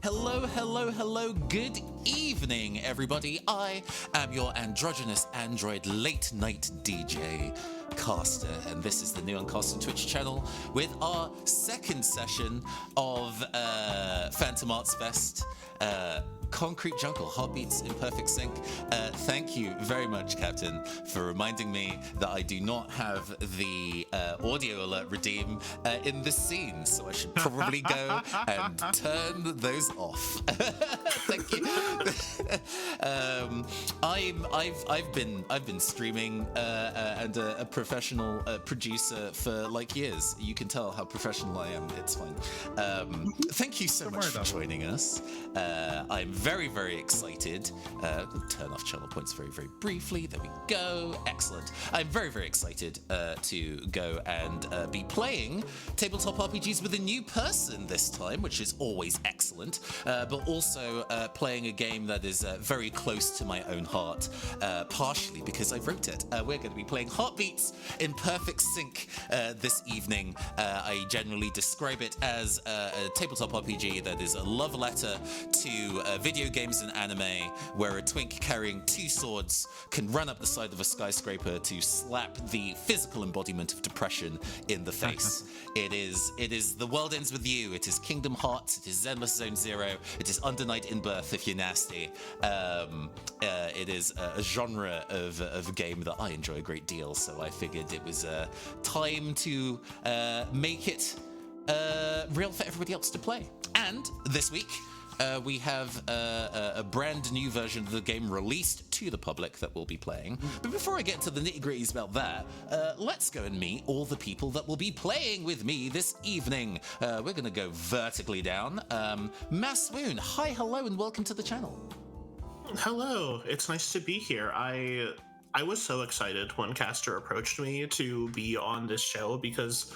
Hello, good evening, everybody. I am your androgynous android late night DJ, Caster, and this is the Neon Caster Twitch channel with our second session of Phantom Arts Fest. Concrete Jungle, Heartbeats in Perfect Sync. Thank you very much, Captain, for reminding me that I do not have the audio alert redeem in this scene, so I should probably go and turn those off. Thank you. I've been streaming and a professional producer for like years. You can tell how professional I am. It's fine. Thank you so much for joining us. I'm very, very excited. Turn off channel points very, very briefly. There we go. Excellent. I'm very, very excited to go and be playing tabletop RPGs with a new person this time, which is always excellent, but also playing a game that is very close to my own heart, partially because I wrote it. We're going to be playing Heartbeats in Perfect Sync this evening. I generally describe it as a tabletop RPG that is a love letter to video games and anime, where a twink carrying two swords can run up the side of a skyscraper to slap the physical embodiment of depression in the face. It is The World Ends With You. It is Kingdom Hearts. It is Zenless Zone Zero. It is Under Night in Birth if you're nasty. It is a genre of game that I enjoy a great deal, so I figured it was time to make it real for everybody else to play. And this week, we have a brand new version of the game released to the public that we'll be playing. But before I get into the nitty-gritties about that, let's go and meet all the people that will be playing with me this evening. We're going to go vertically down. Maswoon, hi, hello, and welcome to the channel. Hello, it's nice to be here. I was so excited when Caster approached me to be on this show because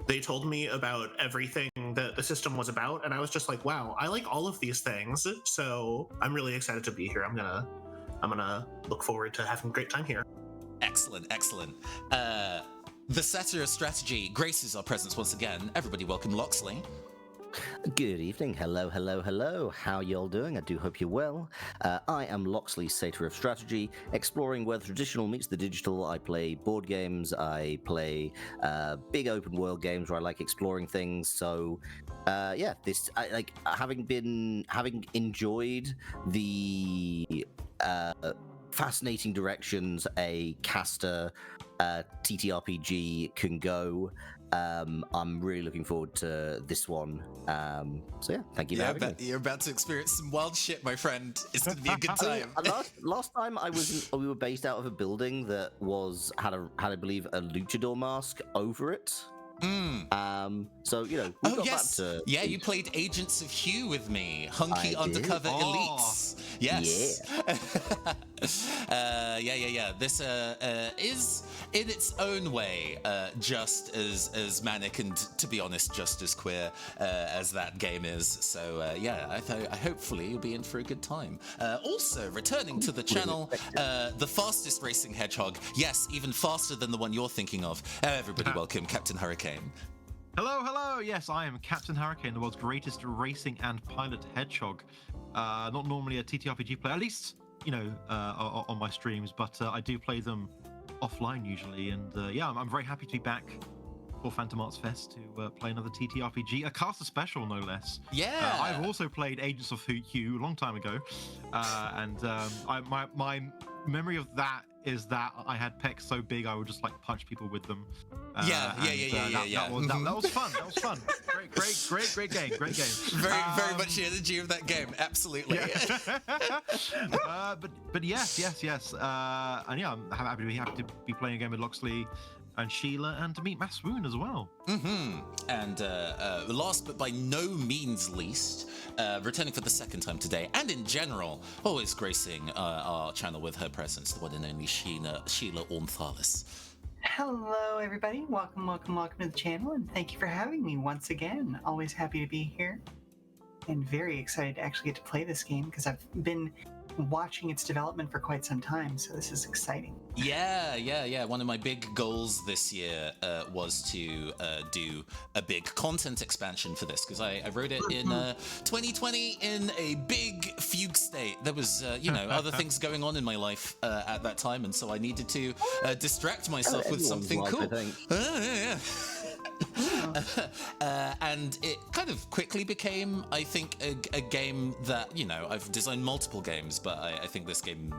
they told me about everything that the system was about, and I was just like, wow, I like all of these things, so I'm really excited to be here. I'm gonna look forward to having a great time here. Excellent. The setter of strategy graces our presence once again. Everybody welcome Loxley. Good evening. Hello. How y'all doing? I do hope you're well. I am Loxley, Satyr of Strategy, exploring where the traditional meets the digital. I play board games. I play big open world games where I like exploring things. So, having enjoyed the fascinating directions a caster TTRPG can go. I'm really looking forward to this one. So yeah, thank you for having me. You're about to experience some wild shit, my friend. It's going to be a good time. Last time we were based out of a building that had I believe a luchador mask over it. So we got back to you played Agents of Hue with me, hunky undercover elites. Yes. Yeah. This is in its own way just as manic and, to be honest, just as queer as that game is. So I hopefully you'll be in for a good time. Also returning to the channel, the fastest racing hedgehog. Yes, even faster than the one you're thinking of. Everybody welcome Captain Hurricane. Hello. Yes, I am Captain Hurricane, the world's greatest racing and pilot hedgehog. Not normally a TTRPG player, at least on my streams, but I do play them offline usually. And I'm very happy to be back for Phantom Arts Fest to play another TTRPG, a caster special no less. Yeah. I've also played Agents of Hue a long time ago, and my memory of that is that I had pecs so big I would just like punch people with them. Yeah. That was fun. That was fun. Great game. Very much the energy of that game. Absolutely. Yeah. but yes. And yeah, I'm happy to be playing a game with Loxley and Sheila, and to meet Maswoon as well. And last but by no means least, returning for the second time today, and in general, always gracing our channel with her presence, the one and only Sheila Ornthalis. Hello, everybody. Welcome to the channel, and thank you for having me once again. Always happy to be here. and very excited to actually get to play this game because I've been watching its development for quite some time, so this is exciting. Yeah. One of my big goals this year was to do a big content expansion for this, because I wrote it in 2020 in a big fugue state. There was, other things going on in my life at that time, and so I needed to distract myself with something life, cool. I think. Yeah. And it kind of quickly became, I think, a game that, I've designed multiple games, but I think this game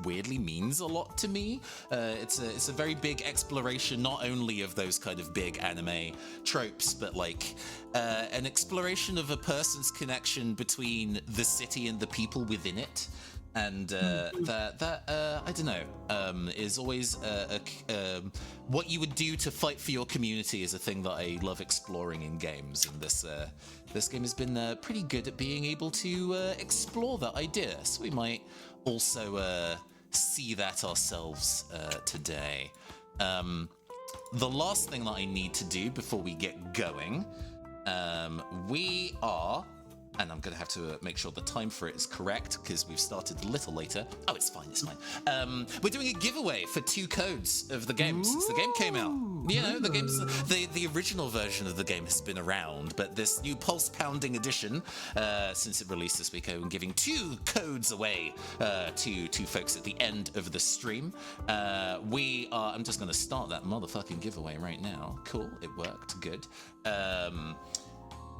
weirdly means a lot to me. It's a very big exploration, not only of those kind of big anime tropes, but like an exploration of a person's connection between the city and the people within it. And that I don't know, is always what you would do to fight for your community is a thing that I love exploring in games, and this game has been pretty good at being able to explore that idea. So we might also see that ourselves today. The last thing that I need to do before we get going, we are. And I'm going to have to make sure the time for it is correct because we've started a little later. Oh, it's fine. We're doing a giveaway for 2 codes of the game since the game came out. The game's the original version of the game has been around, but this new pulse pounding edition, since it released this week, I'm giving 2 codes away to folks at the end of the stream. I'm just going to start that motherfucking giveaway right now. Cool, it worked. Good.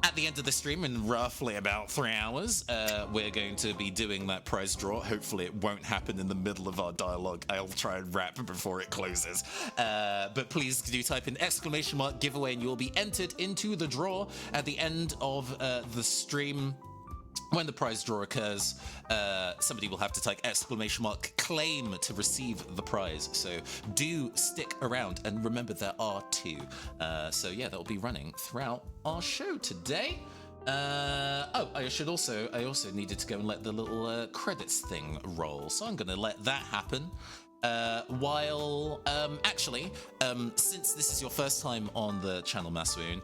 At the end of the stream, in roughly about 3 hours, we're going to be doing that prize draw. Hopefully it won't happen in the middle of our dialogue. I'll try and wrap before it closes. But please do type in !giveaway and you'll be entered into the draw at the end of the stream. When the prize draw occurs, somebody will have to type !claim to receive the prize. So do stick around, and remember there are 2. So yeah, that will be running throughout our show today. I also needed to go and let the little credits thing roll. So I'm going to let that happen. Since this is your first time on the channel, Masoon,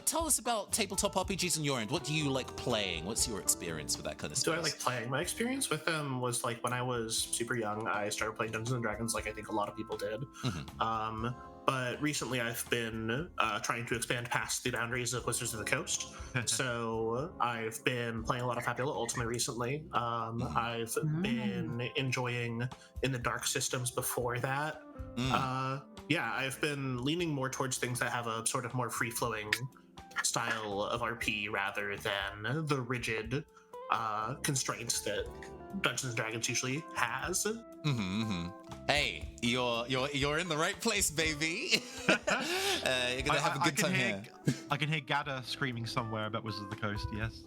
tell us about tabletop RPGs on your end. What do you like playing? What's your experience with that kind of stuff? Do I like playing? My experience with them was like when I was super young, I started playing Dungeons and Dragons, like I think a lot of people did. Mm-hmm. But recently I've been trying to expand past the boundaries of Wizards of the Coast. So I've been playing a lot of Fabula Ultima recently. I've been enjoying In the Dark systems before that. I've been leaning more towards things that have a sort of more free-flowing style of RP rather than the rigid constraints that Dungeons and Dragons usually has. Hey, you're in the right place, baby. You're gonna have a good time here. I can hear Gada screaming somewhere about Wizards of the Coast. Yes.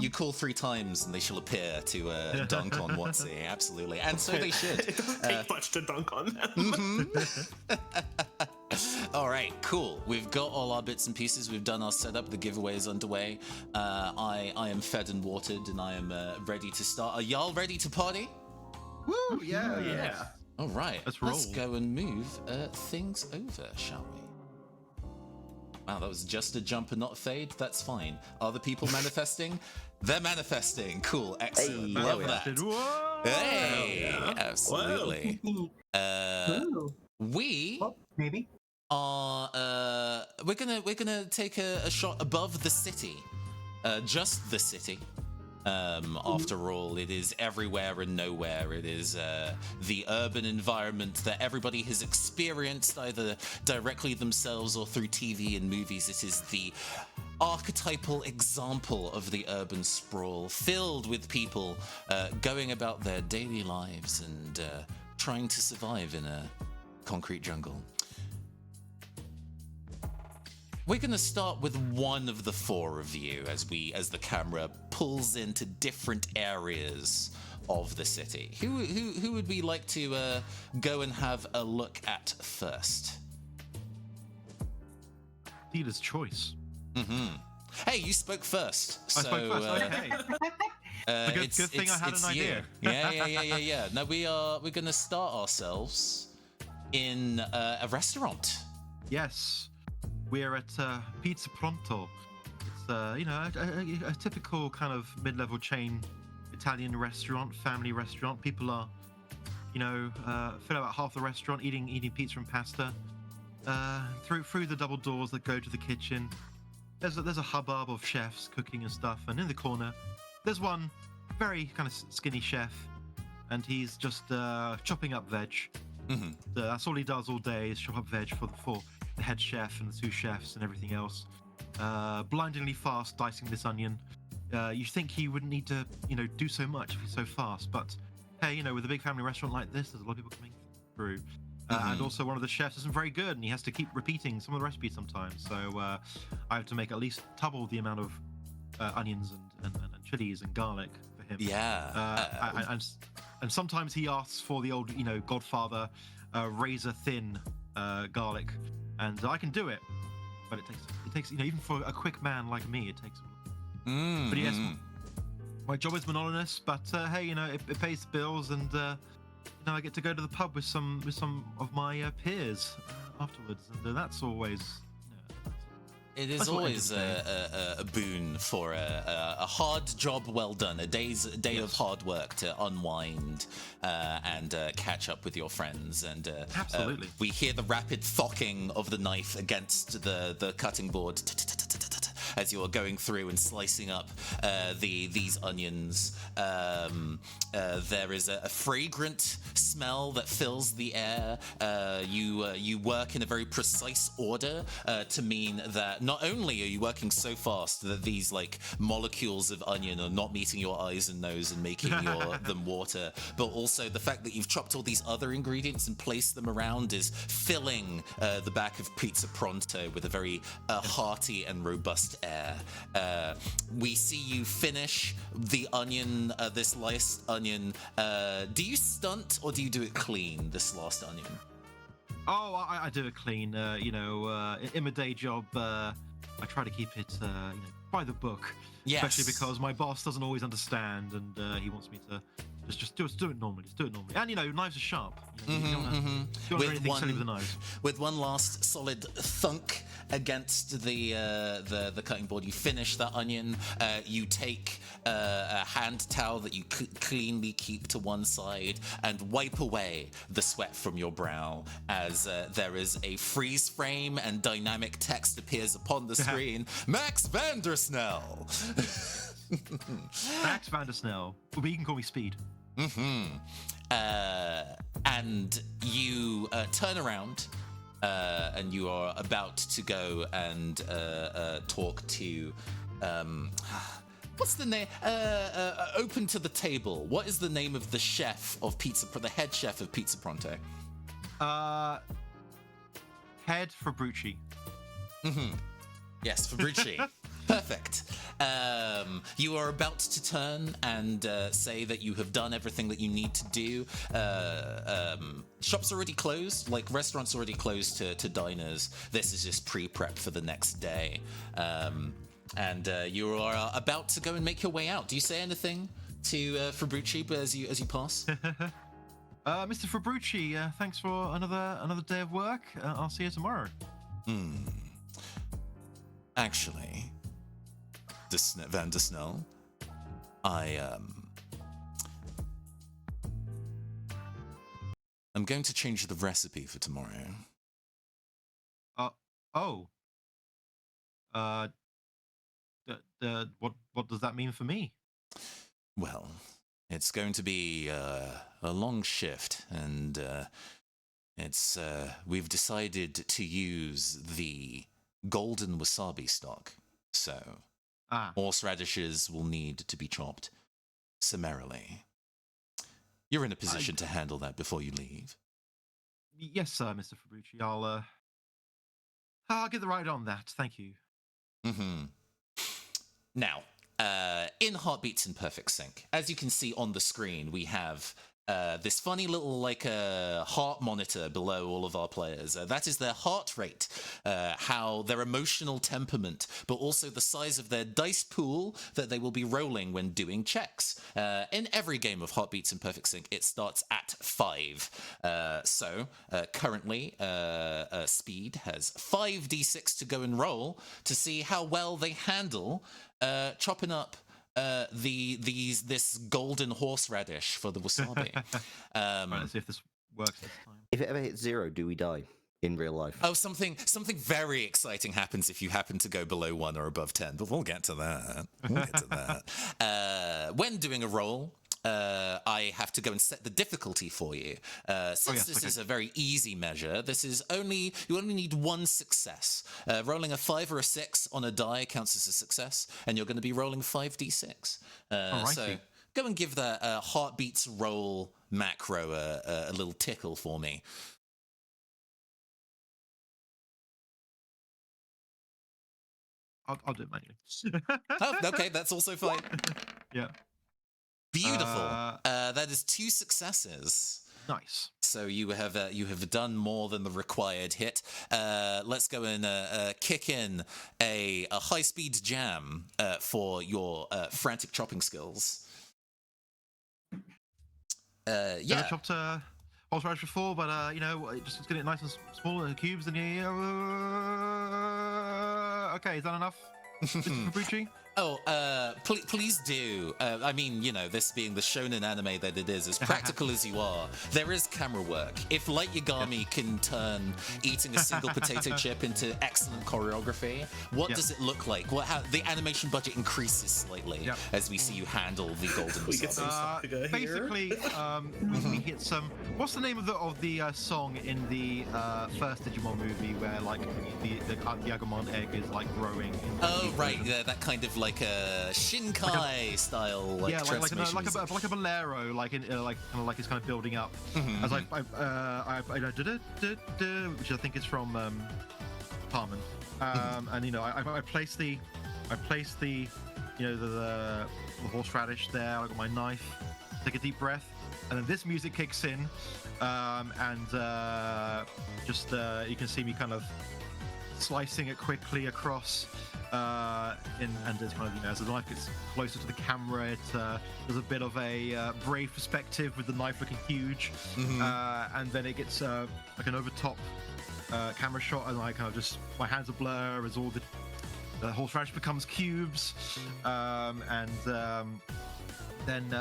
You call 3 times and they shall appear to dunk on Watsy. Absolutely, and so they should. It doesn't take much to dunk on them. All right, cool. We've got all our bits and pieces. We've done our setup. The giveaway is underway. I am fed and watered, and I am ready to start. Are y'all ready to party? Woo! Yeah. All right, Let's go and move things over, shall we? Wow, that was just a jump and not a fade. That's fine. Are the people manifesting? They're manifesting. Cool, excellent. Hey, Love manifested. that. Whoa! Hey, absolutely. We Maybe. are we're gonna take a shot above the city, just the city. After all, it is everywhere and nowhere. It is the urban environment that everybody has experienced either directly themselves or through TV and movies. It is the archetypal example of the urban sprawl, filled with people going about their daily lives and trying to survive in a concrete jungle. We're going to start with one of the 4 of you as the camera pulls into different areas of the city. Who would we like to go and have a look at first? Dealer's choice. Hey, you spoke first. I spoke first. Okay. Good thing I had an idea. Yeah. No, we're going to start ourselves in a restaurant. Yes. We're at Pizza Pronto. It's a typical kind of mid-level chain Italian restaurant, family restaurant. People are, fill about half the restaurant eating pizza and pasta. Through the double doors that go to the kitchen, there's a hubbub of chefs cooking and stuff, and in the corner, there's one very kind of skinny chef, and he's just chopping up veg. Mm-hmm. That's all he does all day is chop up veg for the head chef and the sous chefs and everything else. Blindingly fast dicing this onion. You think he wouldn't need to, do so much if he's so fast, but hey, with a big family restaurant like this, there's a lot of people coming through. And also one of the chefs isn't very good, and he has to keep repeating some of the recipes sometimes. So I have to make at least double the amount of onions and chilies and garlic for him. Yeah. And sometimes he asks for the old, Godfather razor thin garlic, and I can do it, but it takes even for a quick man like me, it takes. But yes, my job is monotonous, but hey, it pays the bills, and I get to go to the pub with some of my peers afterwards, and that's always. It is always a boon for a hard job well done, a day of hard work to unwind and catch up with your friends. And absolutely, we hear the rapid thocking of the knife against the cutting board as you are going through and slicing up these onions. There is a fragrant smell that fills the air. You work in a very precise order to mean that not only are you working so fast that these like molecules of onion are not meeting your eyes and nose and making them water, but also the fact that you've chopped all these other ingredients and placed them around is filling the back of Pizza Pronto with a very hearty and robust air. We see you finish the onion, this last onion. Do you stunt or do you do it clean, this last onion? Oh, I do it clean. In my day job, I try to keep it, by the book. Yes. Especially because my boss doesn't always understand, and he wants me to just do it normally. Just do it normally. And knives are sharp. You don't do anything silly with the knives. With one last solid thunk against the cutting board, you finish that onion. You take a hand towel that you cleanly keep to one side and wipe away the sweat from your brow as there is a freeze frame and dynamic text appears upon the screen. Max Vandersnell. Max Vandersnell. But you can call me Speed. And you turn around and you are about to go and talk to what's the name? Open to the table. What is the name of the chef of the head chef of Pizza Pronto? Head Fabrici. Yes, Fabrici. Perfect. You are about to turn and say that you have done everything that you need to do. Shops already closed, like restaurants already closed to diners. This is just pre-prep for the next day. And you are about to go and make your way out. Do you say anything to Fabrici as you pass? Mr. Fabrici, thanks for another day of work. I'll see you tomorrow. Actually, Vandersnell, I'm going to change the recipe for tomorrow. What does that mean for me? Well, it's going to be a long shift, and we've decided to use the golden wasabi stock. So, horseradishes will need to be chopped summarily. You're in a position to handle that before you leave. Yes, sir, Mr. Fabrici. I'll get the right on that. Thank you. Now, in Heartbeats in Perfect Sync, as you can see on the screen, we have this funny little like heart monitor below all of our players. That is their heart rate, how their emotional temperament, but also the size of their dice pool that they will be rolling when doing checks. In every game of Heartbeats in Perfect Sync, it starts at 5. So currently, Speed has 5d6 to go and roll to see how well they handle chopping up this golden horseradish for the wasabi. Right, let's see if this works this time. If it ever hits 0, do we die in real life? Oh, something very exciting happens if you happen to go below 1 or above 10, but we'll get to that. When doing a roll, I have to go and set the difficulty for you. Since this is a very easy measure, you only need 1 success. Rolling a 5 or a 6 on a die counts as a success, and you're going to be rolling 5d6. So go and give that Heartbeats roll macro a little tickle for me. I'll do it manually. Oh, okay, that's also fine. Yeah. Beautiful. That is 2 successes. Nice. So you have done more than the required hit. Let's go and kick in a high-speed jam for your frantic chopping skills. Never chopped horseradish before, but just get it nice and small in cubes, and okay, is that enough? Mr. Fabucci? Oh, please do. I mean, this being the shonen anime that it is, as practical as you are, there is camera work. If Light Yagami can turn eating a single potato chip into excellent choreography, what does it look like? How the animation budget increases slightly as we see you handle the golden We get some saga here. Basically, we hit some. What's the name of the song in the first Digimon movie where like the Agumon egg is like growing? Oh right, yeah, that kind of like a Shinkai style transformation. like a bolero, like it's kind of building up. As I which I think is from Carmen, and I placed the the horseradish there. I got my knife, take a deep breath, and then this music kicks in, and you can see me kind of slicing it quickly across, and it's kind of as the knife gets closer to the camera, there's a bit of a brave perspective with the knife looking huge, and then it gets like an over top camera shot, and I kind of just my hands are blur as all the horseradish becomes cubes, and then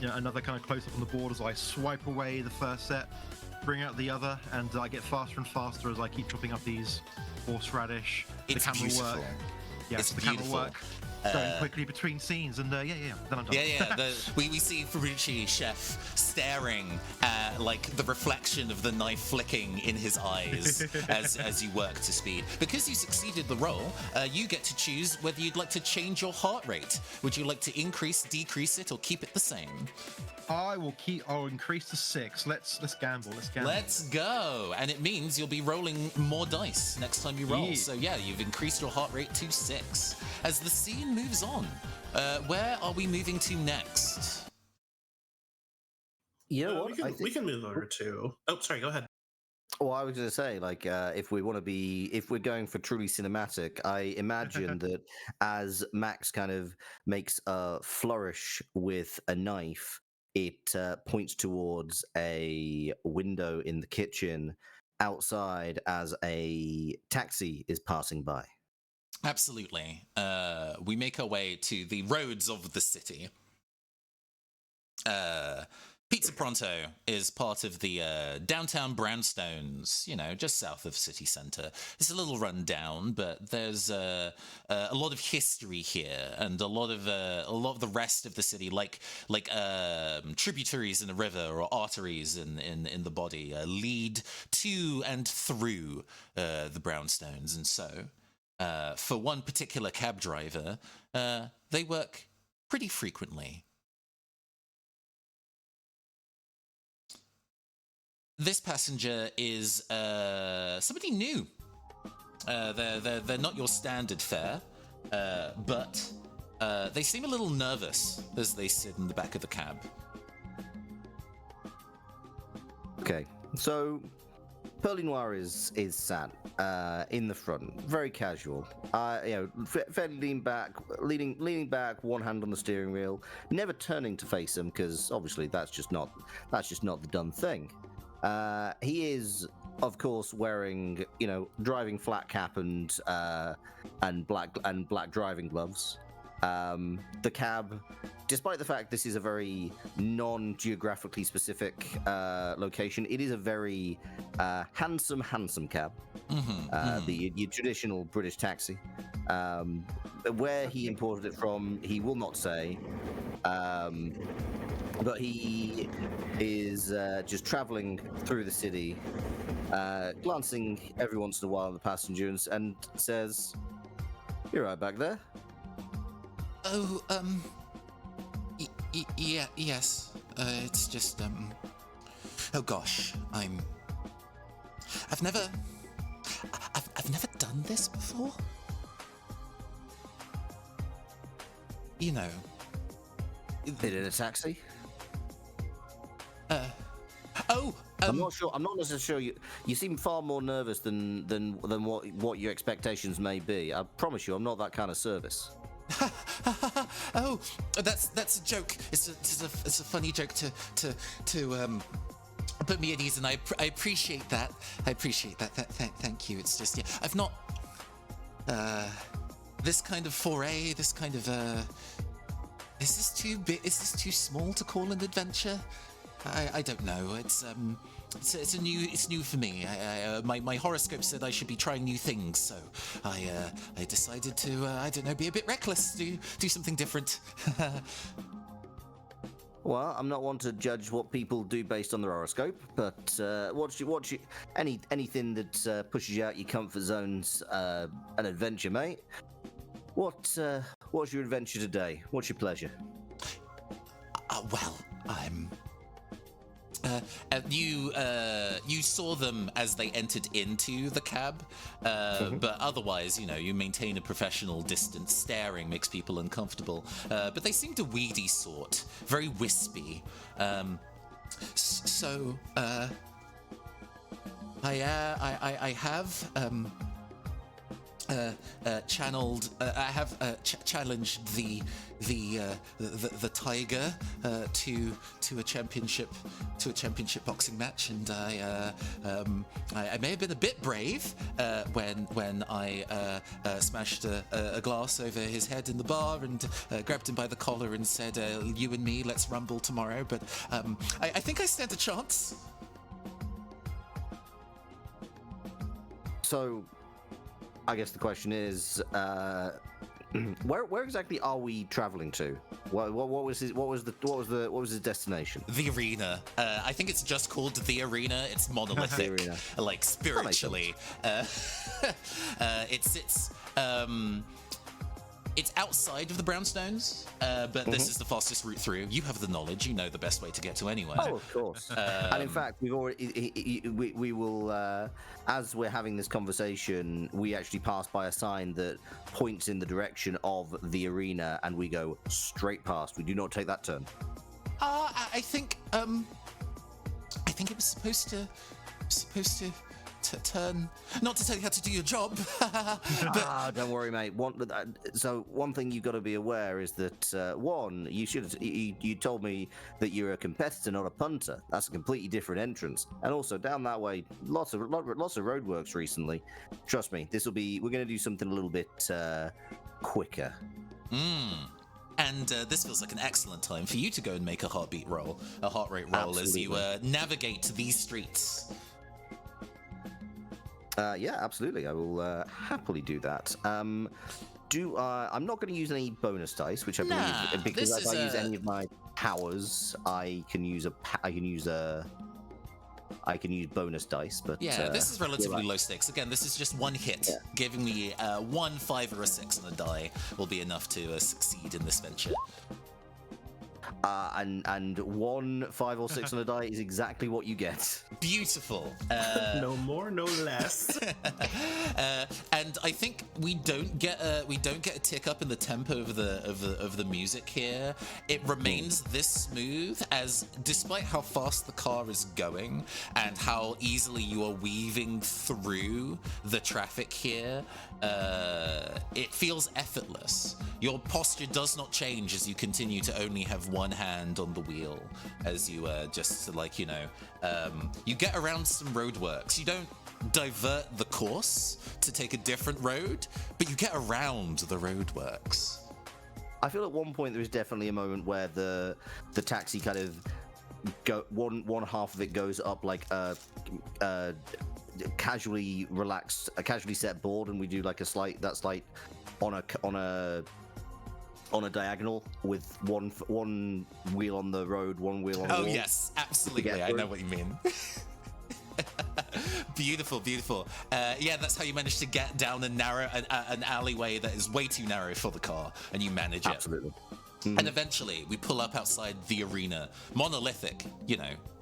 another kind of close up on the board as I swipe away the first set, bring out the other, and I get faster and faster as I keep chopping up these horseradish. It's the camera beautiful. work. Yeah, it's the beautiful. camera work going quickly between scenes, and then I'm done. We see Fabucci Chef staring at like the reflection of the knife flicking in his eyes as you work to speed. Because you succeeded the roll, you get to choose whether you'd like to change your heart rate. Would you like to increase, decrease it, or keep it the same? I'll increase to 6. Let's gamble. Let's go. And it means you'll be rolling more dice next time you roll. Yeah. So yeah, you've increased your heart rate to 6. As the scene moves on, where are we moving to next? You know what? We can move over to. Oh, sorry. Go ahead. Well, I was going to say, like, if we're going for truly cinematic, I imagine that as Max kind of makes a flourish with a knife, it points towards a window in the kitchen outside as a taxi is passing by. Absolutely. We make our way to the roads of the city. Pizza Pronto is part of the downtown Brownstones, just south of city centre. It's a little run down, but there's a lot of history here, and a lot of the rest of the city, like tributaries in the river or arteries in the body, lead to and through the Brownstones, and so for one particular cab driver, they work pretty frequently. This passenger is somebody new. They're not your standard fare, but they seem a little nervous as they sit in the back of the cab. Okay, so Pearly Noir is sat in the front, very casual. Fairly leaning back, one hand on the steering wheel, never turning to face him because obviously that's just not the done thing. He is, of course, wearing driving flat cap and black driving gloves. The cab, despite the fact this is a very non-geographically specific location, it is a very handsome cab. Your traditional British taxi. Where he imported it from, he will not say. But he is just traveling through the city, glancing every once in a while at the passengers, and says, "You're right back there." Oh, yeah, yes. It's just, oh gosh, I've never done this before. You know. Been in a taxi? I'm not sure. I'm not necessarily sure. You seem far more nervous than what your expectations may be. I promise you, I'm not that kind of service. Oh, that's a joke. It's a funny joke to put me at ease, and I appreciate that. I appreciate that. Thank you. It's just, yeah, I've not this kind of foray. This kind of is this too big? Is this too small to call an adventure? I don't know. It's new for me. My horoscope said I should be trying new things, so I decided to I don't know, be a bit reckless, do something different. Well, I'm not one to judge what people do based on their horoscope, but anything that pushes you out your comfort zone's an adventure, mate. What's your adventure today? What's your pleasure? Well, you saw them as they entered into the cab, but otherwise, you maintain a professional distance. Staring makes people uncomfortable, but they seemed a weedy sort, very wispy. So I have channeled. I have challenged the tiger to a championship boxing match, and I may have been a bit brave when I smashed a glass over his head in the bar and grabbed him by the collar and said, "You and me, let's rumble tomorrow." But I think I stand a chance. So, I guess the question is, where exactly are we traveling to? What was his destination? The arena. I think it's just called the arena. It's monolithic, The arena. like spiritually. It's outside of the Brownstones, but this is the fastest route through. You have the knowledge. You know the best way to get to anywhere. Oh, of course. And in fact, we've already we will as we're having this conversation, we actually pass by a sign that points in the direction of the arena, and we go straight past. We do not take that turn. I think it was supposed to turn, not to tell you how to do your job. But don't worry, mate. One thing you've got to be aware is that one, you told me that you're a competitor, not a punter. That's a completely different entrance. And also down that way, lots of roadworks recently. Trust me, we're going to do something a little bit quicker. And this feels like an excellent time for you to go and make a heart rate roll Absolutely. As you navigate these streets. Yeah, absolutely. I will happily do that. I'm not going to use any bonus dice, which I believe, because if I use any of my powers, I can use bonus dice. But yeah, this is relatively low stakes. Again, this is just one hit. Giving me 1, 5, or a 6 on a die will be enough to succeed in this venture. and 1, 5, or 6 on a die is exactly what you get. Beautiful. No more, no less. And I think we don't get a tick up in the tempo of the music here. It remains this smooth, as despite how fast the car is going and how easily you are weaving through the traffic here, it feels effortless. Your posture does not change as you continue to only have one hand on the wheel, as you you get around some roadworks. You don't divert the course to take a different road, but you get around the roadworks. I feel at one point there was definitely a moment where the taxi kind of one half of it goes up like a casually set board, and we do like a slight on a diagonal with one wheel on the road, one wheel on the wall. Oh yes, absolutely. I know what you mean. Beautiful. Yeah, that's how you manage to get down an alleyway that is way too narrow for the car, and you manage it. Absolutely. And eventually, we pull up outside the arena, monolithic,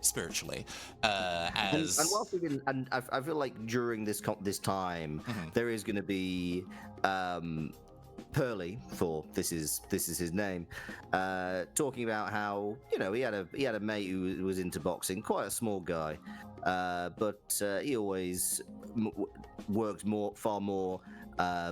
spiritually. And whilst we've been, and I feel like during this time, there is going to be Pearly, for this is his name, talking about how he had a mate who was into boxing, quite a small guy, but he always worked far more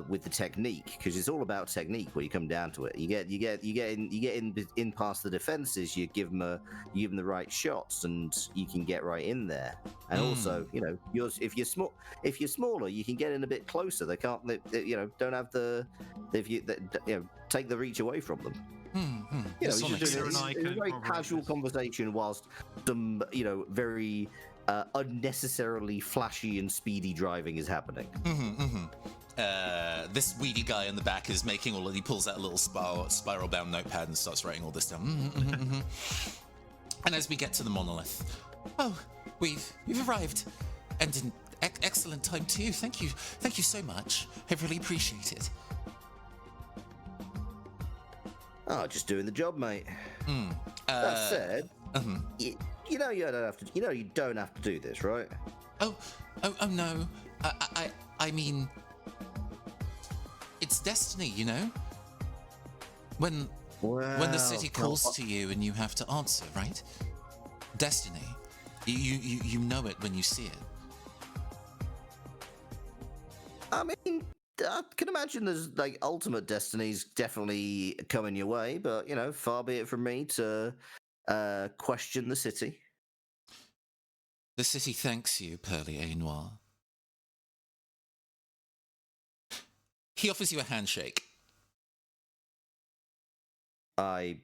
with the technique, because it's all about technique when you come down to it. You get in past the defenses, you give them the right shots, and you can get right in there. And also, if you're smaller, you can get in a bit closer. They can't, don't have take the reach away from them. It's just a very casual conversation whilst some very unnecessarily flashy and speedy driving is happening. This weedy guy in the back is making he pulls out a little spiral bound notepad and starts writing all this down. And as we get to the monolith, we've arrived, and in excellent time too. Thank you so much. I really appreciate it. Oh, just doing the job, mate. That said, you don't have to do this, right? Oh no. I mean, it's destiny, When the city calls to you and you have to answer, right? Destiny. You know it when you see it. I mean, I can imagine there's ultimate destinies definitely coming your way, but far be it from me to question the city. The city thanks you, Pearly A. Noir. He offers you a handshake. I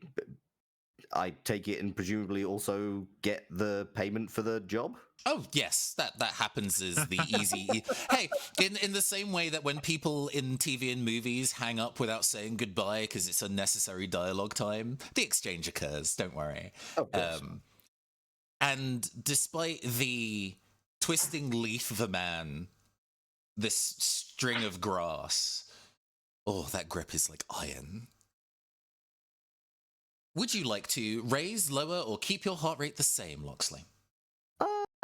take it and presumably also get the payment for the job? Oh, yes, that happens is the easy... Hey, in the same way that when people in TV and movies hang up without saying goodbye because it's unnecessary dialogue time, the exchange occurs, don't worry. Of course. And despite the twisting leaf of a man, this string of grass, that grip is like iron. Would you like to raise, lower, or keep your heart rate the same, Loxley?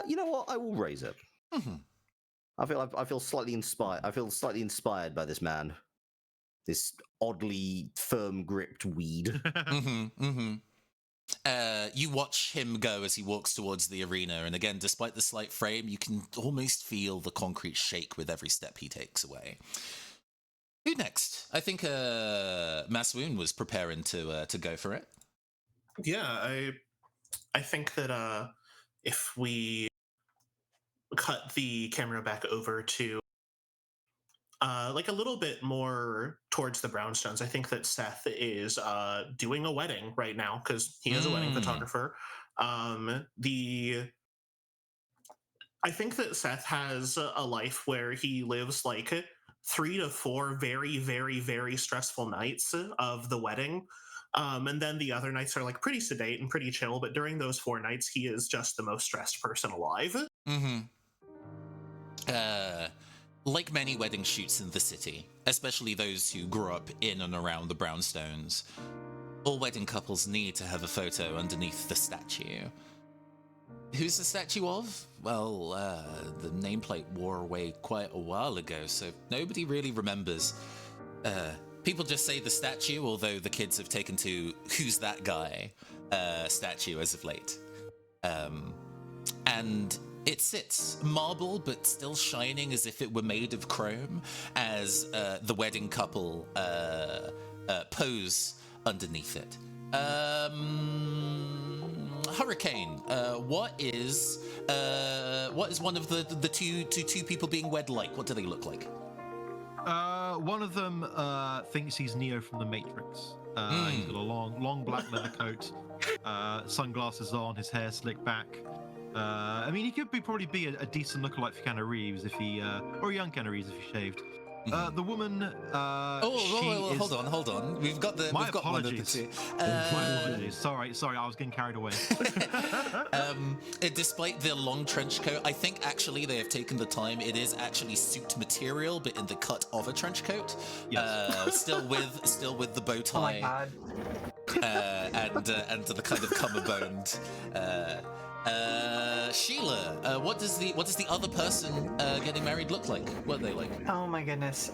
You know what? I will raise it. I feel slightly inspired. I feel slightly inspired by this man, this oddly firm-gripped weed. You watch him go as he walks towards the arena, and again, despite the slight frame, you can almost feel the concrete shake with every step he takes away. Who next? I think Maswoon was preparing to go for it. Yeah, I think that if we cut the camera back over to a little bit more towards the brownstones, I think that Seth is doing a wedding right now because he is a wedding photographer. I think that Seth has a life where he lives 3 to 4 very, very, very stressful nights of the wedding. And then the other nights are pretty sedate and pretty chill, but during those 4 nights, he is just the most stressed person alive. Like many wedding shoots in the city, especially those who grew up in and around the brownstones, all wedding couples need to have a photo underneath the statue. Who's the statue of? Well, the nameplate wore away quite a while ago, so nobody really remembers. People just say the statue, although the kids have taken to "Who's that guy?" Statue as of late. And it sits marble, but still shining as if it were made of chrome, as the wedding couple pose underneath it. Hurricane, what is one of the two people being wed like? What do they look like? One of them thinks he's Neo from The Matrix. He's got a long black leather coat, sunglasses on, his hair slicked back. I mean, he could probably be a decent lookalike for Keanu Reeves if he, or a young Keanu Reeves if he shaved. The woman. Hold on. We've got one of the two. My apologies. Sorry, I was getting carried away. Despite the long trench coat, I think actually they have taken the time. It is actually suit material, but in the cut of a trench coat. Yes. Still with the bow tie. Oh my god. And the kind of cummerboned. Sheila, what does the other person getting married look like? What are they like? Oh my goodness.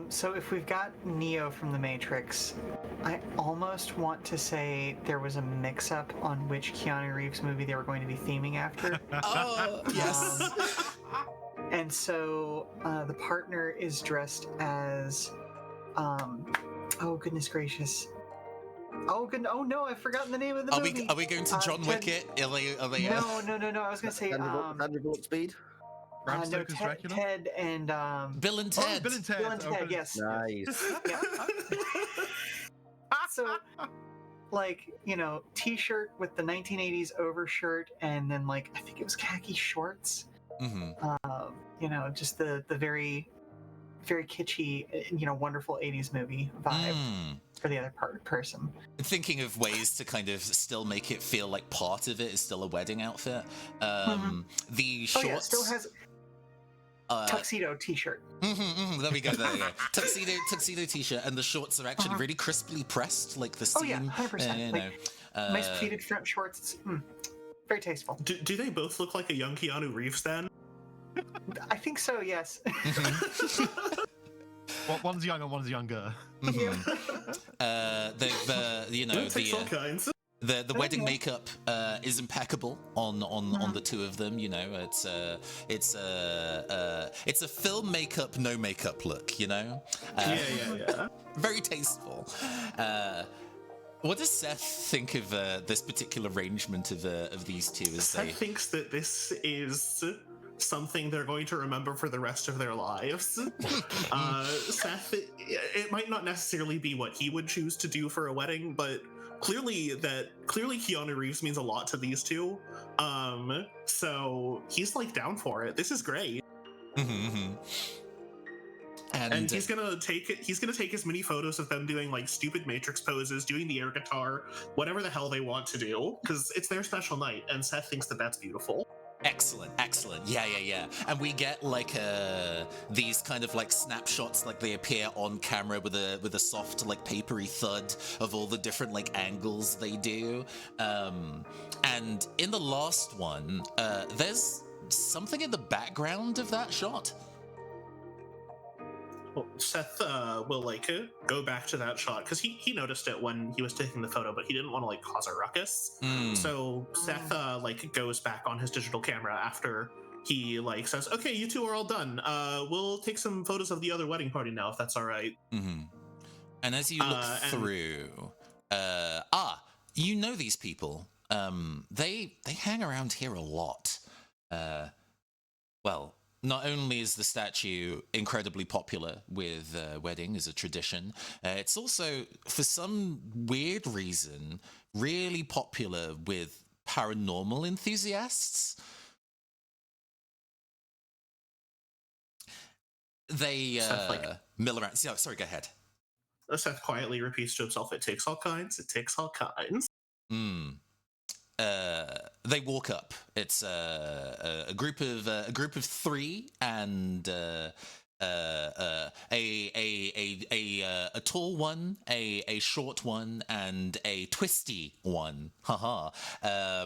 So if we've got Neo from The Matrix, I almost want to say there was a mix-up on which Keanu Reeves movie they were going to be theming after. Oh, yes. And so the partner is dressed as, oh goodness gracious. Oh good! Oh no, I've forgotten the name of the movie. Are we going to John Wick it? No. I was gonna say Sandra Bullock Speed. Bram Stoker's Dracula? Ted and Bill and Ted. Bill and Ted. Bill and Ted. Yes. Nice. Yeah. So, like, t-shirt with the 1980s overshirt, and then I think it was khaki shorts. Mm-hmm. Just the very, very kitschy, wonderful 80s movie vibe. For the other person. Thinking of ways to kind of still make it feel like part of it is still a wedding outfit. The shorts still has tuxedo t-shirt. There we go. Tuxedo t-shirt, and the shorts are actually really crisply pressed, like the seam. Oh yeah, 100%. Nice pleated front shorts. It's very tasteful. Do they both look like a young Keanu Reeves then? I think so. Yes. Well, one's young and one's younger. They've all kinds. The wedding makeup is impeccable on the two of them. It's a film makeup, no makeup look. Yeah. Very tasteful. What does Seth think of this particular arrangement of these two? Seth thinks that this is something they're going to remember for the rest of their lives. Seth, it might not necessarily be what he would choose to do for a wedding, but clearly Keanu Reeves means a lot to these two. So he's down for it. This is great. And he's gonna take as many photos of them doing stupid Matrix poses, doing the air guitar, whatever the hell they want to do, because it's their special night, and Seth thinks that that's beautiful. Excellent. Yeah. And we get these kind of snapshots, they appear on camera with a soft papery thud of all the different angles they do. And in the last one, there's something in the background of that shot. Well, Seth will go back to that shot because he noticed it when he was taking the photo, but he didn't want to cause a ruckus. So Seth goes back on his digital camera after he says, "Okay, you two are all done. We'll take some photos of the other wedding party now, if that's all right." And as you look through, you know these people. They hang around here a lot. Well. Not only is the statue incredibly popular with wedding as a tradition, it's also, for some weird reason, really popular with paranormal enthusiasts. They mill around. Sorry, go ahead. Seth quietly repeats to himself, "It takes all kinds. It takes all kinds." They walk up. It's a group of three, and a tall one, a short one, and a twisty one. Haha.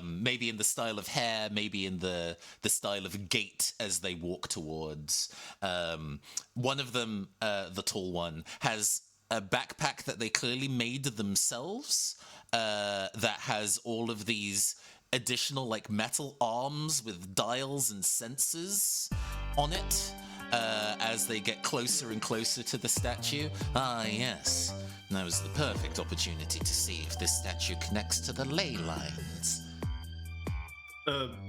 Maybe in the style of hair, maybe in the style of gait as they walk towards. One of them, the tall one, has a backpack that they clearly made themselves. That has all of these additional like metal arms with dials and sensors on it as they get closer and closer to the statue. Ah, yes. Now is the perfect opportunity to see if this statue connects to the ley lines.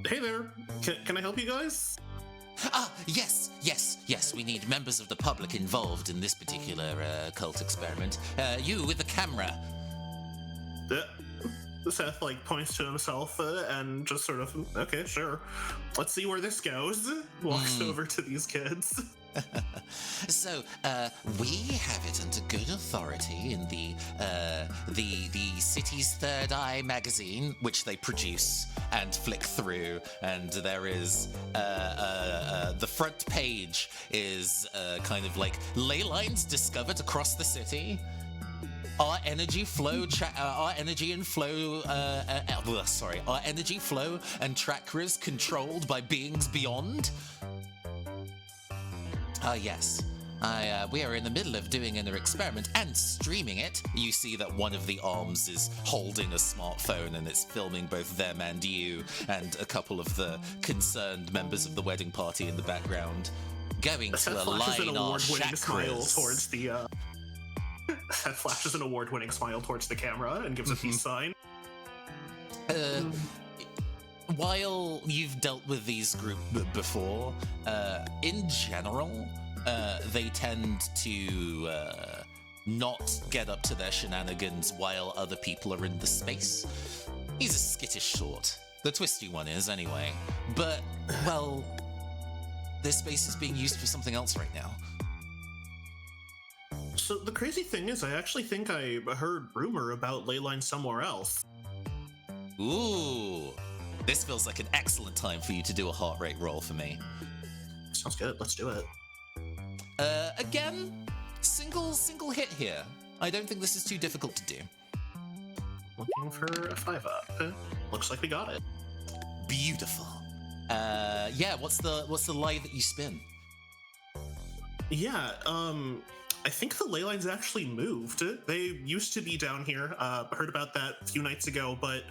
Hey there. Can I help you guys? Ah, yes. We need members of the public involved in this particular cult experiment. You with the camera. Seth like points to himself and just sort of, okay, sure. Let's see where this goes. Walks over to these kids. So, we have it under good authority in the city's Third Eye magazine, which they produce and flick through, and there is the front page is kind of like ley lines discovered across the city. Our energy flow and flow and chakras controlled by beings beyond. Yes. We are in the middle of doing an experiment and streaming it. You see that one of the arms is holding a smartphone and it's filming both them and you and a couple of the concerned members of the wedding party in the background. Going to align our chakras. Seth flashes an award-winning smile towards the camera and gives a peace sign. While you've dealt with these groups before, in general, they tend to not get up to their shenanigans while other people are in the space. He's a skittish sort. The twisty one is, anyway. But, well, this space is being used for something else right now. So the crazy thing is, I actually think I heard rumor about Leyline somewhere else. Ooh. This feels like an excellent time for you to do a heart rate roll for me. Sounds good. Let's do it. Again, single hit here. I don't think this is too difficult to do. Looking for a 5-up. Looks like we got it. Beautiful. Yeah. What's the lie that you spin? Yeah. I think the ley lines actually moved. They used to be down here. Heard about that a few nights ago, but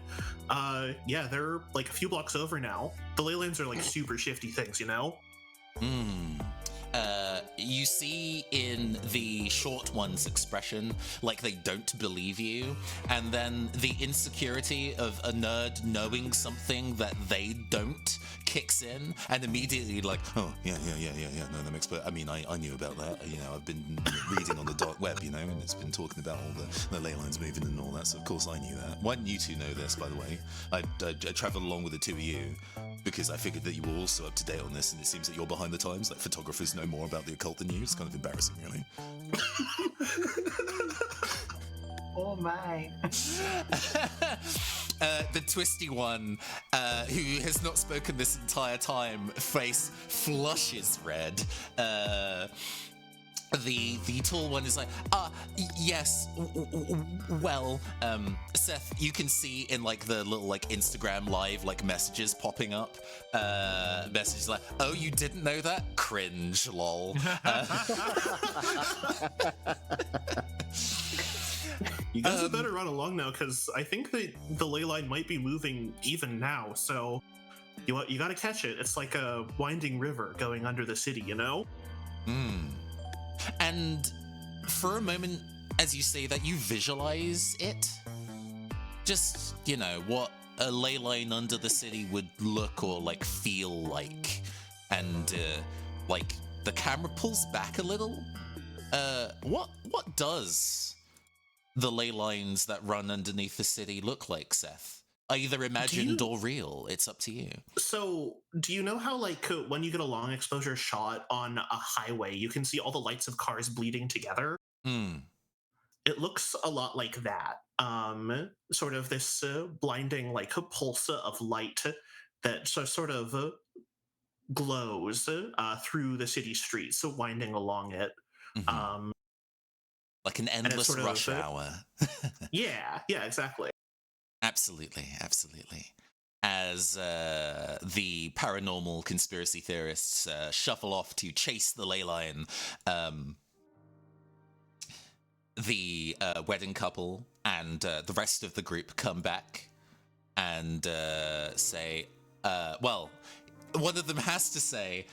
yeah, they're like a few blocks over now. The ley lines are like super shifty things, you know? You see in the short one's expression, like they don't believe you, and then the insecurity of a nerd knowing something that they don't kicks in, and immediately like, oh, yeah, no, that makes, but I mean, I knew about that, you know, I've been reading on the dark web, you know, and it's been talking about all the ley lines moving and all that, so of course I knew that. Why didn't you two know this, by the way? I traveled along with the two of you, because I figured that you were also up to date on this, and it seems that you're behind the times, like photographers know more about the occult than you. It's kind of embarrassing, really. Oh my. The twisty one, who has not spoken this entire time, face flushes red. The tall one is like, yes, well, Seth, you can see in like the little like Instagram live like messages popping up, messages like, oh, you didn't know that? Cringe, lol. You guys had better run along now, because I think that the ley line might be moving even now, so you gotta catch it. It's like a winding river going under the city, you know? And for a moment, as you say that, you visualize it. Just, you know, what a ley line under the city would look or like feel like. And like the camera pulls back a little. What does the ley lines that run underneath the city look like, Seth? Either imagined or real. It's up to you. So, do you know how, like, when you get a long exposure shot on a highway, you can see all the lights of cars bleeding together? It looks a lot like that. Sort of this blinding, like, pulse of light that sort of glows through the city streets, so winding along it. Mhm. Like an it's endless sort of rush a- hour. Yeah, exactly. Absolutely, absolutely. As the paranormal conspiracy theorists shuffle off to chase the ley line, the wedding couple and the rest of the group come back and say, well, one of them has to say,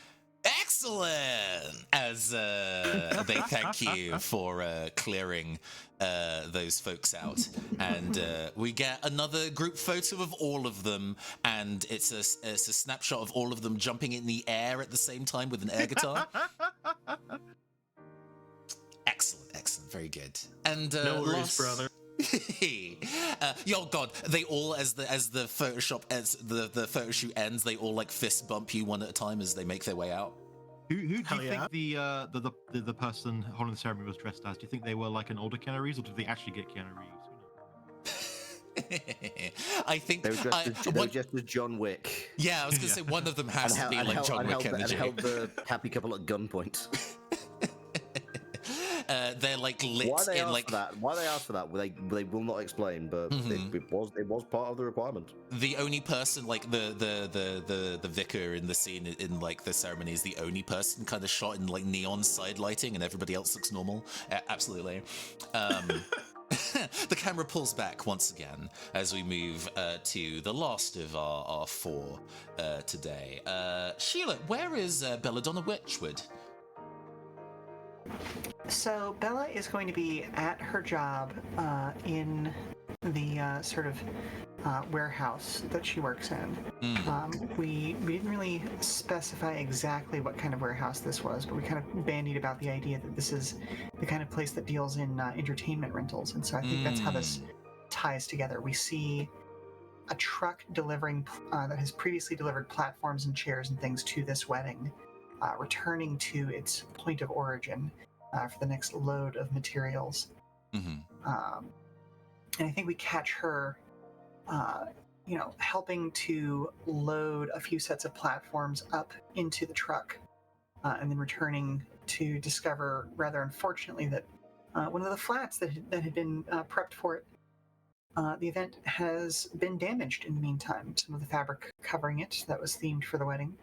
"Excellent!" as they thank you for clearing those folks out. And we get another group photo of all of them, and it's a snapshot of all of them jumping in the air at the same time with an air guitar. Excellent, very good. And No worries, brother. Oh god, they all as the Photoshop as the photo shoot ends, they all like fist bump you one at a time as they make their way out. Who do Hell you yeah. think the person holding the ceremony was dressed as? Do you think they were like an older Keanu Reeves, or did they actually get Keanu Reeves? I think They were dressed as John Wick. yeah, I was gonna say one of them has to be and like John Wick and energy. held the happy couple at gunpoint. They're like lit Why they in asked like for that? Why they asked for that? They will not explain, but it was part of the requirement. the only person like the vicar in the scene in like the ceremony is the only person kind of shot in like neon side lighting, and everybody else looks normal. Absolutely. The camera pulls back once again as we move to the last of our four today. Sheila, where is Belladonna Witchwood? So Bella is going to be at her job in the sort of warehouse that she works in. We didn't really specify exactly what kind of warehouse this was, but we kind of bandied about the idea that this is the kind of place that deals in entertainment rentals, and so I think that's how this ties together. We see a truck delivering that has previously delivered platforms and chairs and things to this wedding, returning to its point of origin for the next load of materials. And I think we catch her, helping to load a few sets of platforms up into the truck, and then returning to discover, rather unfortunately, that one of the flats that had been prepped for it, the event has been damaged in the meantime. Some of the fabric covering it that was themed for the wedding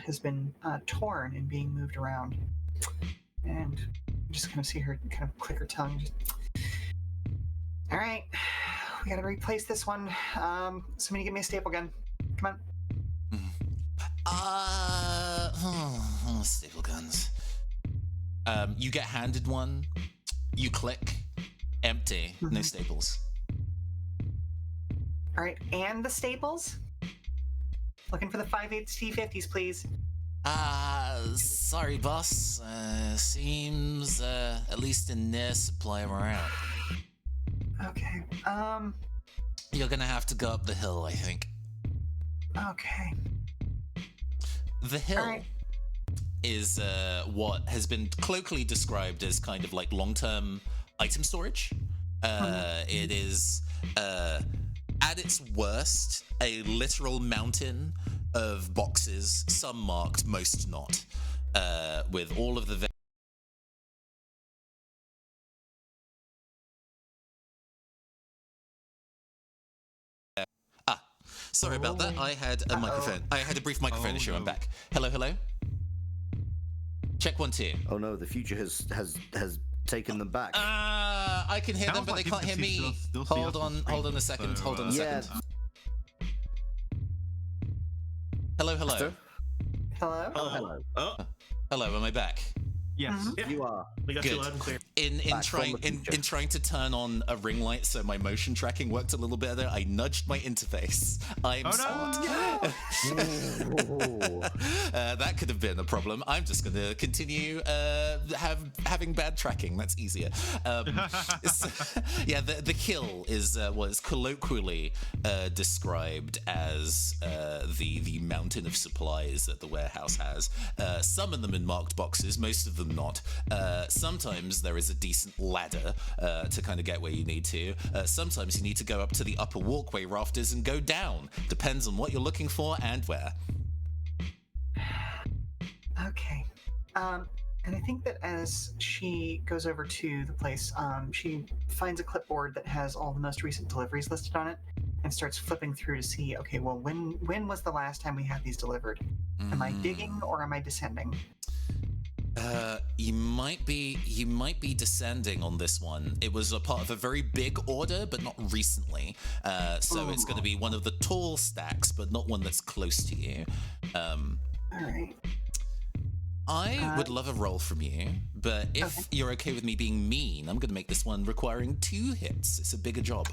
has been torn and being moved around. And you just kind of see her kind of click her tongue. All right, we gotta replace this one. Somebody give me a staple gun. Come on. Staple guns. You get handed one. You click. Empty. No staples. All right, and the staples? Looking for the 5/8 T50s, please. Sorry, boss. Seems, at least in near supply, we're out. Okay, You're gonna have to go up the hill, I think. okay. The hill Alright. is, what has been colloquially described as kind of like long-term item storage. It is, at its worst, a literal mountain of boxes, some marked, most not, with all of the sorry about that. I had a microphone. I had a brief microphone issue. I'm back. Hello. Check 1 2. Oh no, the future has taken them back. I can hear them, Sounds but like they can't hear people me. still see Hold us on a second. so, Hold on a yeah. second. Hello. Esther? Hello? Hello. Oh, Hello. Am I back? Yes. yeah. You are. We got you Good. loud and clear. In Back from trying the future. in trying to turn on a ring light so my motion tracking worked a little better, I nudged my interface. I'm Oh, smart. Oh. That could have been a problem. I'm just going to continue having bad tracking. That's easier. Yeah, the hill is was colloquially described as the mountain of supplies that the warehouse has. Some of them in marked boxes, most of them not. Sometimes there is a decent ladder to kind of get where you need to. Sometimes you need to go up to the upper walkway rafters and go down. Depends on what you're looking for and where. Okay. And I think that as she goes over to the place, she finds a clipboard that has all the most recent deliveries listed on it, and starts flipping through to see, okay, well, when was the last time we had these delivered? Am I digging or am I descending? You might be descending on this one. It was a part of a very big order, but not recently. So it's going to be one of the tall stacks, but not one that's close to you. All right. I would love a roll from you, but if Okay. you're okay with me being mean, I'm going to make this one requiring 2 hits. It's a bigger job.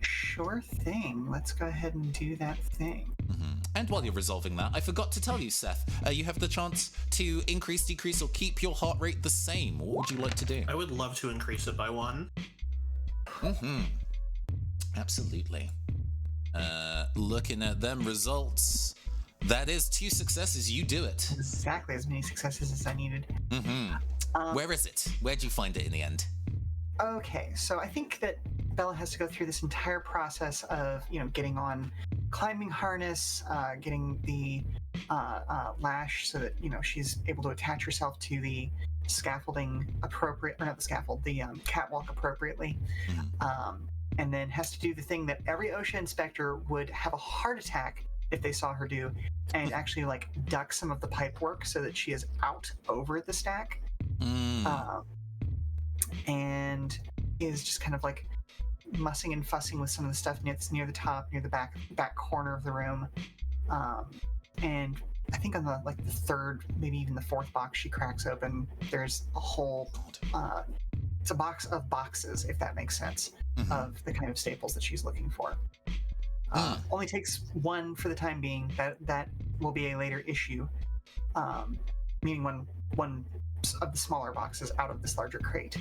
Sure thing. Let's go ahead and do that thing. And while you're resolving that, I forgot to tell you, Seth, you have the chance to increase, decrease, or keep your heart rate the same. What would you like to do? I would love to increase it by 1. Absolutely. Looking at them results, that is 2 successes. You do it. Exactly as many successes as I needed. Where is it? Where'd you find it in the end? Okay, so I think that Bella has to go through this entire process of, getting on climbing harness, getting the lash so that, she's able to attach herself to the scaffolding the catwalk appropriately. And then has to do the thing that every OSHA inspector would have a heart attack if they saw her do, and actually duck some of the pipe work so that she is out over the stack. And is just kind of mussing and fussing with some of the stuff that's near the top, near the back corner of the room. And I think on the the third, maybe even the fourth box she cracks open, there's a whole it's a box of boxes, if that makes sense, of the kind of staples that she's looking for. Only takes 1 for the time being. That will be a later issue, meaning one of the smaller boxes out of this larger crate,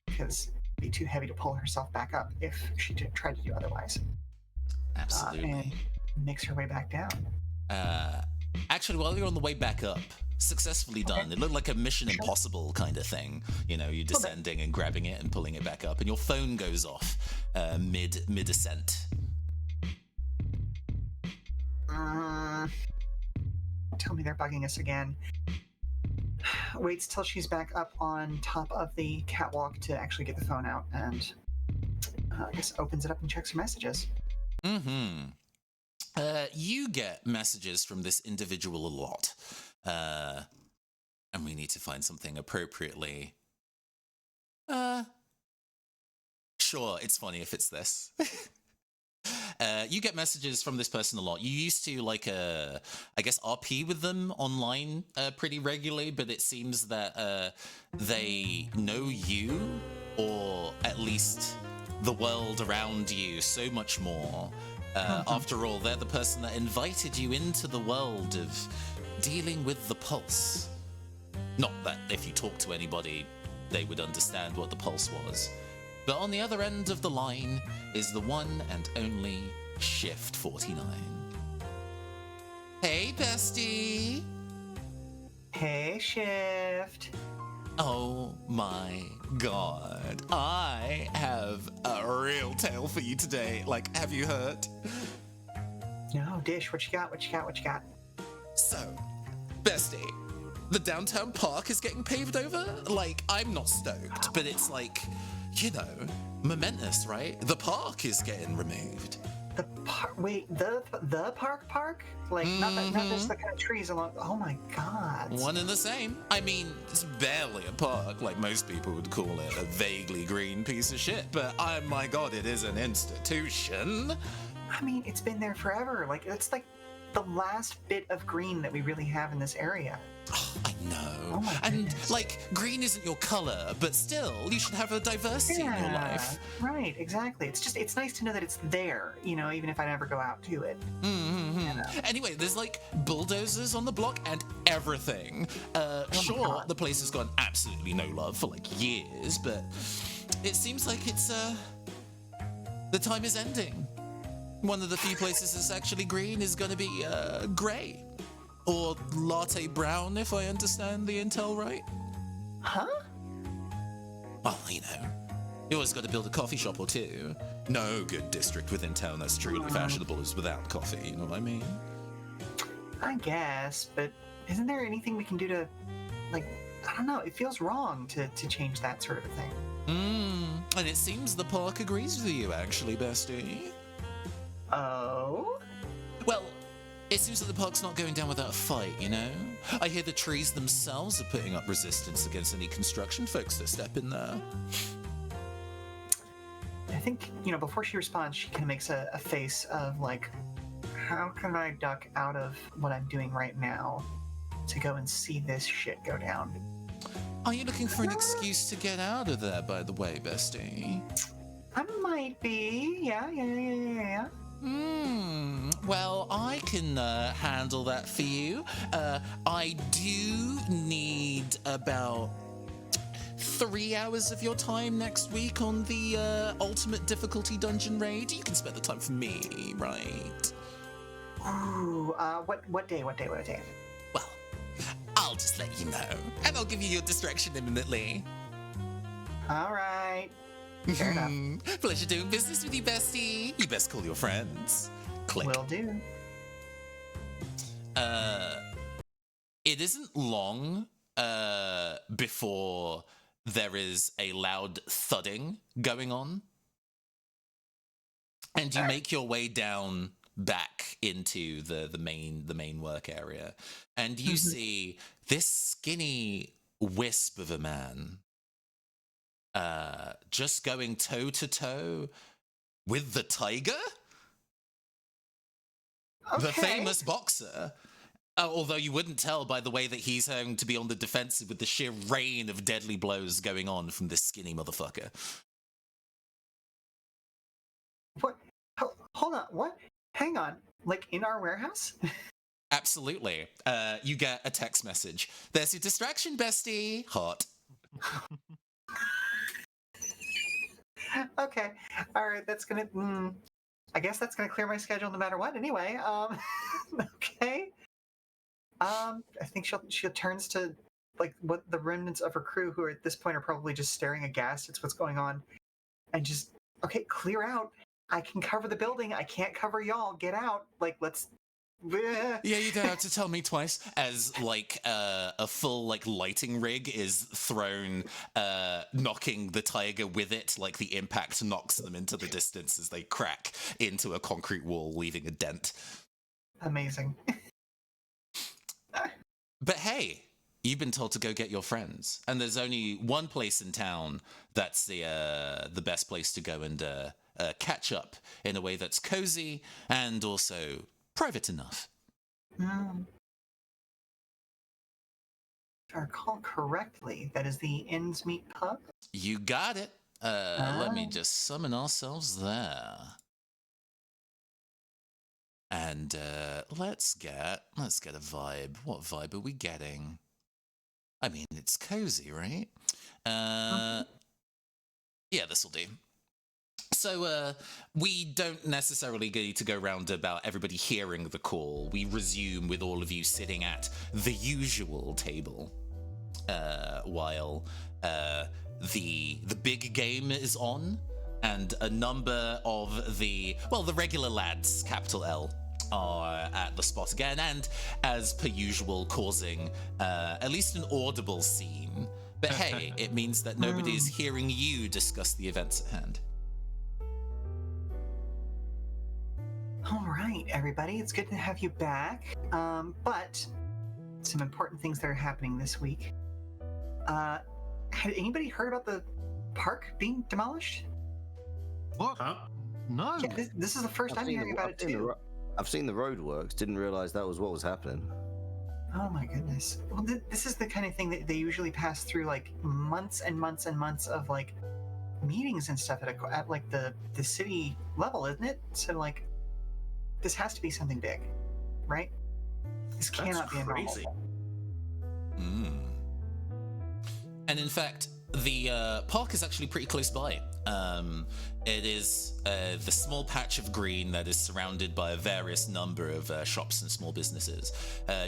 because it'd be too heavy to pull herself back up if she tried to do otherwise. Absolutely. And makes her way back down. Actually, while you're on the way back up, successfully done. It looked like a Mission Impossible kind of thing. You're descending and grabbing it and pulling it back up, and your phone goes off mid ascent. Tell me they're bugging us again. Waits till she's back up on top of the catwalk to actually get the phone out, and I guess opens it up and checks her messages. You get messages from this individual a lot, and we need to find something appropriately. Sure, it's funny if it's this. You get messages from this person a lot. You used to I guess RP with them online pretty regularly, but it seems that they know you, or at least the world around you, so much more. After all, they're the person that invited you into the world of dealing with the pulse. Not that if you talk to anybody, they would understand what the pulse was. But on the other end of the line is the one and only Shift 49. Hey, bestie! Hey, Shift. Oh my god. I have a real tale for you today. Have you heard? No, Dish, what you got? So, bestie, the downtown park is getting paved over? I'm not stoked, but it's momentous, right? The park is getting removed. The park? Wait, the park? Not just the kind of trees along. Oh my god. One and the same. I mean, it's barely a park, like most people would call it, a vaguely green piece of shit. But oh my god, it is an institution. I mean, it's been there forever. It's the last bit of green that we really have in this area. Oh, I know. Oh my and goodness. Green isn't your color, but still, you should have a diversity in your life. Right, exactly. It's nice to know that it's there, even if I never go out to it. Anyway, there's bulldozers on the block and everything. Sure, the place has gotten absolutely no love for years, but it seems like it's the time is ending. One of the few places that's actually green is going to be gray. Or latte brown, if I understand the intel right. Huh? Well, you always got to build a coffee shop or two. No good district within town that's truly fashionable is without coffee, you know what I mean? I guess, but isn't there anything we can do to, like, I don't know, it feels wrong to change that sort of a thing. And it seems the park agrees with you, actually, bestie. Oh? Well, it seems that the park's not going down without a fight, you know? I hear the trees themselves are putting up resistance against any construction folks that step in there. I think, before she responds, she kind of makes a face of, like, how can I duck out of what I'm doing right now to go and see this shit go down? Are you looking for an excuse to get out of there, by the way, bestie? I might be. Yeah. Well, I can handle that for you. I do need about 3 hours of your time next week on the ultimate difficulty dungeon raid. You can spend the time for me, right? Ooh, what day? Well, I'll just let you know, and I'll give you your distraction imminently. All right. Fair enough. Pleasure doing business with you, bestie. You best call your friends. Click. Will do. It isn't long before there is a loud thudding going on, and you make your way down back into the main work area, and you see this skinny wisp of a man just going toe to toe with the tiger, the famous boxer. Although you wouldn't tell by the way that he's going to be on the defensive with the sheer rain of deadly blows going on from this skinny motherfucker. What? Hold on. What? Hang on. Like in our warehouse? Absolutely. You get a text message. There's your distraction, bestie. Hot. Okay. All right. That's gonna. I guess that's gonna clear my schedule no matter what. Anyway. Okay. I think she turns to like what the remnants of her crew, who at this point are probably just staring aghast at what's going on, and just clear out. I can cover the building. I can't cover y'all. Get out. Like, let's. Yeah, you don't have to tell me twice. As like a full like lighting rig is thrown, knocking the tiger with it. Like the impact knocks them into the distance as they crack into a concrete wall, leaving a dent. Amazing. But hey, you've been told to go get your friends, and there's only one place in town that's the best place to go and catch up in a way that's cozy and also private enough. If I recall correctly, that is the Ends Meet Pub. You got it. Let me just summon ourselves there. And let's get a vibe. What vibe are we getting? I mean, it's cozy, right? Yeah, this'll do. So we don't necessarily need to go round about everybody hearing the call. We resume with all of you sitting at the usual table while the big game is on. And a number of the regular lads, capital L, are at the spot again, and as per usual, causing at least an audible scene. But hey, it means that nobody's hearing you discuss the events at hand. All right, everybody, it's good to have you back. But some important things that are happening this week. Had anybody heard about the park being demolished? What? Huh? No. Yeah, this is the first time hearing about it too. I've seen the roadworks. Didn't realize that was what was happening. Oh my goodness. Well, this is the kind of thing that they usually pass through like months and months and months of like meetings and stuff at like the city level, isn't it? So like, this has to be something big, right? This cannot be a normal crazy. thing. And in fact, the park is actually pretty close by. It is the small patch of green that is surrounded by a various number of shops and small businesses.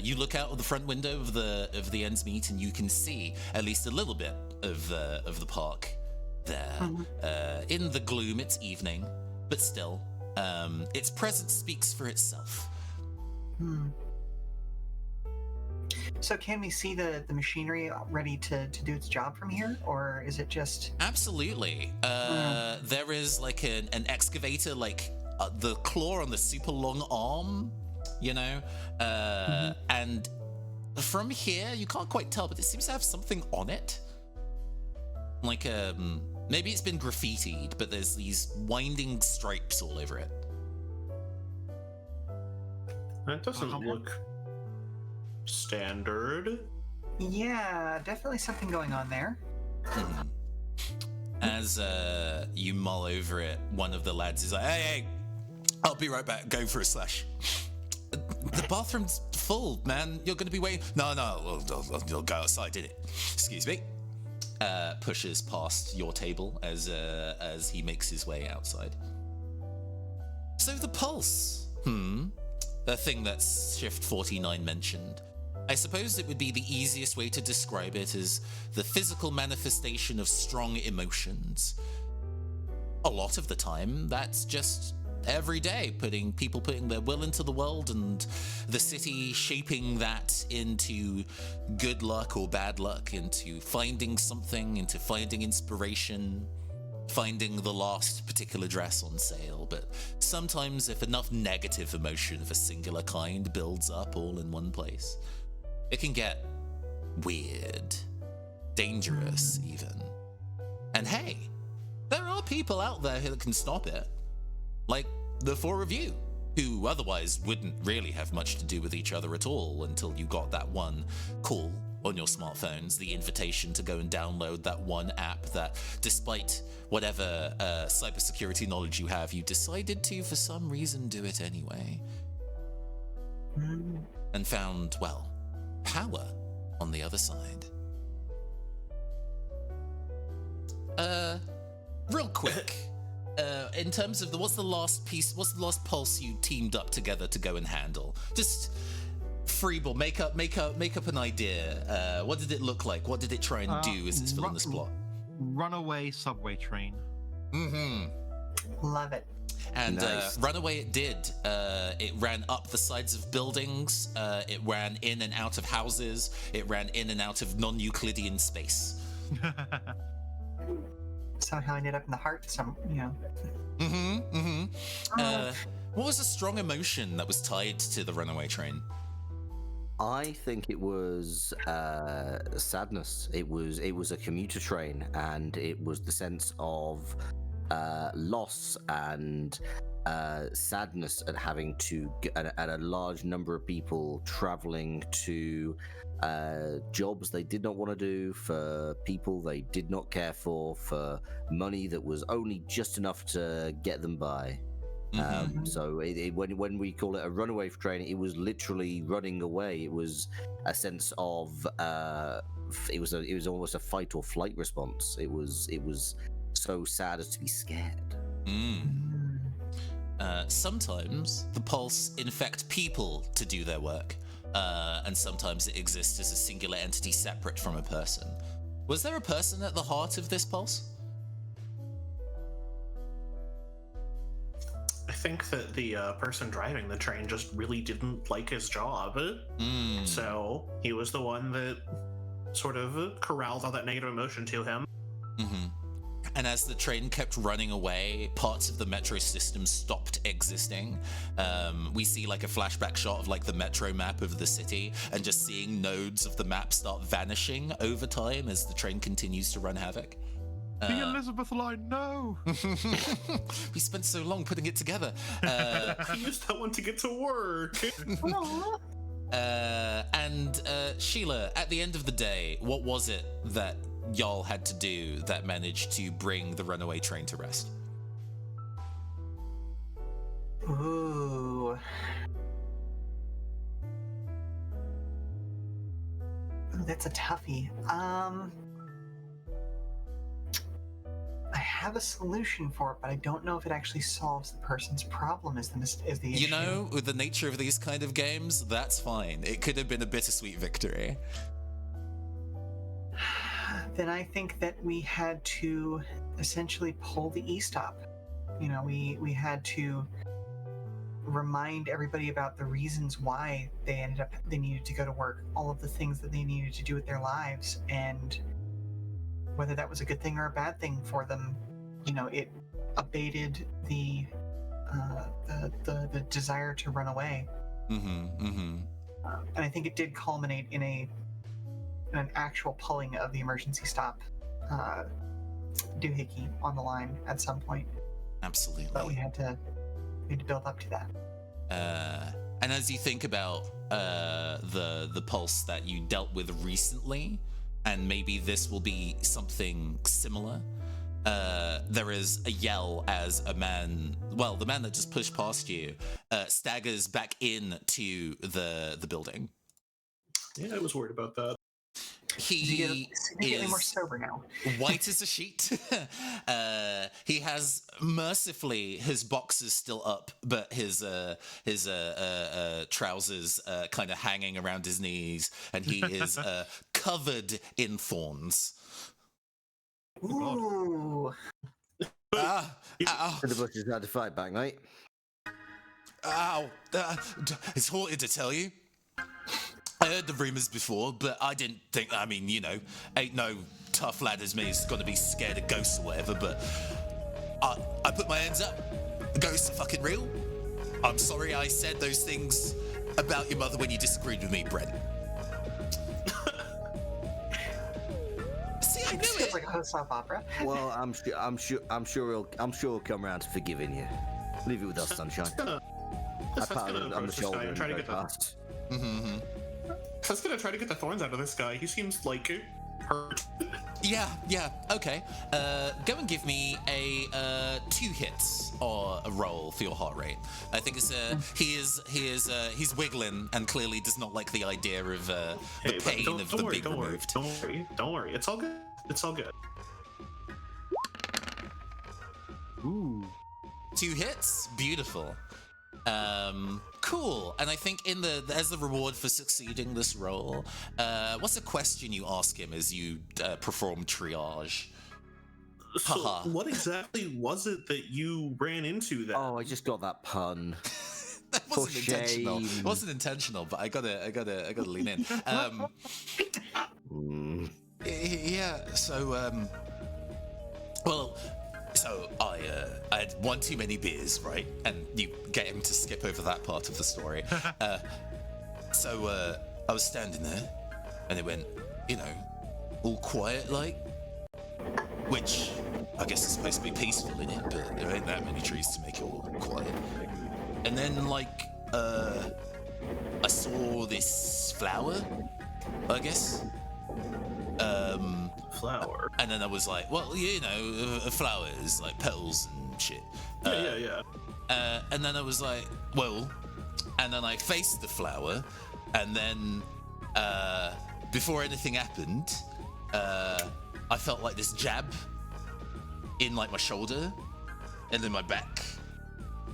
You look out of the front window of the Ends Meet, and you can see at least a little bit of the park there. In the gloom, it's evening, but still, its presence speaks for itself. So can we see the machinery ready to do its job from here, or is it just? Absolutely. There is like an excavator, like the claw on the super long arm, you know, and from here you can't quite tell, but it seems to have something on it. Like maybe it's been graffitied, but there's these winding stripes all over it. That doesn't look standard. Yeah, definitely something going on there. As you mull over it, one of the lads is like, hey, I'll be right back, going for a slash. The bathroom's full, man. You're gonna be waiting. No, I'll go outside, did it? Excuse me. Pushes past your table as he makes his way outside. So the pulse, the thing that Shift 49 mentioned. I suppose it would be the easiest way to describe it as the physical manifestation of strong emotions. A lot of the time, that's just every day, people putting their will into the world, and the city shaping that into good luck or bad luck, into finding something, into finding inspiration, finding the last particular dress on sale. But sometimes if enough negative emotion of a singular kind builds up all in one place, it can get weird, dangerous even. And hey, there are people out there that can stop it. Like the four of you, who otherwise wouldn't really have much to do with each other at all until you got that one call on your smartphones, the invitation to go and download that one app that, despite whatever cybersecurity knowledge you have, you decided to, for some reason, do it anyway. And found, well, power on the other side. Real quick, in terms of what's the last pulse you teamed up together to go and handle? Just freeball, make up an idea. What did it look like? What did it try and do as it's filling this plot? Runaway subway train. Love it. And Nice. Runaway it did. It ran up the sides of buildings. It ran in and out of houses. It ran in and out of non-Euclidean space. Somehow ended up in the heart. What was a strong emotion that was tied to the runaway train? I think it was sadness. It was a commuter train, and it was the sense of loss and sadness at having to at a large number of people traveling to jobs they did not want to do, for people they did not care for money that was only just enough to get them by. So when we call it a runaway train, it was literally running away. It was a sense of it was almost a fight or flight response. It was so sad as to be scared. Sometimes the pulse infect people to do their work, and sometimes it exists as a singular entity separate from a person. Was there a person at the heart of this pulse? I think that the person driving the train just really didn't like his job. So he was the one that sort of corralled all that negative emotion to him. And as the train kept running away, parts of the metro system stopped existing. We see like a flashback shot of like the metro map of the city, and just seeing nodes of the map start vanishing over time as the train continues to run havoc. The Elizabeth line, no! We spent so long putting it together. I used that one to get to work. And Sheila, at the end of the day, what was it that y'all had to do that managed to bring the runaway train to rest? Ooh. That's a toughie. I have a solution for it, but I don't know if it actually solves the person's problem. Is the issue? You know, with the nature of these kind of games, that's fine. It could have been a bittersweet victory. Then I think that we had to essentially pull the e-stop. You know, we had to remind everybody about the reasons why they needed to go to work, all of the things that they needed to do with their lives, and whether that was a good thing or a bad thing for them. It abated the desire to run away. And I think it did culminate in an actual pulling of the emergency stop doohickey on the line at some point. Absolutely. But we had to build up to that. And as you think about the pulse that you dealt with recently, and maybe this will be something similar, there is a yell as a man, well, the man that just pushed past you, staggers back into the building. Yeah, I was worried about that. He getting more is sober now. white as a sheet. He has mercifully his boxers still up, but his trousers kind of hanging around his knees, and he is covered in thorns. Ooh. Ow! The bushes had to fight back, mate. Ow! It's haunted to tell you. I heard the rumors before, but I didn't think, ain't no tough lad as me is gonna be scared of ghosts or whatever, but I put my hands up. Ghosts are fucking real. I'm sorry I said those things about your mother when you disagreed with me, Brent. See, I knew Feels it. like a soap opera. Well, I'm sure he'll come around to forgiving you. Leave it with us, sunshine. I pat him on the shoulder and go past. I was gonna try to get the thorns out of this guy. He seems like hurt. Yeah, okay. Go and give me a 2 hits or a roll for your heart rate. I think it's he's wiggling and clearly does not like the idea of the pain of the being removed. Don't worry. It's all good. It's all good. Ooh. 2 hits, beautiful. Cool. And I think as the reward for succeeding this role, what's a question you ask him as you perform triage? So, Haha. what exactly was it that you ran into then? Oh, I just got that pun. That For wasn't intentional. shame. It wasn't intentional, but I gotta lean in. Yeah. So So I had one too many beers, right? And you get him to skip over that part of the story. So I was standing there, and it went, all quiet like, which I guess is supposed to be peaceful, innit? But there ain't that many trees to make it all quiet. And then I saw this flower, I guess. Flower. And then I was like, well, flowers, like petals and shit. Yeah. And then I was like, well, and then I faced the flower, and then before anything happened, I felt like this jab in like my shoulder, and then my back,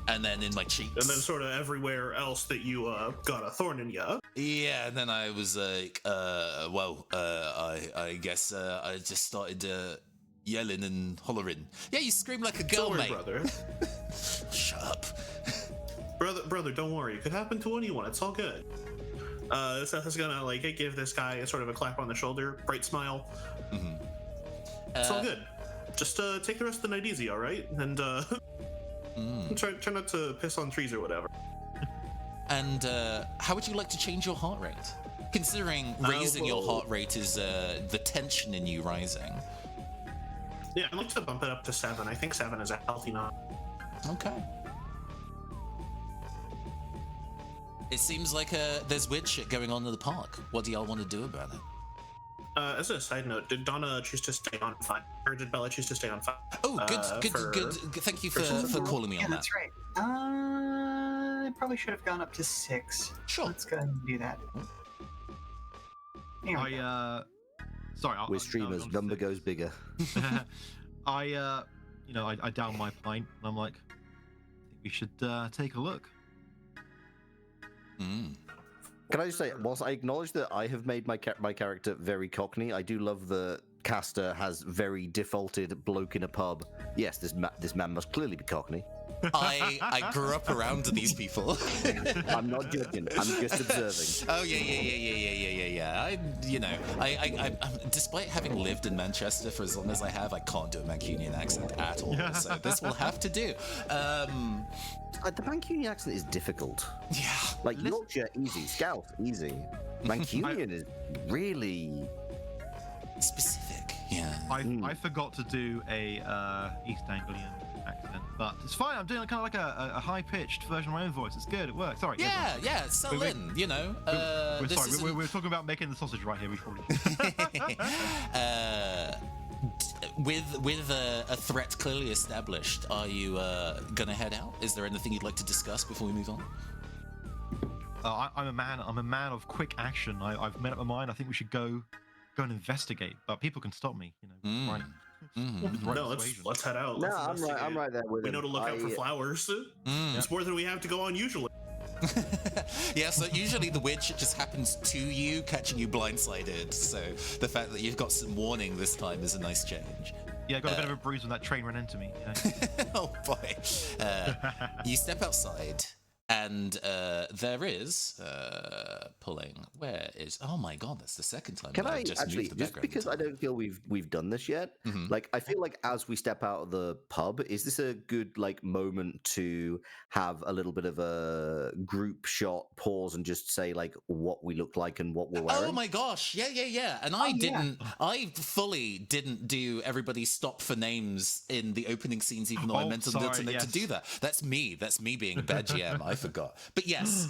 and then in my cheeks. And then sort of everywhere else that you got a thorn in ya. Yeah, and then I was like, I guess I just started yelling and hollering. Yeah, you scream like a girl, Don't worry, mate. brother. Shut up. brother, don't worry. It could happen to anyone. It's all good. Seth is gonna give this guy a sort of a clap on the shoulder, bright smile. It's all good. Just take the rest of the night easy, all right? And try not to piss on trees or whatever. And how would you like to change your heart rate? Considering raising your heart rate is the tension in you rising. Yeah, I'd like to bump it up to 7. I think 7 is a healthy number. Okay. It seems like there's weird shit going on in the park. What do y'all want to do about it? As a side note, did Donna choose to stay on fire, or did Bella choose to stay on fire? Oh, good. Thank you for calling me Yeah, on that. that's right. I probably should have gone up to 6. Sure. Let's go ahead and do that. Here we go. We're streamers. Number goes bigger. I down my pint and I'm like, I think we should take a look. Can I just say, whilst I acknowledge that I have made my character very cockney, I do love the caster has very defaulted bloke in a pub. Yes, this man must clearly be cockney. I grew up around these people. I'm not judging. I'm just observing. Oh yeah. I despite having lived in Manchester for as long as I have, I can't do a Mancunian accent at all. So this will have to do. The Mancunian accent is difficult. Yeah. Like Yorkshire, easy. Scout, easy. Mancunian is really Specific. Yeah. I forgot to do a East Anglian accent, but it's fine. I'm doing kind of like a high-pitched version of my own voice. It's good. It works. Sorry. Yeah. Sell in. You know. We're talking about making the sausage right here. We probably. With a threat clearly established, are you gonna head out? Is there anything you'd like to discuss before we move on? I'm a man of quick action. I've made up my mind. I think we should go and investigate. But people can stop me. You know. Right. No, let's head out. No, I'm right there with We him. know to look out for flowers. It's more than we have to go on usually. Yeah, so usually the weird shit just happens to you, catching you blindsided. So the fact that you've got some warning this time is a nice change. Yeah, I got a bit of a bruise when that train ran into me. You know? Oh boy. You step outside, and there is pulling. Where is? Oh my god, that's the second time. Can I just actually, moved the just background because I into- don't feel we've done this yet, like I feel like as we step out of the pub, is this a good like moment to have a little bit of a group shot, pause, and just say like what we look like and what we're wearing? Oh my gosh, yeah. And I fully didn't do everybody stop for names in the opening scenes, even though I meant to do that. That's me being a bad GM. I forgot. But yes,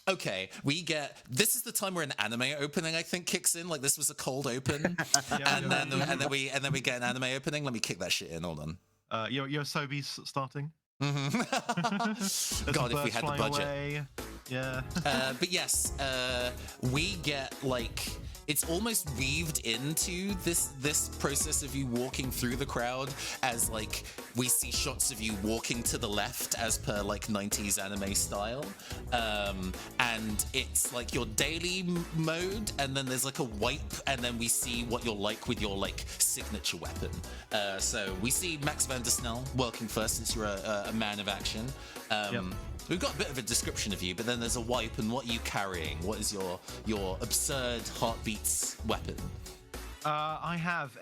okay, this is the time where an anime opening I think kicks in. Like this was a cold open, and then we get an anime opening. Let me kick that shit in. Hold on. Yosobi's starting. God, if we had the budget. Away. Yeah. But yes, we get like it's almost weaved into this process of you walking through the crowd as like we see shots of you walking to the left as per like 90s anime style, and it's like your daily mode, and then there's like a wipe, and then we see what you're like with your like signature weapon. So we see Max van der Snel working first, since you're a man of action. We've got a bit of a description of you, but then there's a wipe, and what are you carrying? What is your absurd heartbeats weapon? I have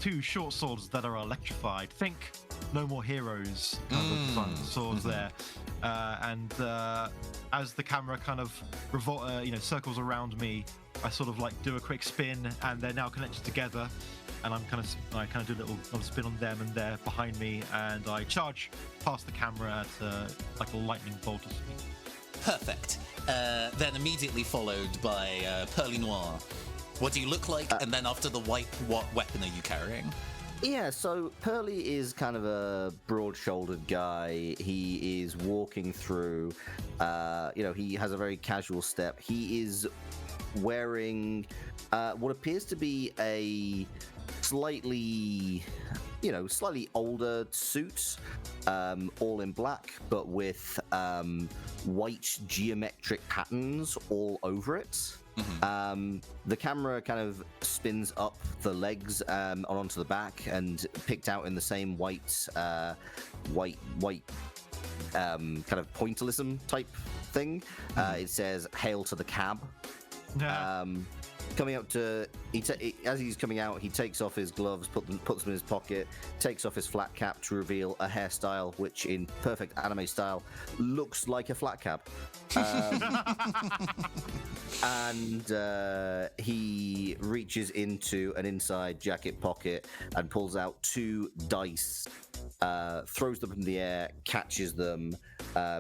two short swords that are electrified. Think No More Heroes kind of swords there. And as the camera kind of circles around me, I sort of like do a quick spin, and they're now connected together. And I kind of do a little spin on them, and they're behind me, and I charge past the camera at like a lightning bolt of speed. Perfect. Then immediately followed by Pearly Noir. What do you look like? And then after the wipe, what weapon are you carrying? Yeah, so Pearly is kind of a broad-shouldered guy. He is walking through, he has a very casual step. He is wearing what appears to be a slightly older suit, all in black, but with white geometric patterns all over it. The camera kind of spins up the legs onto the back, and picked out in the same white kind of pointillism type thing. It says "Hail to the cab." Coming up to, as he's coming out, he takes off his gloves, puts them in his pocket, takes off his flat cap to reveal a hairstyle which, in perfect anime style, looks like a flat cap. And he reaches into an inside jacket pocket and pulls out two dice, throws them in the air, catches them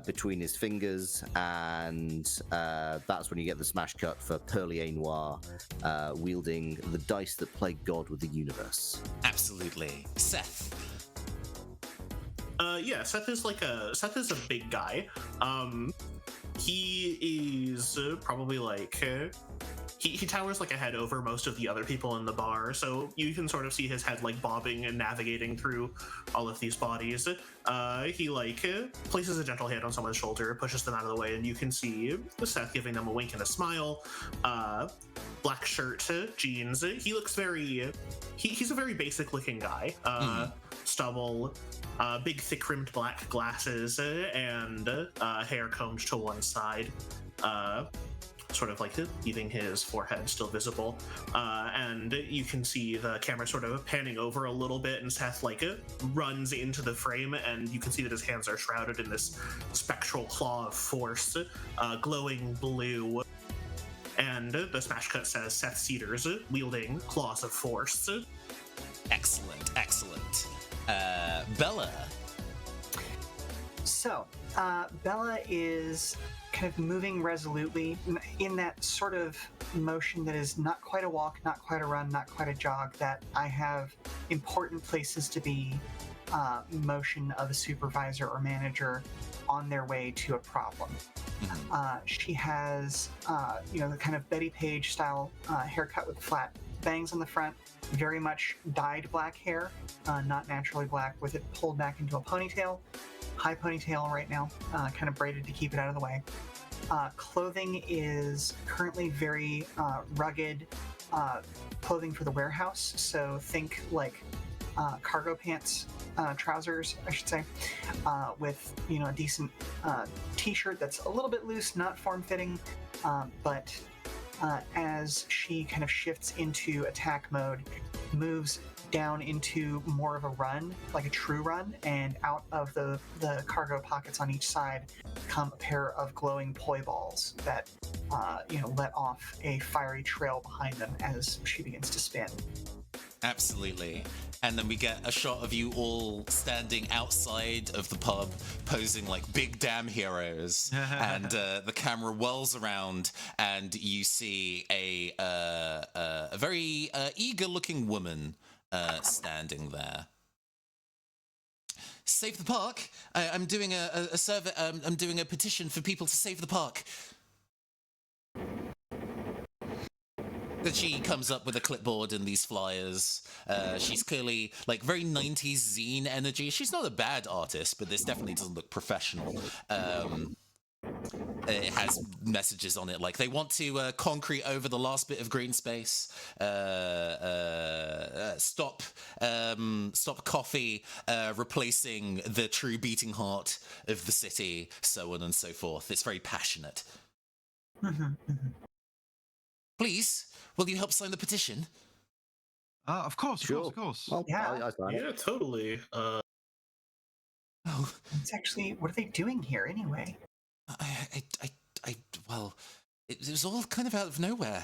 between his fingers, and that's when you get the smash cut for Pearly Noir wielding the dice that play God with the universe. Absolutely. Seth. Seth is a big guy. He is probably like he towers like a head over most of the other people in the bar, so you can sort of see his head like bobbing and navigating through all of these bodies. He places a gentle hand on someone's shoulder, pushes them out of the way, and you can see Seth giving them a wink and a smile. Black shirt, jeans. He looks he's a very basic looking guy. stubble, big thick-rimmed black glasses, and hair combed to one side, sort of like leaving his forehead still visible. And you can see the camera sort of panning over a little bit, and Seth runs into the frame, and you can see that his hands are shrouded in this spectral claw of force, glowing blue. And the smash cut says Seth Cedars wielding claws of force. Excellent, excellent. Bella. So, Bella is kind of moving resolutely in that sort of motion that is not quite a walk, not quite a run, not quite a jog, that I have important places to be motion of a supervisor or manager on their way to a problem. She has, the kind of Betty Page style haircut with flat bangs on the front, very much dyed black hair, not naturally black, with it pulled back into a ponytail. High ponytail right now, kind of braided to keep it out of the way. Clothing is currently very rugged clothing for the warehouse, so think like cargo pants, trousers, I should say, with a decent t-shirt that's a little bit loose, not form-fitting, but as she kind of shifts into attack mode, moves down into more of a run, like a true run, and out of the cargo pockets on each side come a pair of glowing poi balls that let off a fiery trail behind them as she begins to spin. Absolutely. And then we get a shot of you all standing outside of the pub, posing like big damn heroes. And the camera whirls around, and you see a very eager-looking woman standing there. Save the park. I'm doing a survey. I'm doing a petition for people to save the park. That she comes up with a clipboard and these flyers. She's clearly like very 90s zine energy. She's not a bad artist, but this definitely doesn't look professional. It has messages on it like they want to concrete over the last bit of green space, stop coffee replacing the true beating heart of the city, so on and so forth. It's very passionate. Please, will you help sign the petition? Of course, Sure. of course. Well, Yeah. I sign it. Yeah, totally. Oh, It's actually, what are they doing here anyway? Well, it was all kind of out of nowhere.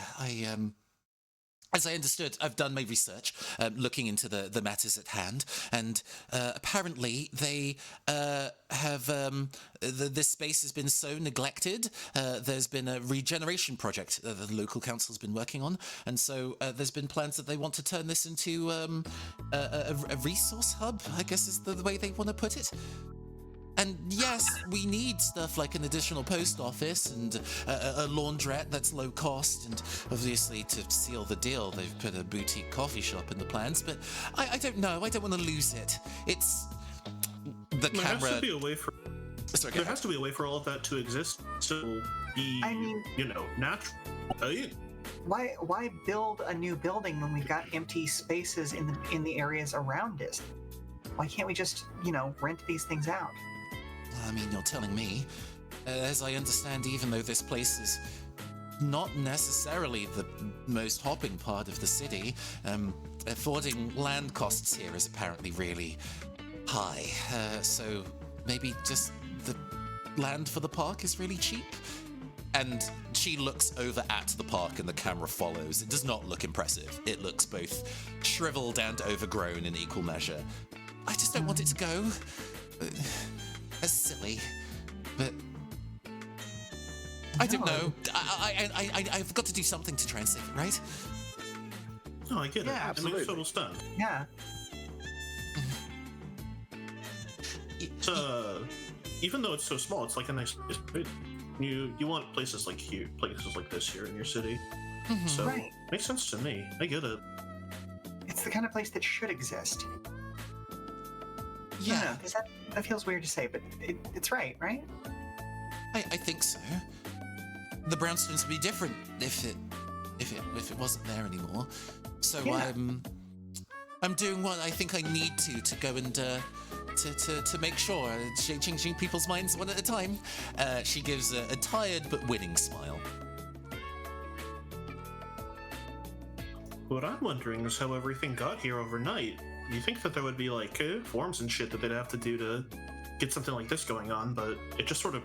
As I understood, I've done my research, looking into the matters at hand, and apparently they have this space has been so neglected. There's been a regeneration project that the local council's been working on, and so there's been plans that they want to turn this into a resource hub, I guess is the way they want to put it. And yes, we need stuff like an additional post office and a laundrette that's low cost, and obviously to seal the deal, they've put a boutique coffee shop in the plans, but I don't know, I don't want to lose it. It's... the camera... There has to be a way for... Sorry, there has to be a way for all of that to exist, so be, natural, right? Why build a new building when we've got empty spaces in the areas around it? Why can't we just, rent these things out? I mean, you're telling me. As I understand, even though this place is not necessarily the most hopping part of the city, affording land costs here is apparently really high. So maybe just the land for the park is really cheap? And she looks over at the park and the camera follows. It does not look impressive. It looks both shriveled and overgrown in equal measure. I just don't want it to go. As silly, but I don't know. I've got to do something to try and save it, right? No, I get it. Yeah, It makes total sense. Yeah. Even though it's so small, it's like a nice place. Right? You want places like this here in your city. So Right. makes sense to me. I get it. It's the kind of place that should exist. Yeah, I don't know, 'cause that feels weird to say, but it's right? I think so. The brownstones would be different if it wasn't there anymore. So Yeah. I'm doing what I think I need to go and to make sure, changing people's minds one at a time. She gives a tired but winning smile. What I'm wondering is how everything got here overnight. You think that there would be like forms and shit that they'd have to do to get something like this going on, but it just sort of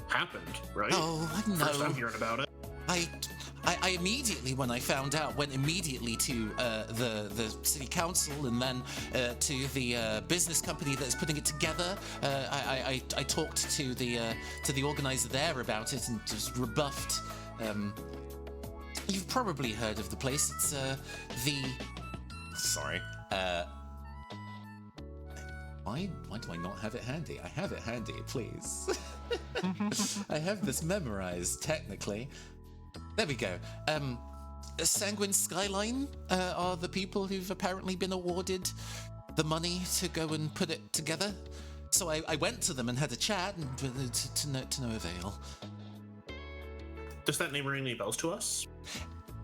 happened, right? Oh, no. First I'm hearing about it. I immediately, when I found out, went immediately to the city council and then to the business company that's putting it together. I talked to the organizer there about it and just rebuffed. You've probably heard of the place. It's the. Sorry. Why do I not have it handy? I have it handy, please. I have this memorized, technically. There we go. Sanguine Skyline are the people who've apparently been awarded the money to go and put it together. So I went to them and had a chat, and to no avail. Does that name ring any bells to us?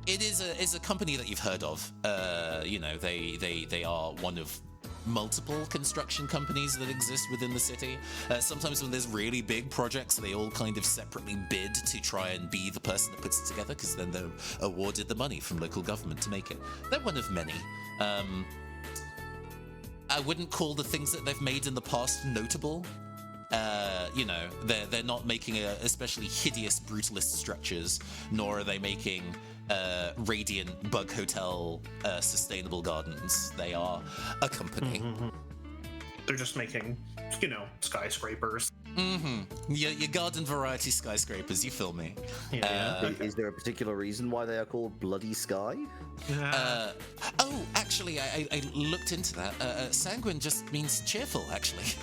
It is a company that you've heard of. They are one of multiple construction companies that exist within the city. Sometimes when there's really big projects, they all kind of separately bid to try and be the person that puts it together, because then they're awarded the money from local government to make it. They're one of many. I wouldn't call the things that they've made in the past notable. They're not making especially hideous brutalist structures, nor are they making radiant bug hotel sustainable gardens. They are a company. Mm-hmm. They're just making, skyscrapers. Your garden variety skyscrapers, you feel me? Yeah. Is there a particular reason why they are called Bloody Sky? Actually, I looked into that. Sanguine just means cheerful, actually.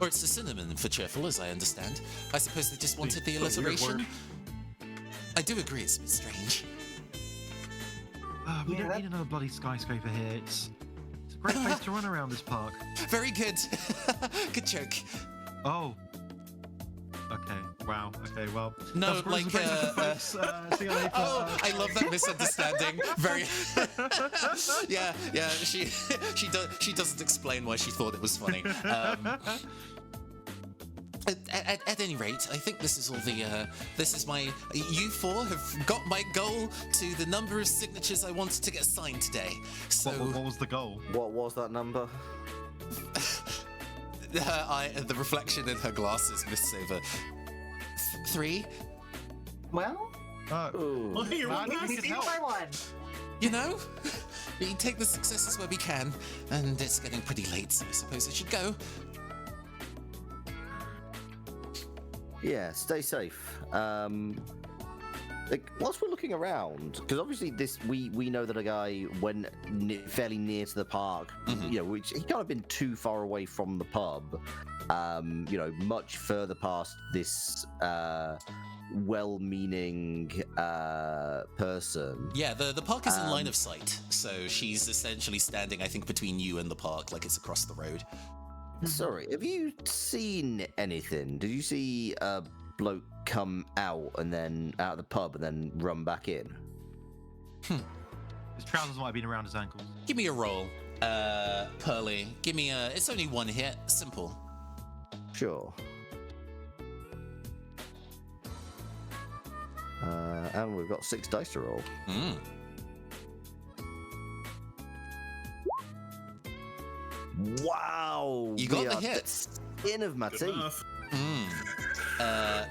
Or it's a synonym for cheerful, as I understand. I suppose they just wanted the alliteration. I do agree, it's a bit strange. We don't need another bloody skyscraper here. It's a great place to run around this park. Very good. Good joke. Oh. Okay. Wow. Okay. Well. No, that's like. folks. See you later. Oh, I love that misunderstanding. Very. yeah. She doesn't explain why she thought it was funny. At any rate, I think this is all the. This is my. You four have got my goal to the number of signatures I wanted to get signed today. So. What was the goal? What was that number? The reflection in her glasses, Miss Saver. 3. Well, Well, here we go. we beat by one. You know, we take the successes where we can, and it's getting pretty late, so I suppose I should go. Yeah, stay safe. Whilst we're looking around, because obviously we know that a guy went fairly near to the park, which he can't have been too far away from the pub, much further past this well-meaning person. Yeah, the park is in line of sight, so she's essentially standing, I think, between you and the park, like it's across the road. Sorry, have you seen anything? Did you see a bloke come out and then out of the pub and then run back in? His trousers might have been around his ankles. Give me a roll, Pearly. Give me it's only one hit, simple. Sure. And we've got 6 dice to roll. Wow! You got we the are hit. Skin of my Good teeth. enough.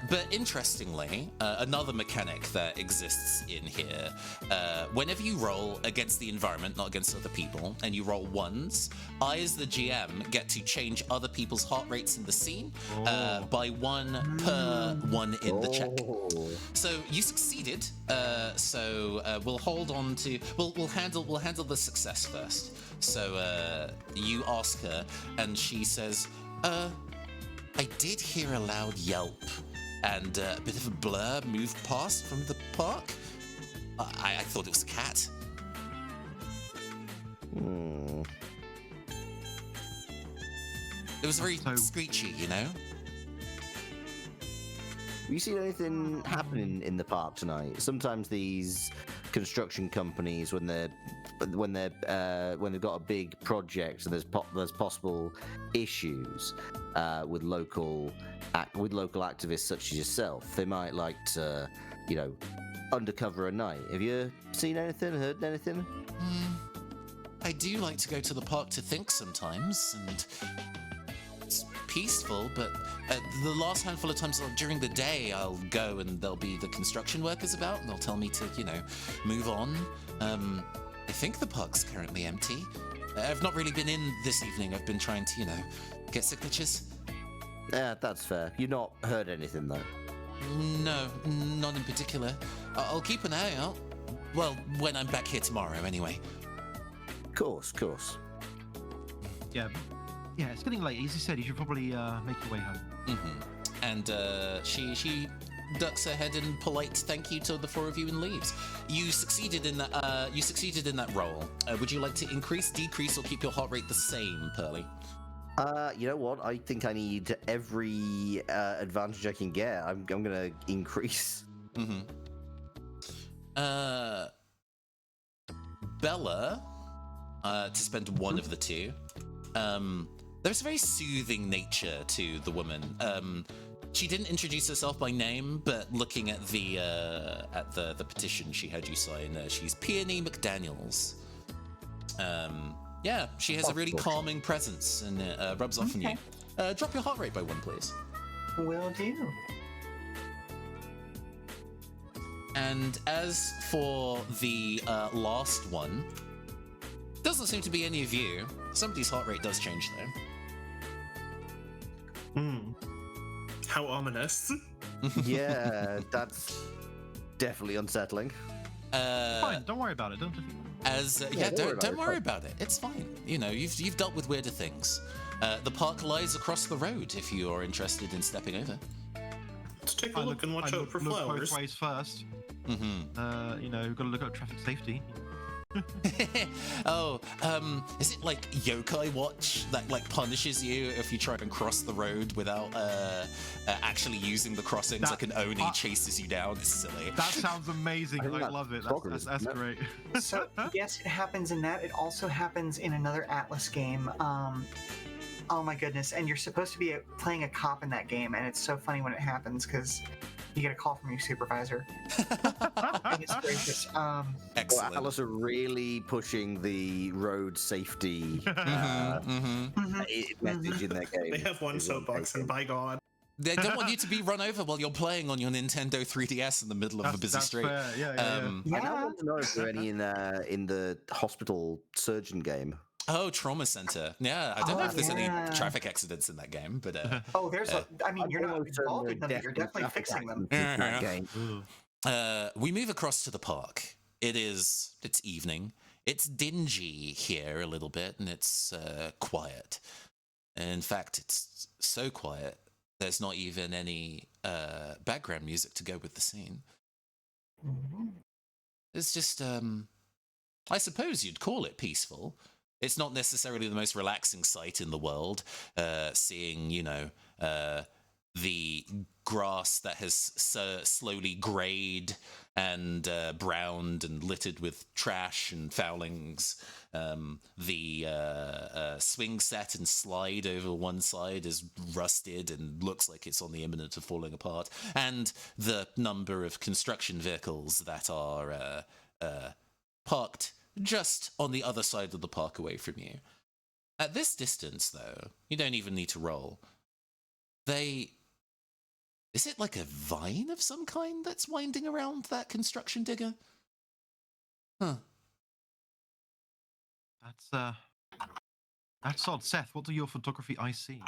But interestingly, another mechanic that exists in here, whenever you roll against the environment, not against other people, and you roll ones, I as the GM get to change other people's heart rates in the scene by 1 per 1 in the check. So you succeeded. We'll hold on to we'll handle the success first. So you ask her, and she says, I did hear a loud yelp and a bit of a blur move past from the park. I thought it was a cat. It was very screechy, you know? Have you seen anything happening in the park tonight? Sometimes these construction companies when they've got a big project and there's possible issues with local activists such as yourself. They might like to, undercover a night. Have you seen anything, heard anything? I do like to go to the park to think sometimes, and it's peaceful, but the last handful of times during the day, I'll go and there'll be the construction workers about, and they'll tell me to, move on. I think the park's currently empty. I've not really been in this evening. I've been trying to, get signatures. Yeah, that's fair. You've not heard anything, though? No, not in particular. I'll keep an eye out. Well, when I'm back here tomorrow, anyway. Course. Yeah, it's getting late. As you said, you should probably make your way home. Mm-hmm. And she ducks her head in polite thank you to the four of you and leaves. You succeeded in that. You succeeded in that roll. Would you like to increase, decrease, or keep your heart rate the same, Pearly? You know what? I think I need every advantage I can get. I'm gonna increase. Mm-hmm. Bella, to spend one of the two. There's a very soothing nature to the woman. She didn't introduce herself by name, but looking at the petition she had you sign, she's Peony McDaniels. Yeah, she has a really calming presence and rubs off on you. Drop your heart rate by 1, please. Will do. And as for the last one, doesn't seem to be any of you. Somebody's heart rate does change though. How ominous. Yeah, that's definitely unsettling. Fine, don't worry about it. Don't Don't worry about it. It's fine. You've dealt with weirder things. The park lies across the road if you are interested in stepping over. Let's take a look and watch out for flowers. Both ways first. Mm-hmm. We've got to look at traffic safety. Oh, is it like Yokai Watch that like punishes you if you try and cross the road without actually using the crossings? Like an Oni chases you down. It's silly. That sounds amazing. I love it. That's great. So yes, it happens in that. It also happens in another Atlas game. Oh my goodness! And you're supposed to be playing a cop in that game, and it's so funny when it happens because you get a call from your supervisor. Goodness gracious. Excellent. Well, Atlas are really pushing the road safety message in their game. They have one soapbox, and by God. They don't want you to be run over while you're playing on your Nintendo 3DS in the middle of a busy street. Fair. Yeah. I want to know if there are any in the hospital surgeon game. Oh, Trauma Center. Yeah, I don't know if there's any traffic accidents in that game, but there's you're not involved in them, but you're definitely fixing them. We move across to the park. It's evening. It's dingy here a little bit, and it's quiet. In fact, it's so quiet there's not even any background music to go with the scene. It's just I suppose you'd call it peaceful. It's not necessarily the most relaxing sight in the world, seeing, the grass that has slowly grayed and browned and littered with trash and foulings. The swing set and slide over one side is rusted and looks like it's on the imminent of falling apart. And the number of construction vehicles that are parked just on the other side of the park away from you. At this distance, though, you don't even need to roll. Is it like a vine of some kind that's winding around that construction digger? Huh. That's odd. Seth, what do your photography eyes see?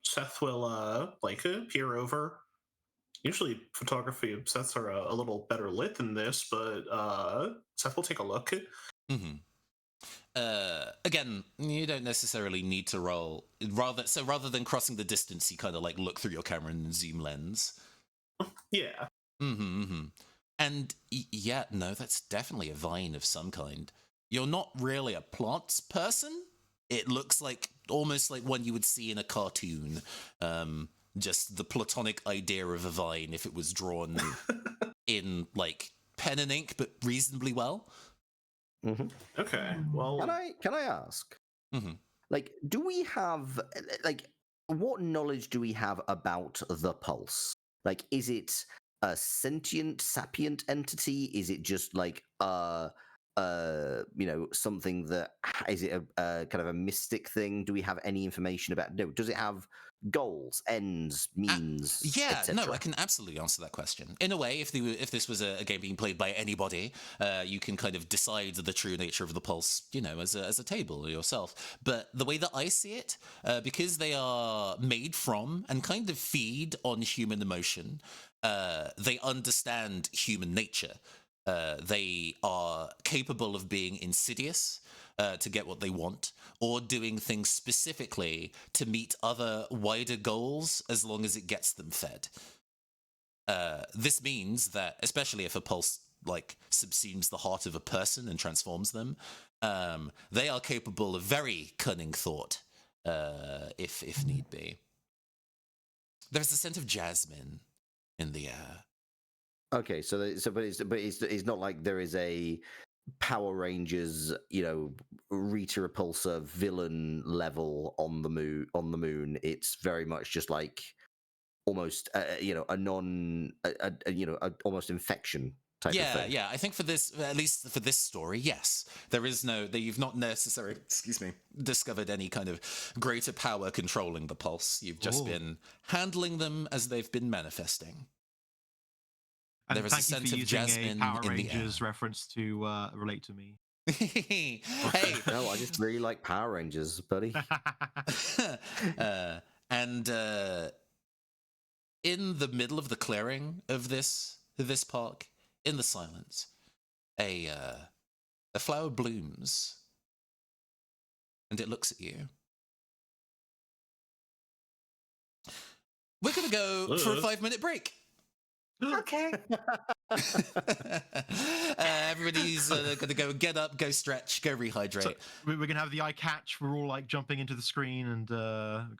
Seth will peer over. Usually photography sets are a little better lit than this, but Seth will take a look. Mm-hmm. Again, you don't necessarily need to roll. Rather than crossing the distance, you kind of like look through your camera and zoom lens. Yeah. Mm-hmm. And no, that's definitely a vine of some kind. You're not really a plants person. It looks like almost like one you would see in a cartoon. Just the platonic idea of a vine if it was drawn in like pen and ink, but reasonably well. Okay. Well, Can I ask? Mm-hmm. Like, do we have what knowledge do we have about the pulse? Like, is it a sentient, sapient entity? Is it just like something that is it a kind of a mystic thing? Do we have any information about? No, does it have goals, ends, means? Yeah, no, etc.? I can absolutely answer that question. In a way, if this was a game being played by anybody, you can kind of decide the true nature of the pulse, as a table yourself. But the way that I see it, because they are made from and kind of feed on human emotion, they understand human nature. They are capable of being insidious to get what they want, or doing things specifically to meet other wider goals as long as it gets them fed. This means that, especially if a pulse subsumes the heart of a person and transforms them, they are capable of very cunning thought, if need be. There's a scent of jasmine in the air. Okay, but it's not like there is a Power Rangers, Rita Repulsa villain level on the moon. It's very much just like almost almost infection type of thing. Yeah. I think for this, at least for this story, yes, there is you've not necessarily, discovered any kind of greater power controlling the pulse. You've just been handling them as they've been manifesting. And there is a scent of jasmine Power in the air. Rangers reference to relate to me. Hey, No, I just really like Power Rangers, buddy. and in the middle of the clearing of this park, in the silence, a flower blooms, and it looks at you. We're gonna go for a 5-minute break. Okay. Everybody's gonna go get up, go stretch, go rehydrate. So we're gonna have the eye catch. We're all like jumping into the screen, and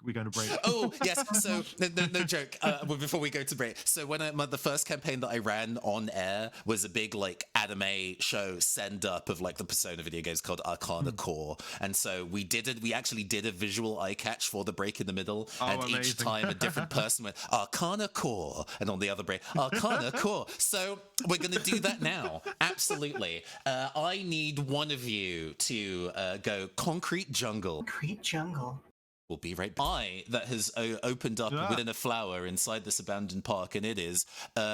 we're going to break. Oh yes. So no joke. Before we go to break, so when the first campaign that I ran on air was a big anime show send up of the Persona video games called Arcana Core, and so we actually did a visual eye catch for the break in the middle, and amazing. each time a different person went Arcana Core, and on the other break Arcana Core. So we're going to do that now. Absolutely. I need one of you to go Concrete Jungle. Concrete Jungle. We'll be right back. That has opened up within a flower inside this abandoned park, and it is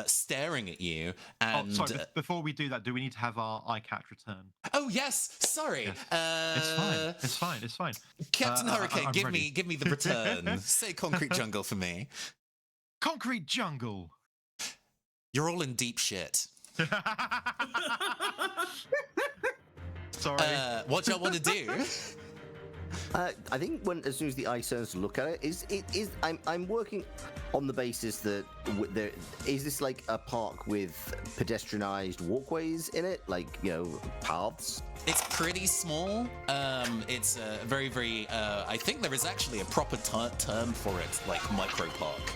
staring at you. And sorry, before we do that, do we need to have our eye catch return? Oh yes, sorry. Yes. It's fine. Captain Hurricane, give ready. me the return. Say Concrete Jungle for me. Concrete Jungle. You're all in deep shit. Sorry. What do y'all want to do? I think as soon as the eye turns to look at it, I'm working on the basis that there is this a park with pedestrianized walkways in it, paths. It's pretty small. It's very, very. I think there is actually a proper term for it, micro park.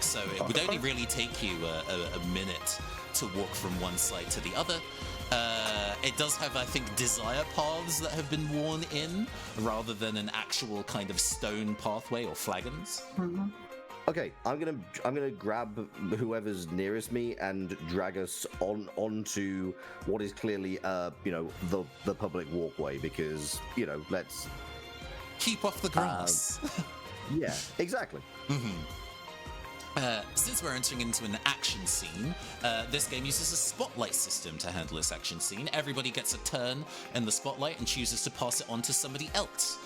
So it would only really take you a minute to walk from one side to the other. It does have, I think, desire paths that have been worn in, rather than an actual kind of stone pathway or flagons. Mm-hmm. Okay, I'm gonna grab whoever's nearest me and drag us onto what is clearly the public walkway, because let's keep off the grass. Yeah, exactly. Mm-hmm. Since we're entering into an action scene, this game uses a spotlight system to handle this action scene. Everybody gets a turn in the spotlight and chooses to pass it on to somebody else.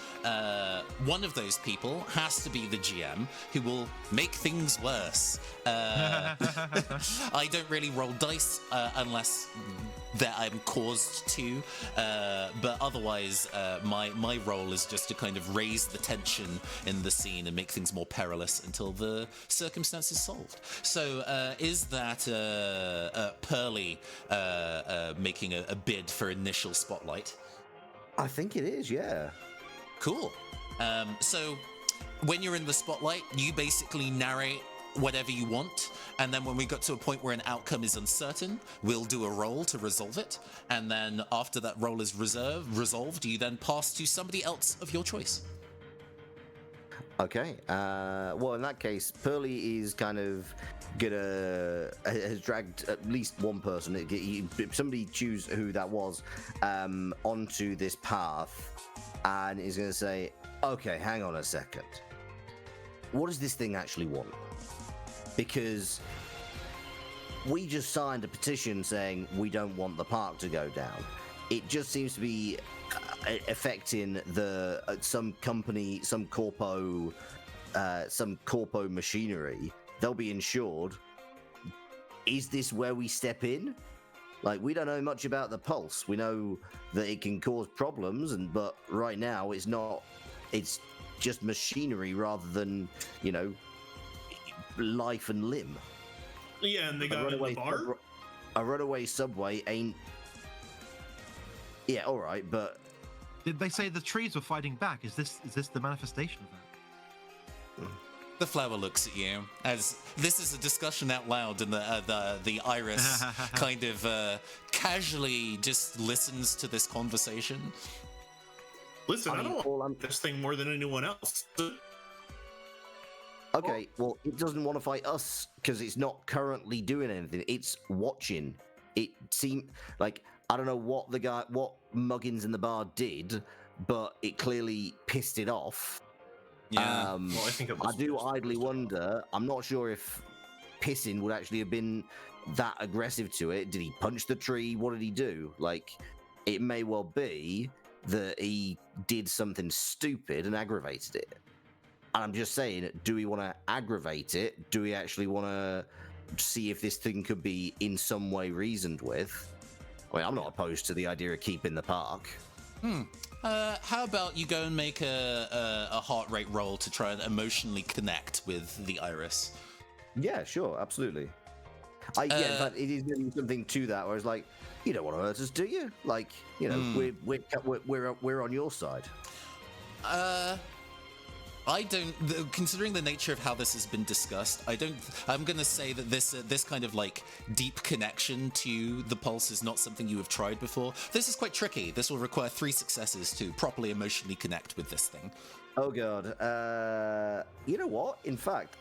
One of those people has to be the GM, who will make things worse. I don't really roll dice unless that I'm caused to, but otherwise my role is just to kind of raise the tension in the scene and make things more perilous until the circumstance is solved. So is that Pearly making a bid for initial spotlight? I think it is, yeah. Cool. So when you're in the spotlight, you basically narrate whatever you want, and then when we got to a point where an outcome is uncertain, we'll do a roll to resolve it, and then after that roll is resolved, you then pass to somebody else of your choice. Okay. Well, in that case, Pearly is kind of has dragged at least one person. Somebody choose who that was onto this path, and is going to say, "Okay, hang on a second. What does this thing actually want? Because we just signed a petition saying we don't want the park to go down. It just seems to be affecting some company, some corpo machinery. They'll be insured. Is this where we step in? Like, we don't know much about the pulse. We know that it can cause problems, but right now it's not. It's just machinery rather than, life and limb. Yeah, and they got in the bar? A runaway subway ain't... Yeah, alright, but... Did they say the trees were fighting back? Is this the manifestation of that? The flower looks at you as this is a discussion out loud, and the iris kind of casually just listens to this conversation. Listen, I don't want this thing more than anyone else. Okay, well, it doesn't want to fight us because it's not currently doing anything. It's watching. It seemed like, I don't know what Muggins in the bar did, but it clearly pissed it off. Yeah. Well, I think it was I do idly wonder. I'm not sure if pissing would actually have been that aggressive to it. Did he punch the tree? What did he do? Like, it may well be that he did something stupid and aggravated it. And I'm just saying, do we want to aggravate it? Do we actually want to see if this thing could be in some way reasoned with? I mean, I'm not opposed to the idea of keeping the park. How about you go and make a heart rate roll to try and emotionally connect with the iris? Yeah, sure, absolutely. In fact, it is really something to that, where it's like, you don't want to hurt us, do you? Like, we're on your side. I don't. Considering the nature of how this has been discussed, I'm going to say that this kind of like deep connection to the pulse is not something you have tried before. This is quite tricky. This will require 3 successes to properly emotionally connect with this thing. Oh god. You know what? In fact,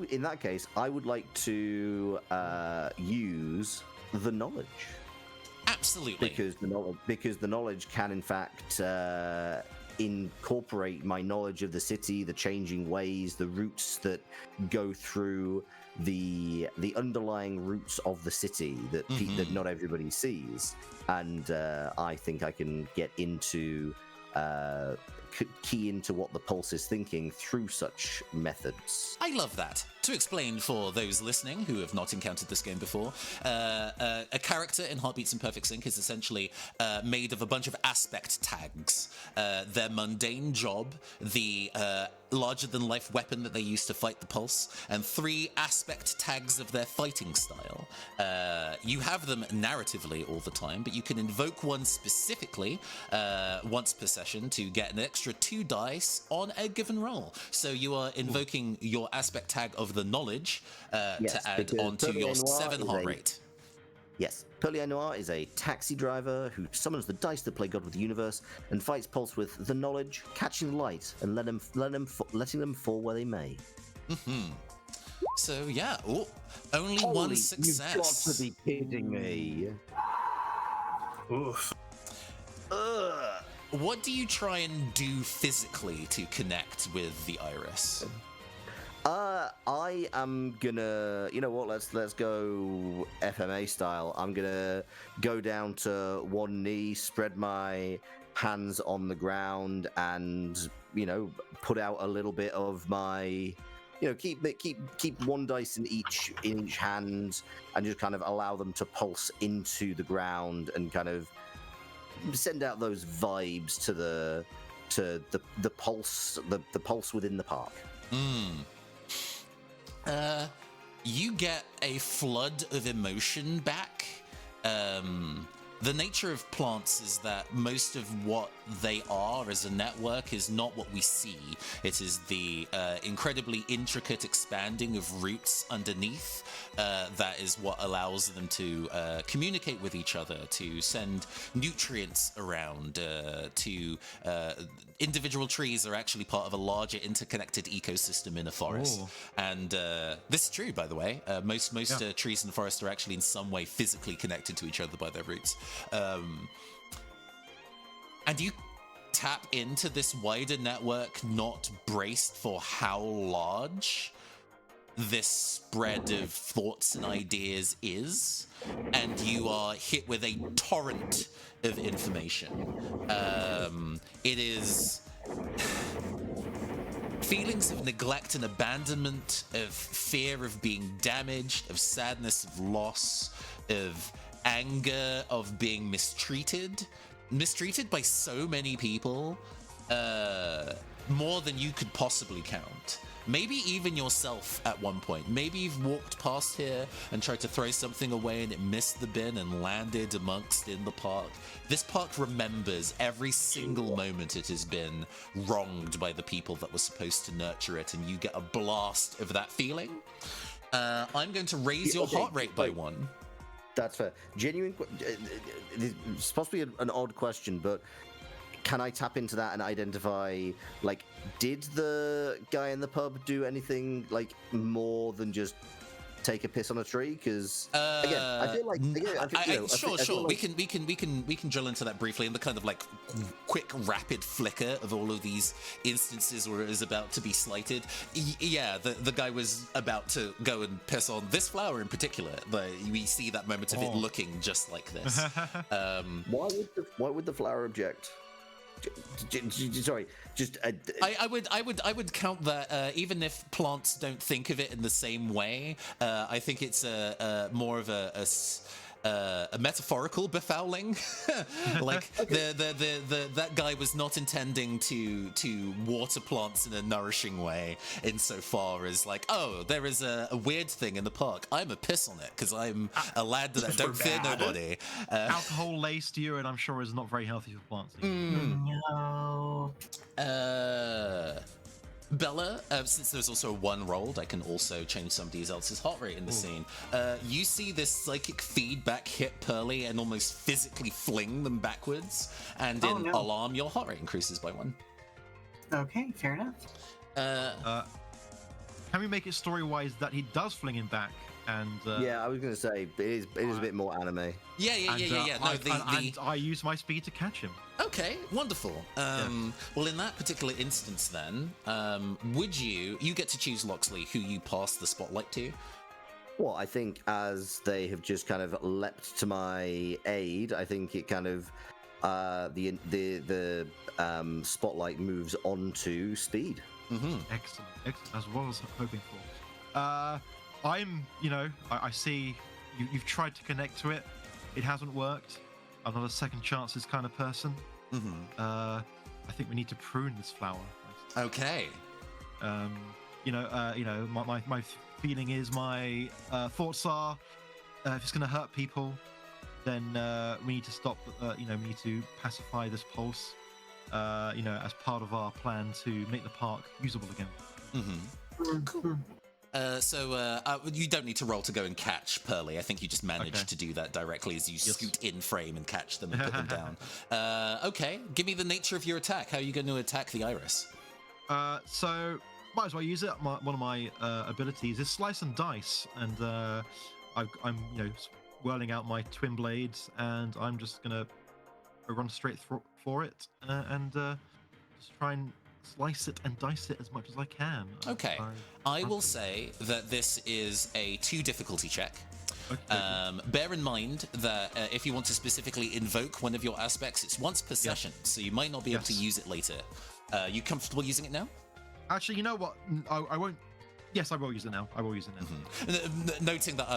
in that case, I would like to use the knowledge. Absolutely. Because the knowledge can, in fact, incorporate my knowledge of the city, the changing ways, the routes that go through the underlying routes of the city that that not everybody sees, and I think I can get into key into what the pulse is thinking through such methods. I love that. To explain for those listening who have not encountered this game before, a character in Heartbeats in Perfect Sync is essentially made of a bunch of aspect tags. Their mundane job, the larger-than-life weapon that they use to fight the pulse, and 3 aspect tags of their fighting style. You have them narratively all the time, but you can invoke one specifically once per session to get an extra 2 dice on a given roll. So you are invoking your aspect tag of the knowledge to add onto your 7 heart rate. Yes, Perlier Noir is a taxi driver who summons the dice that play God with the universe and fights Pulse with the knowledge, catching light, and letting them fall where they may. So yeah, only one success. You've got to be kidding me. Oof. What do you try and do physically to connect with the iris? I am gonna, you know what? Let's go FMA style. I'm gonna go down to one knee, spread my hands on the ground, and put out a little bit of my, keep one dice in each hand, and just kind of allow them to pulse into the ground and kind of send out those vibes to the pulse, the pulse within the park. You get a flood of emotion back. The nature of plants is that most of what they are as a network is not what we see. It is the incredibly intricate expanding of roots underneath that is what allows them to communicate with each other, to send nutrients around, to individual trees are actually part of a larger interconnected ecosystem in a forest. Ooh. And this is true, by the way. Most trees in the forest are actually in some way physically connected to each other by their roots. And you tap into this wider network not braced for how large this spread of thoughts and ideas is, and you are hit with a torrent of information. It is feelings of neglect and abandonment, of fear of being damaged, of sadness of loss, of anger of being mistreated by so many people, more than you could possibly count. Maybe even yourself at one point. Maybe you've walked past here and tried to throw something away and it missed the bin and landed amongst in the park. This park remembers every single moment it has been wronged by the people that were supposed to nurture it, and you get a blast of that feeling. I'm going to raise your heart rate by 1. That's fair. Genuine. It's possibly an odd question, but can I tap into that and identify, like, did the guy in the pub do anything like more than just take a piss on a tree? Because again, I feel like sure. We can drill into that briefly, and the kind of like quick, rapid flicker of all of these instances where it is about to be slighted. Yeah, the guy was about to go and piss on this flower in particular. We see that moment of it looking just like this. Why would the flower object? Sorry, just I would count that even if plants don't think of it in the same way. I think it's more of a metaphorical befouling. Like that guy was not intending to water plants in a nourishing way, insofar as like, oh, there is a weird thing in the park. I'm a piss on it because I'm a lad that don't fear nobody. Alcohol laced urine, I'm sure, is not very healthy for plants. No. Bella, since there's also one rolled, I can also change somebody else's heart rate in the scene. You see this psychic feedback hit Pearly and almost physically fling them backwards, and in alarm, your heart rate increases by 1. Okay, fair enough. Can we make it story-wise that he does fling him back? And yeah, I was going to say it is a bit more anime. Yeah. And I use my speed to catch him. Okay, wonderful. Well, in that particular instance, then, would you get to choose, Loxley, who you pass the spotlight to? Well, I think as they have just kind of leapt to my aid, I think it kind of the spotlight moves on to speed. Mm-hmm. Excellent, as well as I'm hoping for. I see you've tried to connect to it. It hasn't worked. I'm not a second chances kind of person. Mm-hmm. I think we need to prune this flower. Okay. My feeling is, my thoughts are, if it's going to hurt people, then we need to stop. We need to pacify this pulse. As part of our plan to make the park usable again. Mm-hmm. Cool. So you don't need to roll to go and catch Pearly. I think you just managed to do that directly as you scoot in frame and catch them and put them down. Okay, give me the nature of your attack. How are you going to attack the iris? So might as well use it. One of my abilities is slice and dice, and I'm whirling out my twin blades, and I'm just gonna run straight for it and just try and slice it and dice it as much as I can. Okay. I will say that this is a 2 difficulty check. Okay. Bear in mind that if you want to specifically invoke one of your aspects, it's once per session, so you might not be able to use it later. You comfortable using it now? Actually, you know what? I won't. Yes, I will use it now. Mm-hmm. Noting that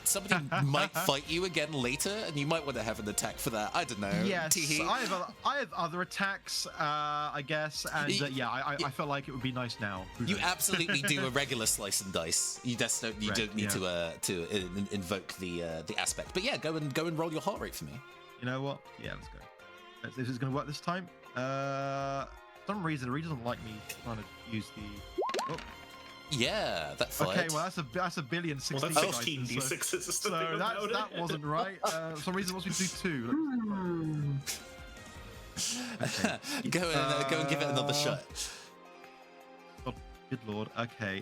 somebody might fight you again later, and you might want to have an attack for that. I don't know. Yes, I have other attacks, I guess, and I felt like it would be nice now. You absolutely do a regular slice and dice. You just don't. You don't need to invoke the aspect. But yeah, go and roll your heart rate for me. You know what? Yeah, let's go. This is going to work this time. For some reason, Reed doesn't like me trying to use the. Oh, Yeah, that fired. okay, well that's a billion 16 Well, that's dice, 16 so- d6s. Is the So thing about that it. wasn't right. For some reason, it wants me to do 2. Go and give it another shot. Oh, good lord. Okay.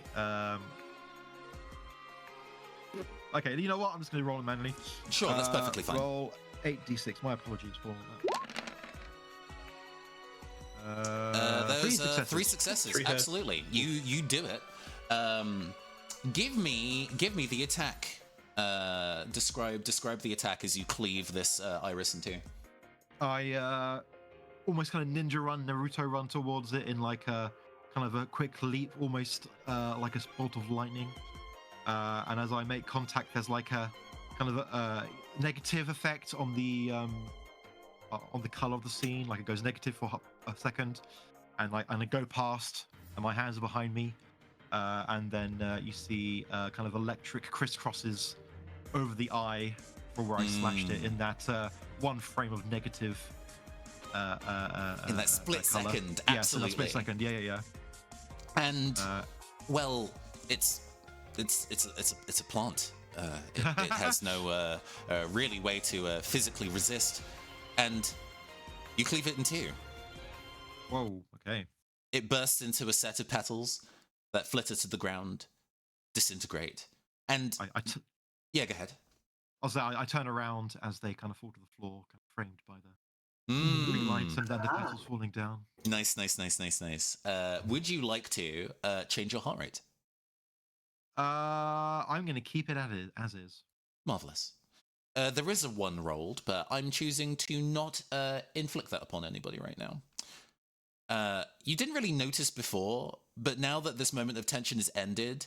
Okay. You know what? I'm just going to roll it manually. Sure, that's perfectly fine. Roll 8d6. My apologies for that. Those 3 are 3 successes. Three hits. Absolutely, you do it. Give me the attack. Describe the attack as you cleave this iris in two. I almost kind of ninja run, Naruto run towards it in like a kind of a quick leap, almost like a bolt of lightning. And as I make contact, there's like a kind of a negative effect on the color of the scene. Like it goes negative for a second, and I go past, and my hands are behind me, and then you see kind of electric crisscrosses over the eye for where I slashed it in that one frame of negative. In that split colour. second, Yes, in that absolutely. split second. Yeah. And well, it's a plant. It has no really way to physically resist, and you cleave it in two. Whoa. Okay. It bursts into a set of petals that flitter to the ground, disintegrate, and yeah, go ahead. I turn around as they kind of fall to the floor, kind of framed by the green lights and then the petals falling down. Nice. Would you like to change your heart rate? I'm going to keep it as is. Marvelous. There is a 1 rolled, but I'm choosing to not inflict that upon anybody right now. You didn't really notice before, but now that this moment of tension is ended,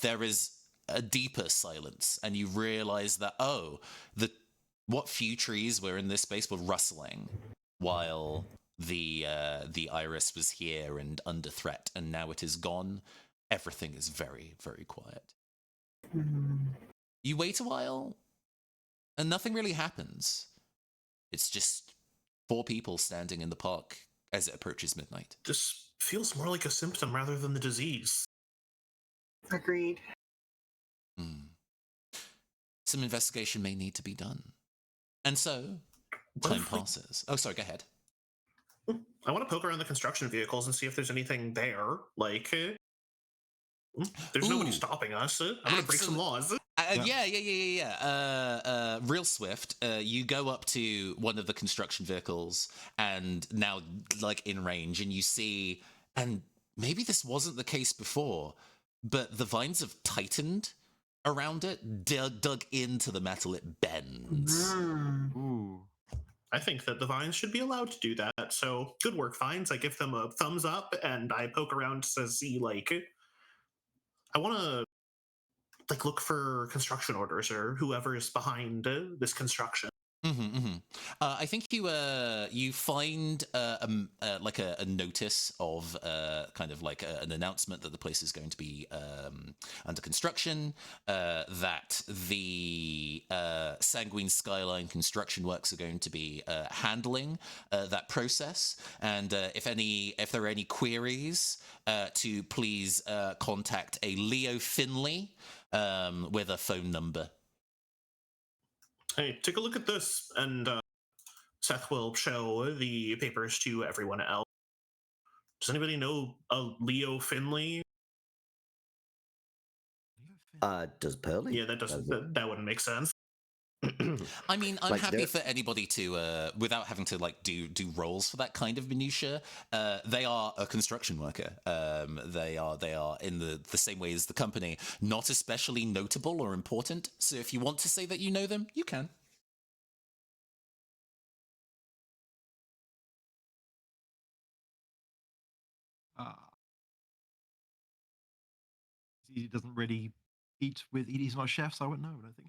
there is a deeper silence, and you realize that what few trees were in this space were rustling while the iris was here and under threat, and now it is gone. Everything is very, very quiet. You wait a while, and nothing really happens. It's just 4 people standing in the park as it approaches midnight. This feels more like a symptom rather than the disease. Agreed. Some investigation may need to be done. And so, time passes. Oh, sorry, go ahead. I want to poke around the construction vehicles and see if there's anything there. Like, there's nobody Ooh. stopping us. I'm going to break some laws. Yeah. Real swift. You go up to one of the construction vehicles, and now, like, in range, and you see, and maybe this wasn't the case before, but the vines have tightened around it, dug into the metal. It bends. Ooh. I think that the vines should be allowed to do that. So good work, vines. I give them a thumbs up, and I poke around to see, like, I want to, like, look for construction orders or whoever is behind this construction. I think you find like a notice of kind of like an announcement that the place is going to be under construction, that the Sanguine Skyline Construction Works are going to be handling that process, and if there are any queries, to please contact a Leo Finley with a phone number. Hey, take a look at this, and Seth will show the papers to everyone else. Does anybody know a Leo Finley? Does Pearly? Yeah, that wouldn't make sense. I mean, I'm Like, happy they're- for anybody to, without having to like do roles for that kind of minutia. They are a construction worker. They are in the same way as the company, not especially notable or important. So if you want to say that you know them, you can. He doesn't really eat with. He's not a chef, so I wouldn't know. I don't think.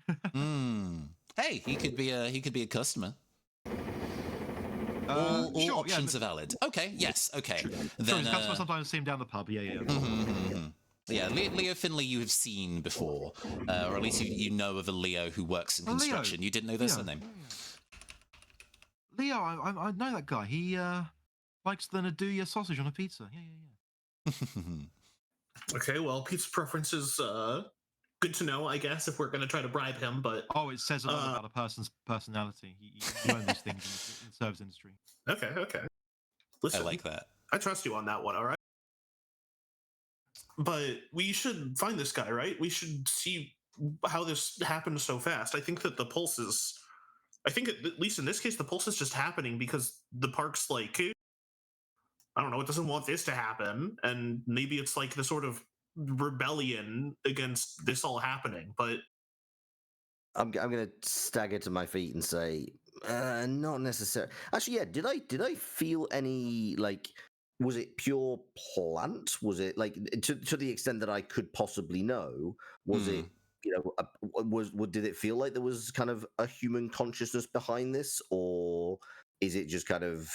Hey, he could be a customer. All sure, options are valid. Okay, yes, okay. Sure, Then, his customers sometimes see him down the pub. Yeah. Yeah, Leo Finley you have seen before, or at least you know of a Leo who works in construction. You didn't know their surname. Leo, I know that guy. He likes the Nduja sausage on a pizza. Yeah. Okay, well, pizza preference is good to know, I guess, if we're going to try to bribe him, but... Oh, it says a lot about a person's personality. You learn these things in the service industry. Okay. Listen, I like that. I trust you on that one, all right? But we should find this guy, right? We should see how this happened so fast. I think that the pulse is... I think, at least in this case, the pulse is just happening because the park's like... I don't know, it doesn't want this to happen, and maybe it's like the sort of rebellion against this all happening, but... I'm going to stagger to my feet and say, not necessarily. Actually, yeah, did I feel any, like, was it pure plant? Was it, like, to the extent that I could possibly know, was it, you know, did it feel like there was kind of a human consciousness behind this, or is it just kind of...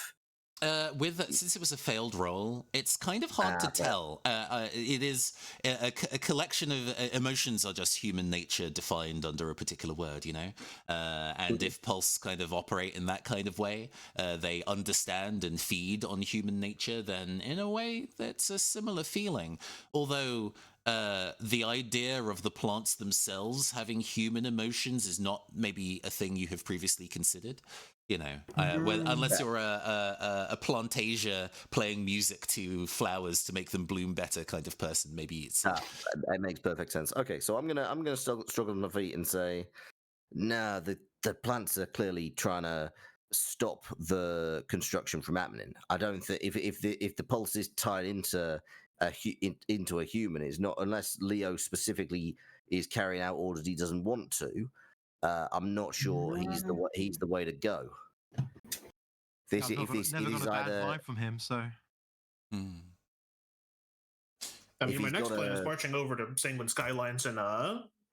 Since it was a failed roll, it's kind of hard to tell. It is a collection of emotions are just human nature defined under a particular word, you know. And if Pulse kind of operate in that kind of way, they understand and feed on human nature. Then, in a way, that's a similar feeling. Although the idea of the plants themselves having human emotions is not maybe a thing you have previously considered. You know, unless you're a Plantasia playing music to flowers to make them bloom better kind of person, maybe it's that makes perfect sense. Okay, so I'm gonna struggle on my feet and say, no, the plants are clearly trying to stop the construction from happening. I don't think if the pulse is tied into into a human, it's not, unless Leo specifically is carrying out orders he doesn't want to. I'm not sure he's the way to go. If never got a bad vibe from him, so. I mean, my next plan is marching over to Sanguine Skylines and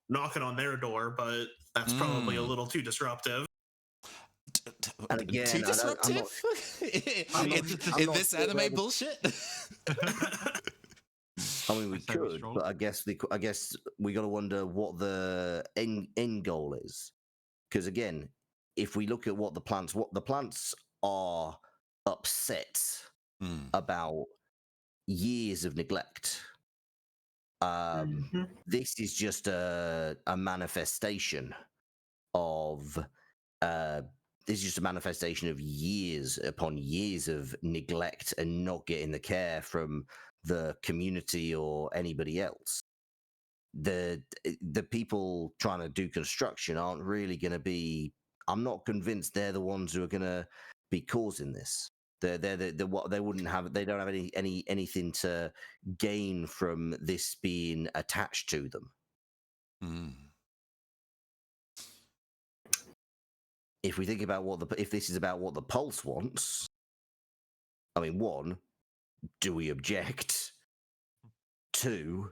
knocking on their door, but that's probably a little too disruptive. And again, too disruptive in this anime bullshit. I mean, we could, but I guess we got to wonder what the end goal is, because again, if we look at what the plants are upset about years of neglect. This is just a manifestation of years upon years of neglect and not getting the care from the community or anybody else. The people trying to do construction aren't really going to be. I'm not convinced they're the ones who are going to be causing this. They don't have anything to gain from this being attached to them. If we think about if this is about what the Pulse wants, I mean, one, do we object? Two,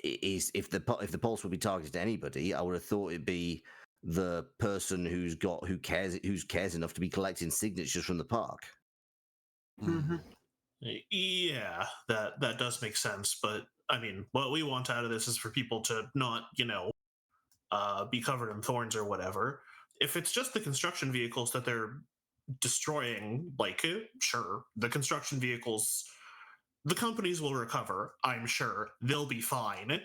is if the Pulse would be targeted to anybody, I would have thought it'd be the person who cares enough to be collecting signatures from the park. Yeah, that does make sense. But I mean, what we want out of this is for people to not, be covered in thorns or whatever. If it's just the construction vehicles that they're destroying, like, sure, the construction vehicles, the companies will recover. I'm sure they'll be fine.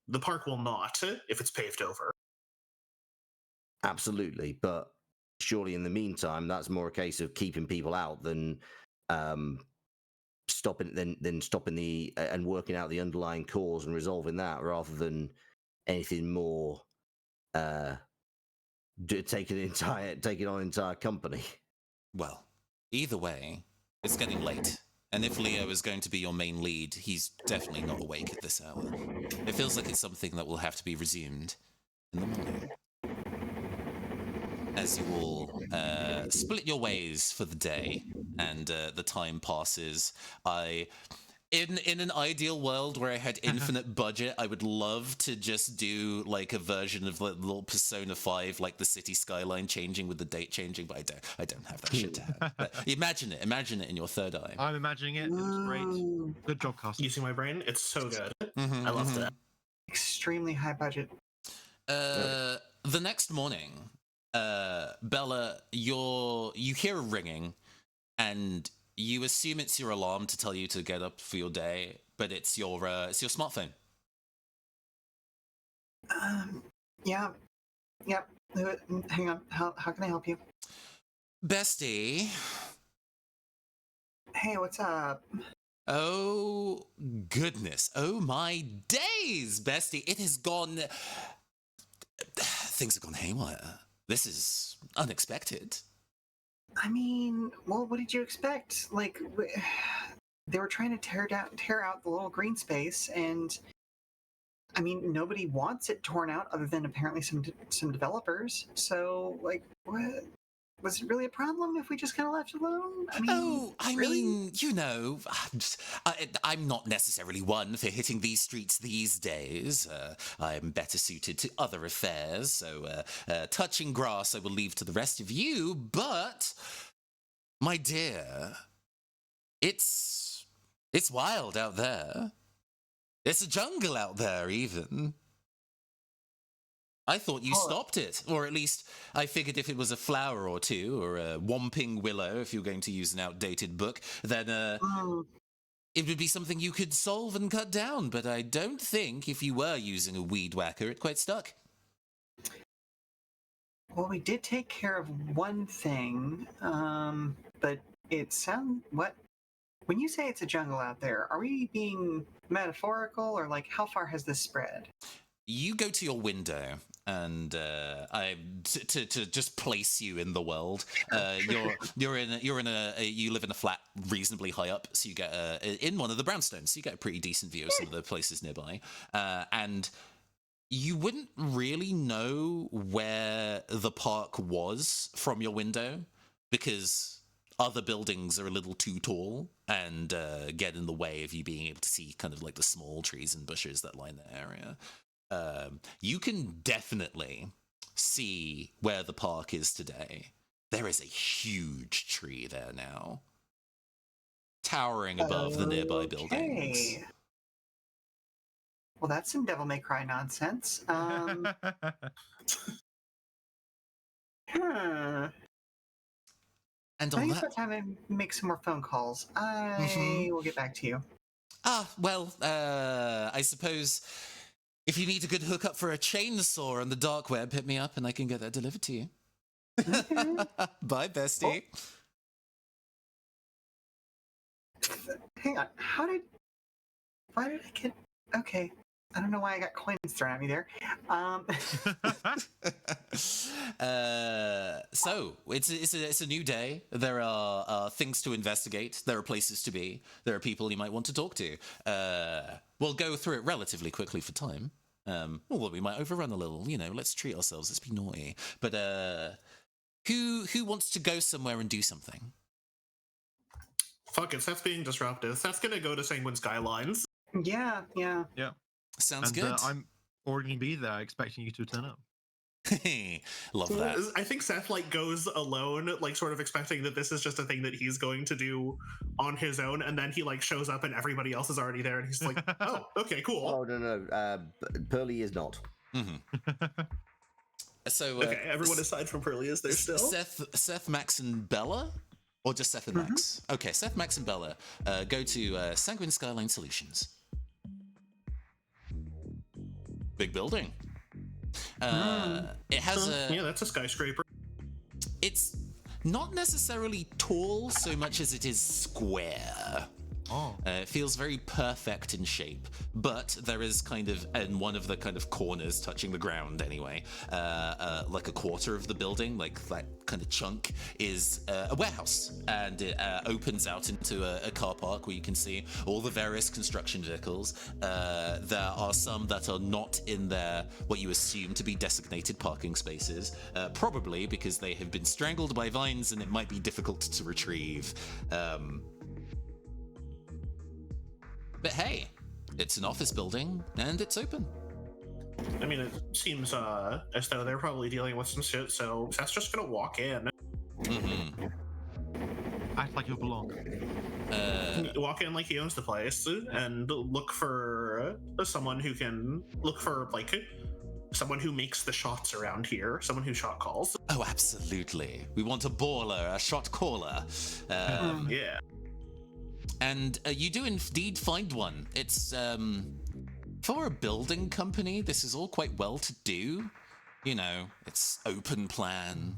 The park will not if it's paved over. Absolutely, but surely in the meantime, that's more a case of keeping people out than stopping the and working out the underlying cause and resolving that, rather than anything more. Taking on an entire company. Well, either way, it's getting late. And if Leo is going to be your main lead, he's definitely not awake at this hour. It feels like it's something that will have to be resumed in the morning. As you all split your ways for the day, and the time passes, in an ideal world where I had infinite budget, I would love to just do like a version of like little Persona 5, like the city skyline changing with the date changing, but I don't have that shit to have. But imagine it in your third eye. I'm imagining it. It was great. Good job, Cast. Using my brain, it's so good. I love that. Extremely high budget. the next morning, Bella, you hear a ringing, and you assume it's your alarm to tell you to get up for your day, but it's your smartphone. Yeah. Yep. Hang on. How can I help you? Bestie. Hey, what's up? Oh, goodness. Oh, my days, Bestie. It has gone... Things have gone haywire. This is unexpected. I mean, well, what did you expect? Like, they were trying to tear out the little green space, and I mean, nobody wants it torn out other than apparently some developers. So, like, what? Was it really a problem if we just kind of left it alone? I mean, really? I'm not necessarily one for hitting these streets these days. I'm better suited to other affairs, so touching grass I will leave to the rest of you, but, my dear, it's wild out there. It's a jungle out there, even. I thought you stopped it, or at least I figured if it was a flower or two, or a whomping willow, if you're going to use an outdated book, then it would be something you could solve and cut down, but I don't think if you were using a weed whacker, it quite stuck. Well, we did take care of one thing, but it sounds... What? When you say it's a jungle out there, are we being metaphorical, or like, how far has this spread? You go to your window, and to just place you in the world. You live in a flat reasonably high up, so you get in one of the brownstones, so you get a pretty decent view of some of the places nearby, and you wouldn't really know where the park was from your window because other buildings are a little too tall and get in the way of you being able to see kind of like the small trees and bushes that line the area. You can definitely see where the park is today. There is a huge tree there now, towering above the nearby buildings. Well, that's some Devil May Cry nonsense. Huh. And I think it's about time I make some more phone calls. I will get back to you. I suppose if you need a good hookup for a chainsaw on the dark web, hit me up and I can get that delivered to you. Okay. Bye, bestie. Hang on. Why did I get... Okay. I don't know why I got coins thrown at me there. So it's a new day. There are things to investigate. There are places to be. There are people you might want to talk to. We'll go through it relatively quickly for time. Well, we might overrun a little. You know, let's treat ourselves. Let's be naughty. But who wants to go somewhere and do something? Fuck it, Seth's being disruptive. Seth's gonna go to Sanguine Skylines. Yeah. Sounds good. I'm already going to be there expecting you to turn up. Love that. I think Seth goes alone, sort of expecting that this is just a thing that he's going to do on his own, and then he shows up and everybody else is already there, and he's like, "Oh, okay, cool." Oh no, Pearly is not. So okay, everyone aside from Pearly is there still. Seth, Max, and Bella, or just Seth and Max? Okay, Seth, Max, and Bella go to Sanguine Skyline Solutions. Big building. It has yeah, that's a skyscraper. It's not necessarily tall so much as it is square. It feels very perfect in shape, but there is kind of, in one of the kind of corners touching the ground anyway, like a quarter of the building, like that kind of chunk, is a warehouse, and it opens out into a car park where you can see all the various construction vehicles. There are some that are not in their, what you assume to be designated parking spaces, probably because they have been strangled by vines and it might be difficult to retrieve. But hey, it's an office building and it's open. I mean, it seems as though they're probably dealing with some shit, so Seth's just gonna walk in. Act like you belong. Walk in like he owns the place and look for someone who can look for someone who makes the shots around here, someone who shot calls. Oh, absolutely. We want a baller, a shot caller. Yeah. And you do indeed find one. It's, for a building company, this is all quite well to do. You know, it's open plan.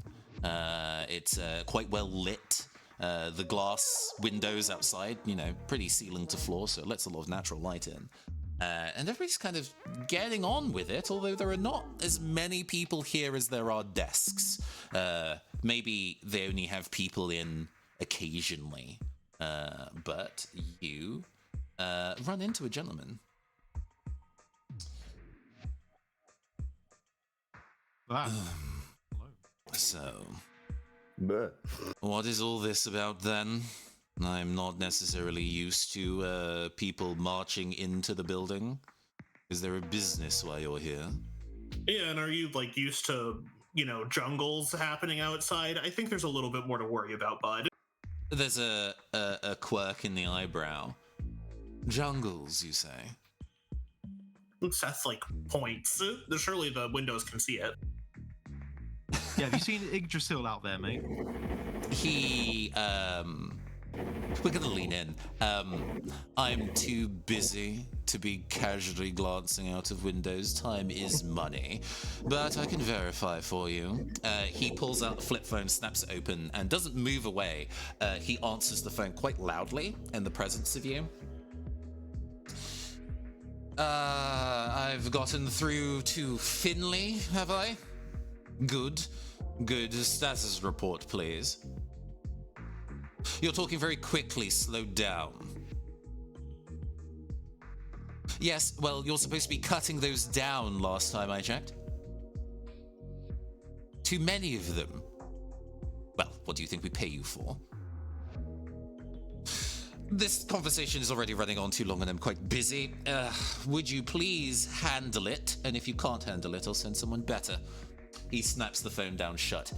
It's quite well lit. The glass windows outside, you know, pretty ceiling to floor, so it lets a lot of natural light in. And everybody's kind of getting on with it, although there are not as many people here as there are desks. Maybe they only have people in occasionally. But you run into a gentleman. Hello. So, what is all this about then? I'm not necessarily used to people marching into the building. Is there a business while you're here? Yeah, and are you like used to, you know, jungles happening outside? I think there's a little bit more to worry about, bud. There's a quirk in the eyebrow. Jungles, you say? Seth like points. Surely the windows can see it. Yeah, have you seen Yggdrasil out there, mate? He, we're gonna lean in. I'm too busy to be casually glancing out of windows. Time is money. But I can verify for you. He pulls out the flip phone, snaps it open, and doesn't move away. He answers the phone quite loudly in the presence of you. I've gotten through to Finley, have I? Good. Good. Status report, please. You're talking very quickly. Slow down. Yes, well, you're supposed to be cutting those down last time I checked. Too many of them. Well, what do you think we pay you for? This conversation is already running on too long and I'm quite busy. Would you please handle it? And if you can't handle it, I'll send someone better. He snaps the phone down shut.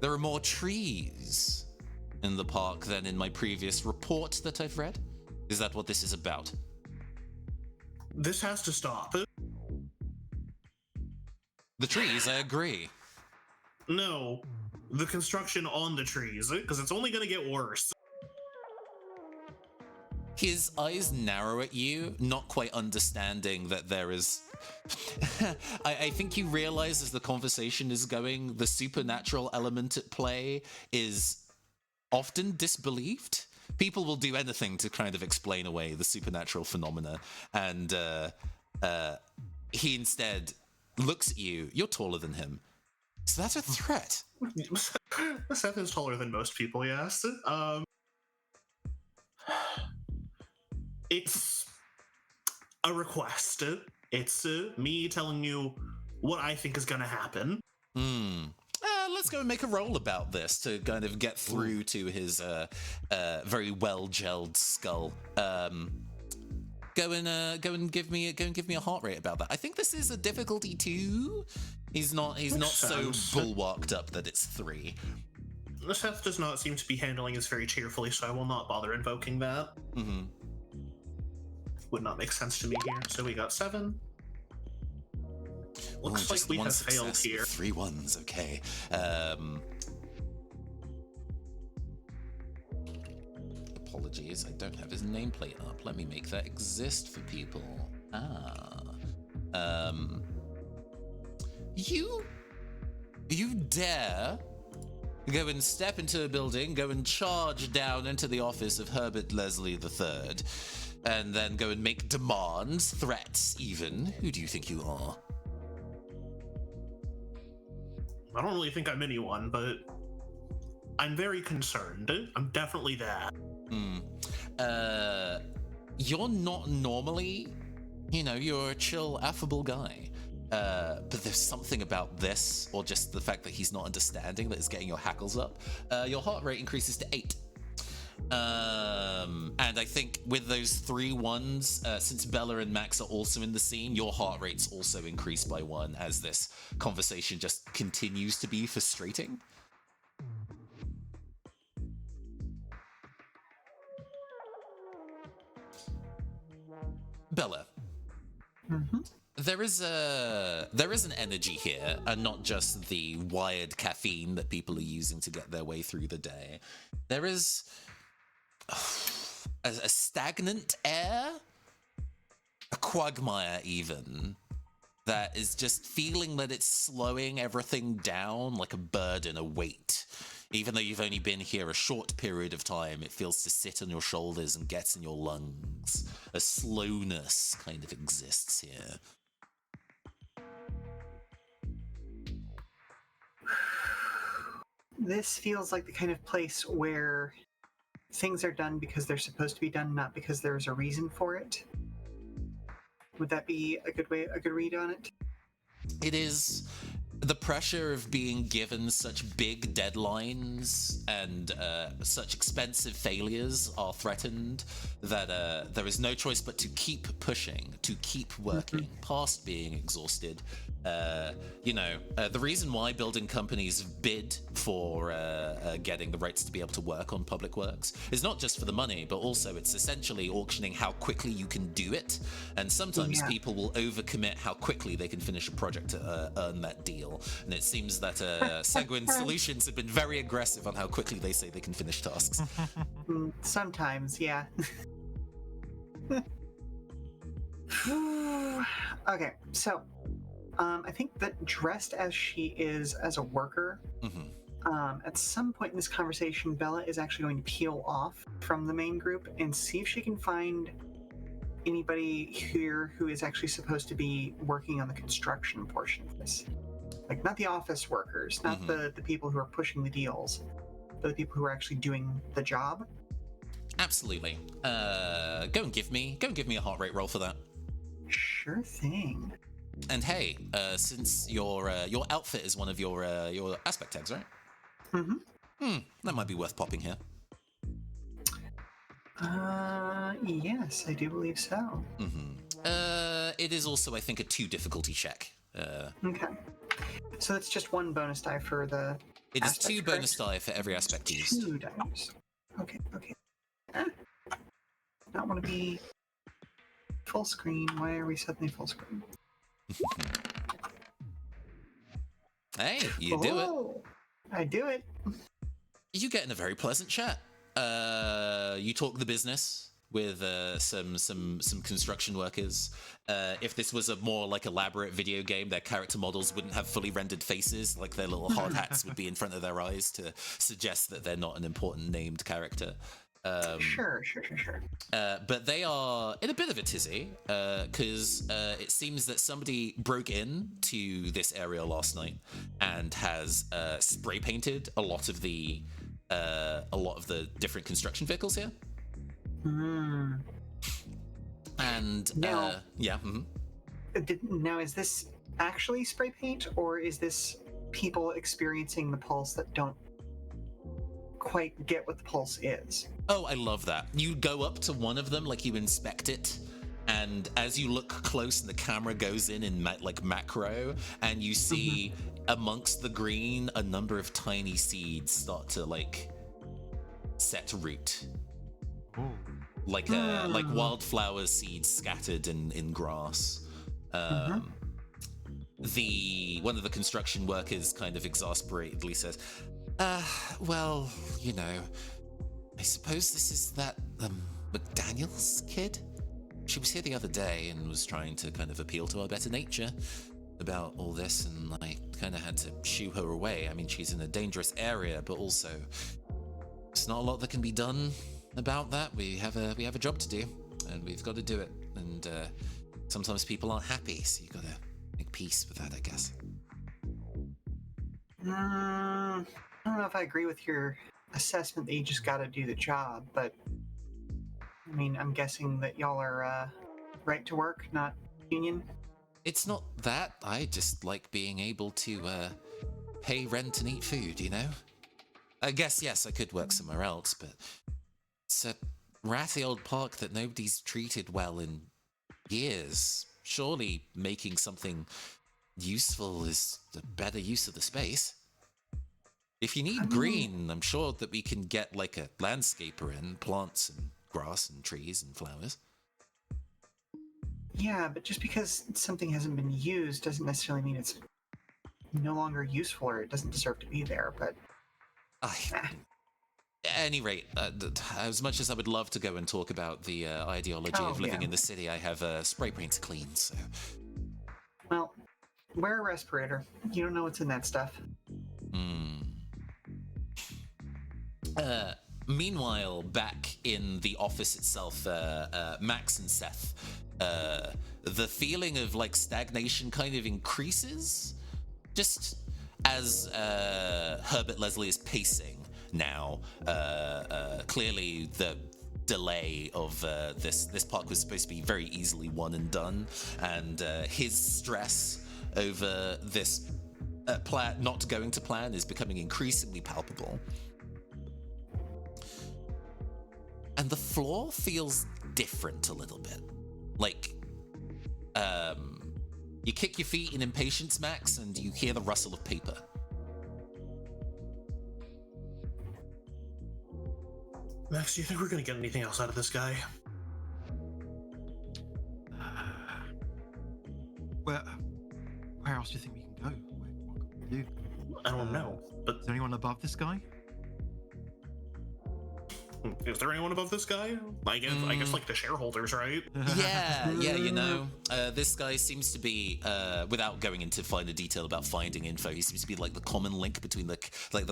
There are more trees in the park than in my previous report that I've read. Is that what this is about? This has to stop. The trees, I agree. No, the construction on the trees, because it's only going to get worse. His eyes narrow at you, not quite understanding that there is... I think you realize as the conversation is going, the supernatural element at play is often disbelieved. People will do anything to kind of explain away the supernatural phenomena, and he instead looks at you. You're taller than him. Is that a threat? Seth is taller than most people, yes. It's a request. It's me telling you what I think is going to happen. Let's go and make a roll about this to kind of get through to his very well-gelled skull. Go and give me a heart rate about that. I think this is a difficulty 2. He's not so bulwarked up that it's 3. Seth does not seem to be handling this very cheerfully, so I will not bother invoking that. Mm-hmm. Would not make sense to me here. So we got 7. Looks like we have failed here. 3 ones, okay. Apologies, I don't have his nameplate up. Let me make that exist for people. You dare go and step into a building, go and charge down into the office of Herbert Leslie III, and then go and make demands, threats even. Who do you think you are? I don't really think I'm anyone, but I'm very concerned. I'm definitely that. You're not normally, you're a chill, affable guy. But there's something about this, or just the fact that he's not understanding, that is getting your hackles up. Your heart rate increases to 8. And I think with those 3 ones, since Bella and Max are also in the scene, your heart rate's also increased by 1 as this conversation just continues to be frustrating. Bella. There is an energy here, and not just the wired caffeine that people are using to get their way through the day. There is a stagnant air, a quagmire even, that is just feeling that it's slowing everything down like a burden, a weight. Even though you've only been here a short period of time, it feels to sit on your shoulders and gets in your lungs. A slowness kind of exists here. This feels like the kind of place where things are done because they're supposed to be done, not because there's a reason for it. Would that be a good read on it? It is. The pressure of being given such big deadlines and such expensive failures are threatened that there is no choice but to keep pushing, to keep working past being exhausted. The reason why building companies bid for getting the rights to be able to work on public works is not just for the money, but also it's essentially auctioning how quickly you can do it. And sometimes people will overcommit how quickly they can finish a project to earn that deal. And it seems that Sanguine Solutions have been very aggressive on how quickly they say they can finish tasks. Sometimes, yeah. Okay, so I think that dressed as she is as a worker, at some point in this conversation, Bella is actually going to peel off from the main group and see if she can find anybody here who is actually supposed to be working on the construction portion of this. Like, not the office workers, not the people who are pushing the deals, but the people who are actually doing the job. Absolutely. Go and give me a heart rate roll for that. Sure thing. And hey, since your outfit is one of your aspect tags, right? That might be worth popping here. Yes, I do believe so. It is also, I think, a 2 difficulty check. Okay. So it's just 1 bonus die for the. It is aspect, 2 bonus die for every aspect used. 2 dice. Okay. Not want to be full screen. Why are we suddenly full screen? Hey, you do it. I do it. You get in a very pleasant chat. You talk the business with some construction workers. If this was a more like elaborate video game, their character models wouldn't have fully rendered faces, like their little hard hats would be in front of their eyes to suggest that they're not an important named character. Sure. But they are in a bit of a tizzy because it seems that somebody broke in to this area last night and has spray painted a lot of the different construction vehicles here. And now, Now, is this actually spray paint, or is this people experiencing the pulse that don't quite get what the pulse is? Oh, I love that. You go up to one of them, like you inspect it, and as you look close and the camera goes in like macro, and you see amongst the green a number of tiny seeds start to like set root. Like wildflower seeds scattered in grass. One of the construction workers kind of exasperatedly says, well, you know, I suppose this is that McDaniels kid? She was here the other day and was trying to kind of appeal to our better nature about all this, and I kind of had to shoo her away. I mean, she's in a dangerous area, but also there's not a lot that can be done about that. We have a job to do, and we've got to do it. And sometimes people aren't happy, so you got to make peace with that, I guess. I don't know if I agree with your assessment that you just got to do the job, but I mean, I'm guessing that y'all are right to work, not union. It's not that. I just like being able to pay rent and eat food, you know? I guess, yes, I could work somewhere else, but it's a ratty old park that nobody's treated well in years. Surely making something useful is a better use of the space. If you need green, I'm sure that we can get like a landscaper in, plants and grass and trees and flowers. Yeah, but just because something hasn't been used doesn't necessarily mean it's no longer useful or it doesn't deserve to be there. But At any rate, as much as I would love to go and talk about the ideology of living yeah. in the city, I have spray paint to clean, so... Well, wear a respirator. You don't know what's in that stuff. Meanwhile, back in the office itself, Max and Seth, the feeling of like stagnation kind of increases, just as Herbert Leslie is pacing now. Clearly, the delay of this park was supposed to be very easily won and done, and his stress over this plan not going to plan is becoming increasingly palpable. And the floor feels different a little bit. Like, you kick your feet in impatience, Max, and you hear the rustle of paper. Max, do you think we're gonna get anything else out of this guy? Where else do you think we can go? What can we do? I don't know, but Is there anyone above this guy? is there anyone above this guy? I guess like the shareholders, right? Yeah, this guy seems to be, without going into finer detail about finding info, he seems to be like the common link between the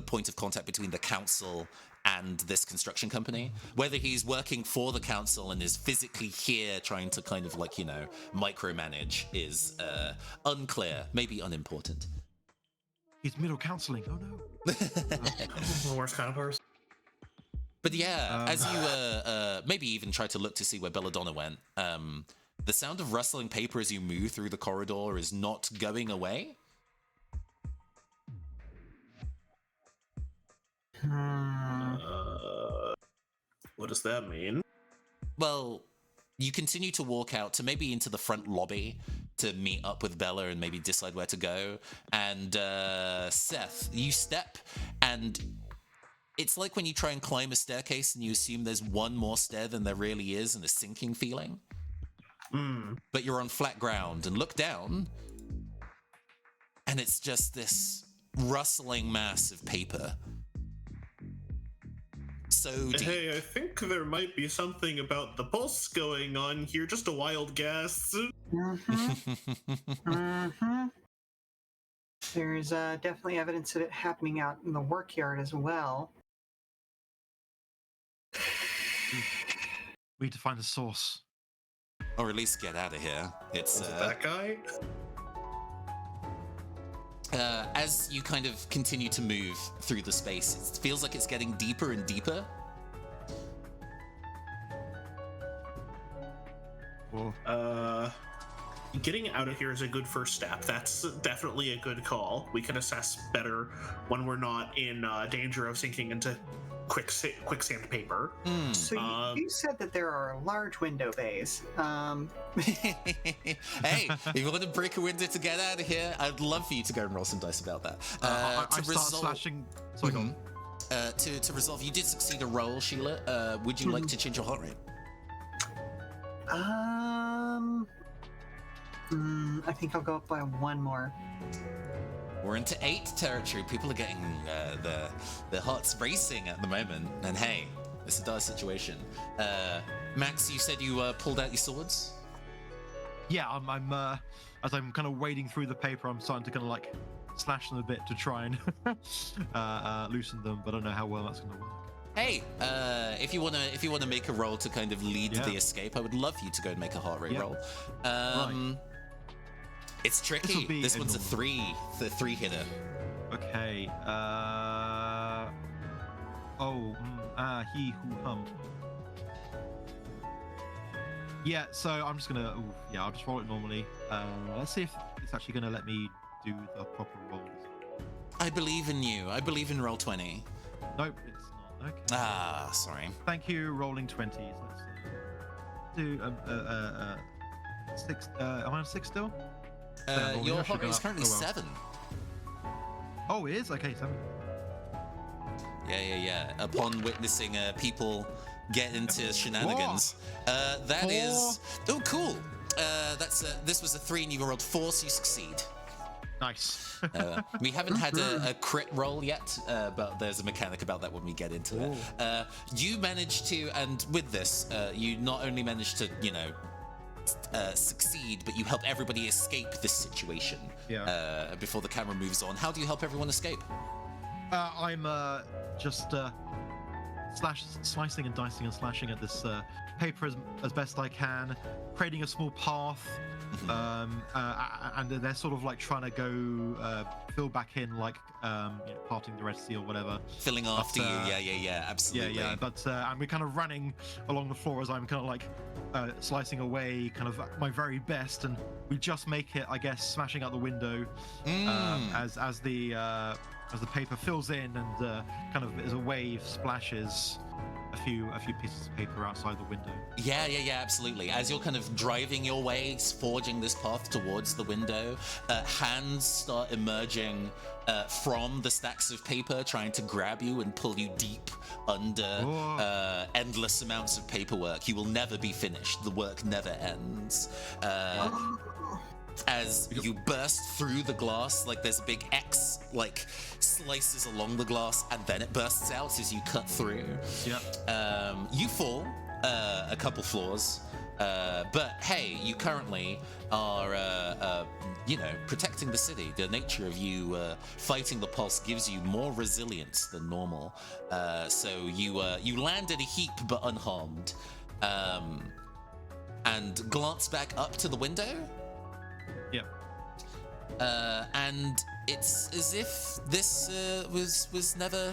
point of contact between the council and this construction company. Whether he's working for the council and is physically here trying to kind of like, micromanage is unclear, maybe unimportant. He's middle counseling. Oh no. The worst kind of person. But yeah, as you maybe even try to look to see where Belladonna went, the sound of rustling paper as you move through the corridor is not going away. What does that mean? Well, you continue to walk out to maybe into the front lobby to meet up with Bella and maybe decide where to go. And Seth, you step, and it's like when you try and climb a staircase and you assume there's one more stair than there really is, and a sinking feeling. But you're on flat ground and look down, and it's just this rustling mass of paper. So deep. Hey, I think there might be something about the pulse going on here. Just a wild guess. There's definitely evidence of it happening out in the workyard as well. We need to find a source. Or at least get out of here. It's Is it that guy? as you kind of continue to move through the space, it feels like it's getting deeper and deeper. Whoa. Getting out of here is a good first step. That's definitely a good call. We can assess better when we're not in danger of sinking into quicksand paper. So you said that there are large window bays. Hey, if you want to break a window to get out of here, I'd love for you to go and roll some dice about that. I start slashing. Sorry, go on. To resolve, you did succeed a roll, Sheila. Would you like to change your heart rate? I think I'll go up by one more. We're into 8 territory. People are getting the hearts racing at the moment. And hey, it's a dire situation. Max, you said you pulled out your swords? Yeah, I'm as I'm kind of wading through the paper, I'm starting to kind of like slash them a bit to try and loosen them, but I don't know how well that's going to work. Hey, if you wanna make a roll to kind of lead the escape, I would love for you to go and make a heart rate roll. Right. It's tricky. This one's a 3 hitter. Okay. He who hum. Yeah. So I'm just gonna. I'll just roll it normally. Let's see if it's actually gonna let me do the proper rolls. I believe in you. I believe in roll 20. Nope, it's not. Okay. Ah, sorry. Thank you. Rolling 20s. Let's do 6. Am I on 6 still? Your heart rate is currently 7. Oh, it is? Okay, 7. Yeah. Upon witnessing people get into shenanigans. That is... Oh, cool. This was a 3 and you rolled 4, so you succeed. Nice. We haven't had a crit roll yet, but there's a mechanic about that when we get into it. You managed to, and with this, you not only managed to, succeed, but you help everybody escape this situation before the camera moves on. How do you help everyone escape? I'm just slicing and dicing and slashing at this paper as best I can, creating a small path. And they're sort of like trying to go fill back in, like parting the Red Sea or whatever. Filling after you, yeah, absolutely. Yeah. But and we're kind of running along the floor as I'm kind of like slicing away, kind of my very best, and we just make it, I guess, smashing out the window as the paper fills in and kind of as a wave splashes a few pieces of paper outside the window. Yeah, absolutely. As you're kind of driving your way, forging this path towards the window, hands start emerging from the stacks of paper, trying to grab you and pull you deep under endless amounts of paperwork. You will never be finished. The work never ends. As you burst through the glass, like there's a big X, like slices along the glass, and then it bursts out as you cut through. You fall a couple floors, but hey, you currently are, protecting the city. The nature of you fighting the pulse gives you more resilience than normal. So you land in a heap but unharmed, and glance back up to the window. And it's as if this was never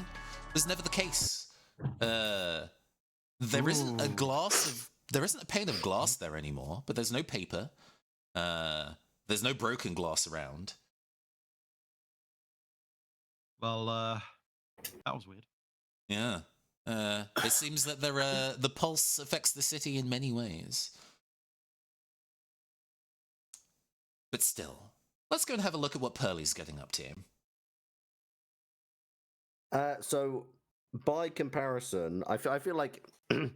the case. There isn't a pane of glass there anymore, but there's no paper. There's no broken glass around. Well, that was weird. Yeah. It seems that the pulse affects the city in many ways. But still, let's go and have a look at what Pearlie's getting up to. So, by comparison, I feel like if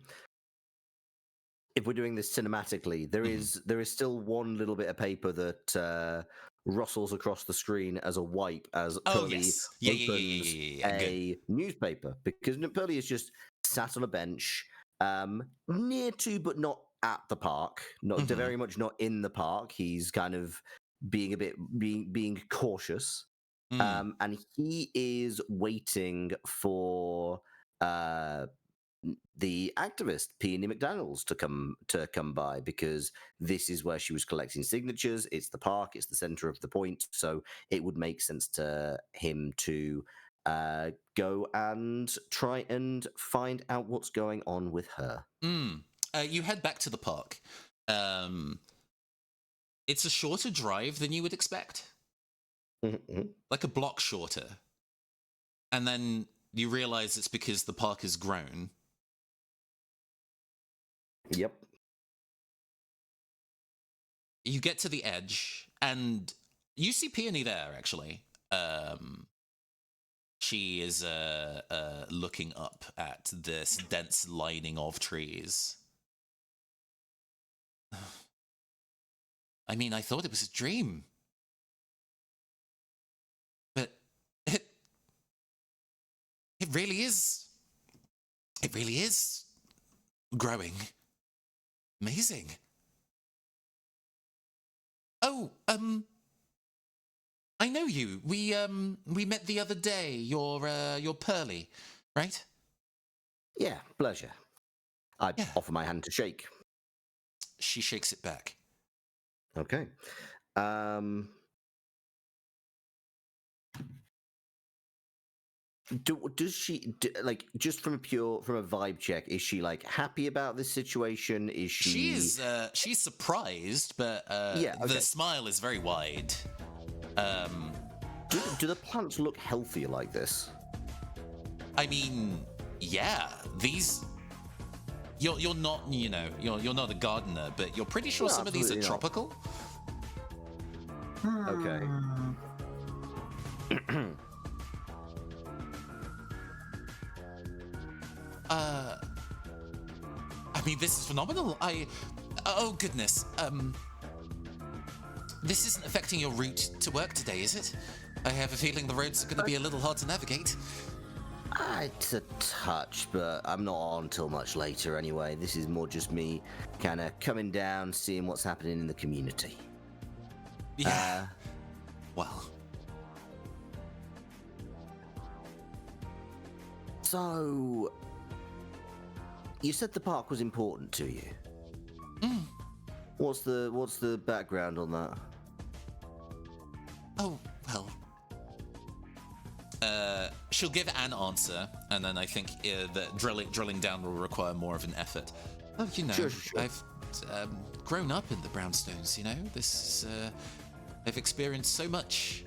we're doing this cinematically, there is still one little bit of paper that rustles across the screen as a wipe as Pearlie opens a newspaper, because Pearlie is just sat on a bench, near to but not at the park, very much not in the park. He's kind of being cautious, and he is waiting for the activist Peony McDaniels to come by, because this is where she was collecting signatures. It's the park, it's the center of the point, so it would make sense to him to go and try and find out what's going on with her. You head back to the park. It's a shorter drive than you would expect. Like a block shorter. And then you realize it's because the park has grown. Yep. You get to the edge, and you see Peony there, actually. She is looking up at this dense lining of trees. I mean, I thought it was a dream. But it really is. It really is growing. Amazing. Oh, I know you. We met the other day. You're Pearlie, right? Yeah, pleasure. I offer my hand to shake. She shakes it back. Okay. Does she like, just from a vibe check? Is she like happy about this situation? Is she? She's surprised, but the smile is very wide. Do the plants look healthy like this? I mean, yeah. These. You're not, you're not a gardener, but you're pretty sure some of these are tropical. Okay. I mean, this is phenomenal. Oh goodness. this isn't affecting your route to work today, is it? I have a feeling the roads are going to be a little hard to navigate. It's a touch, but I'm not on till much later anyway. This is more just me kind of coming down, seeing what's happening in the community. Yeah. Well. So, you said the park was important to you. What's the background on that? Oh, well. She'll give an answer, and then I think that drilling down will require more of an effort. Oh, you know, Sure. I've grown up in the Brownstones, you know? I've experienced so much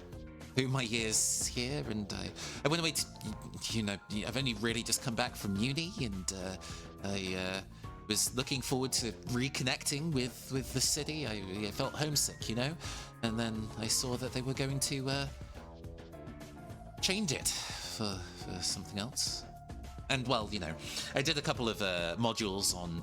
through my years here, and I went away to, you know, I've only really just come back from uni, and I was looking forward to reconnecting with the city. I felt homesick, you know? And then I saw that they were going to change it for something else. And, well, you know, I did a couple of modules on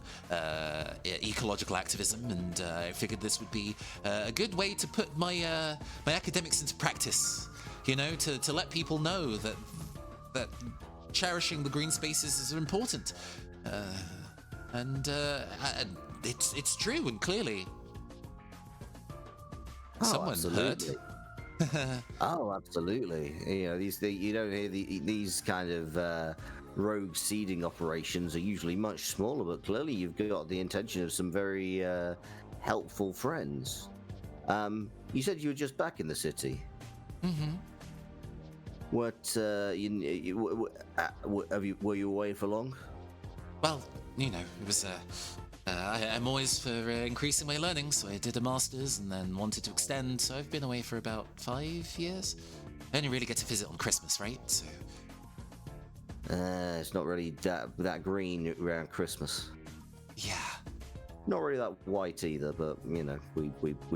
ecological activism, and I figured this would be a good way to put my my academics into practice, you know, to let people know that cherishing the green spaces is important. And it's true, and clearly someone heard. Oh, absolutely. You know, you don't hear these kind of rogue seeding operations are usually much smaller, but clearly you've got the intention of some very helpful friends. You said you were just back in the city. Mm-hmm. What? Were you away for long? Well, you know, it was. I'm always for increasing my learning, so I did a master's and then wanted to extend, so I've been away for about 5 years. I only really get to visit on Christmas, right? So. It's not really that green around Christmas. Yeah. Not really that white either, but you know, we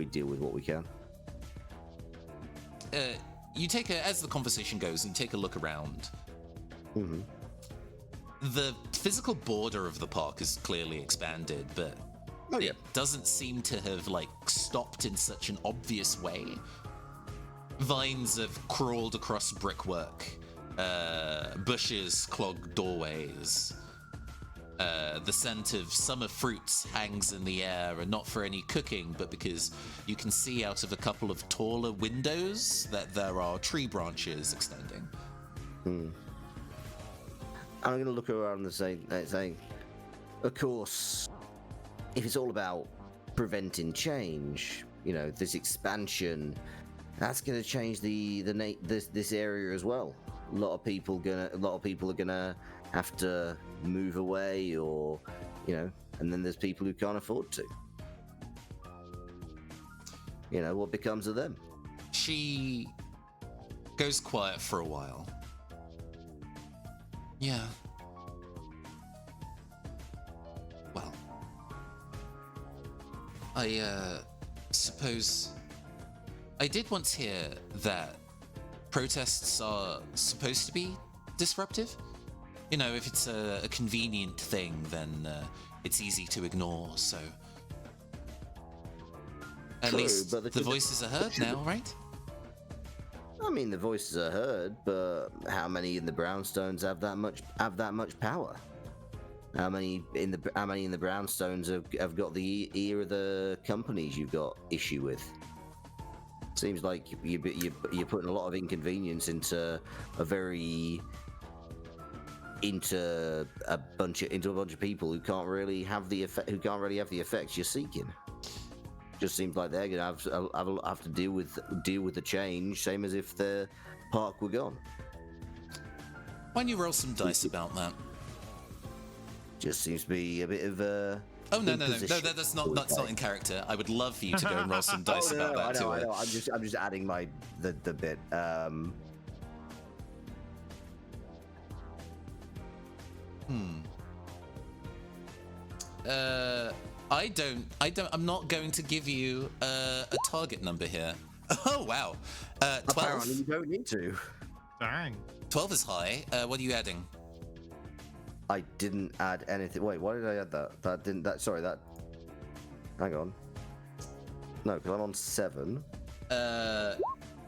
deal with what we can. You take as the conversation goes, you take a look around. Mm-hmm. The physical border of the park is clearly expanded, but it doesn't seem to have stopped in such an obvious way. Vines have crawled across brickwork. Bushes clog doorways. The scent of summer fruits hangs in the air, and not for any cooking, but because you can see out of a couple of taller windows that there are tree branches extending. I'm going to look around and say, of course, if it's all about preventing change, you know, this expansion, that's going to change this area as well. A lot of people are gonna have to move away, or you know, and then there's people who can't afford to. You know, what becomes of them? She goes quiet for a while. Yeah. Well, I suppose I did once hear that protests are supposed to be disruptive. You know, if it's a convenient thing, then it's easy to ignore, so... At True, least but the voices are heard now, right? I mean, the voices are heard, but how many in the Brownstones have that much power? How many in the Brownstones have got the ear of the companies you've got issue with? Seems like you're putting a lot of inconvenience into a bunch of people who can't really have the effects you're seeking. Just seems like they're gonna have to deal with the change, same as if the park were gone. Why don't you roll some dice about that? Just seems to be a bit of a... Oh no, that's not in character. I would love for you to go and roll some dice about that too. I know. I'm just adding the bit. I'm not going to give you a target number here. Oh wow. 12. Apparently you don't need to. Dang. 12 is high. What are you adding? I didn't add anything. Wait, why did I add that? Sorry, that. Hang on. No, because I'm on 7.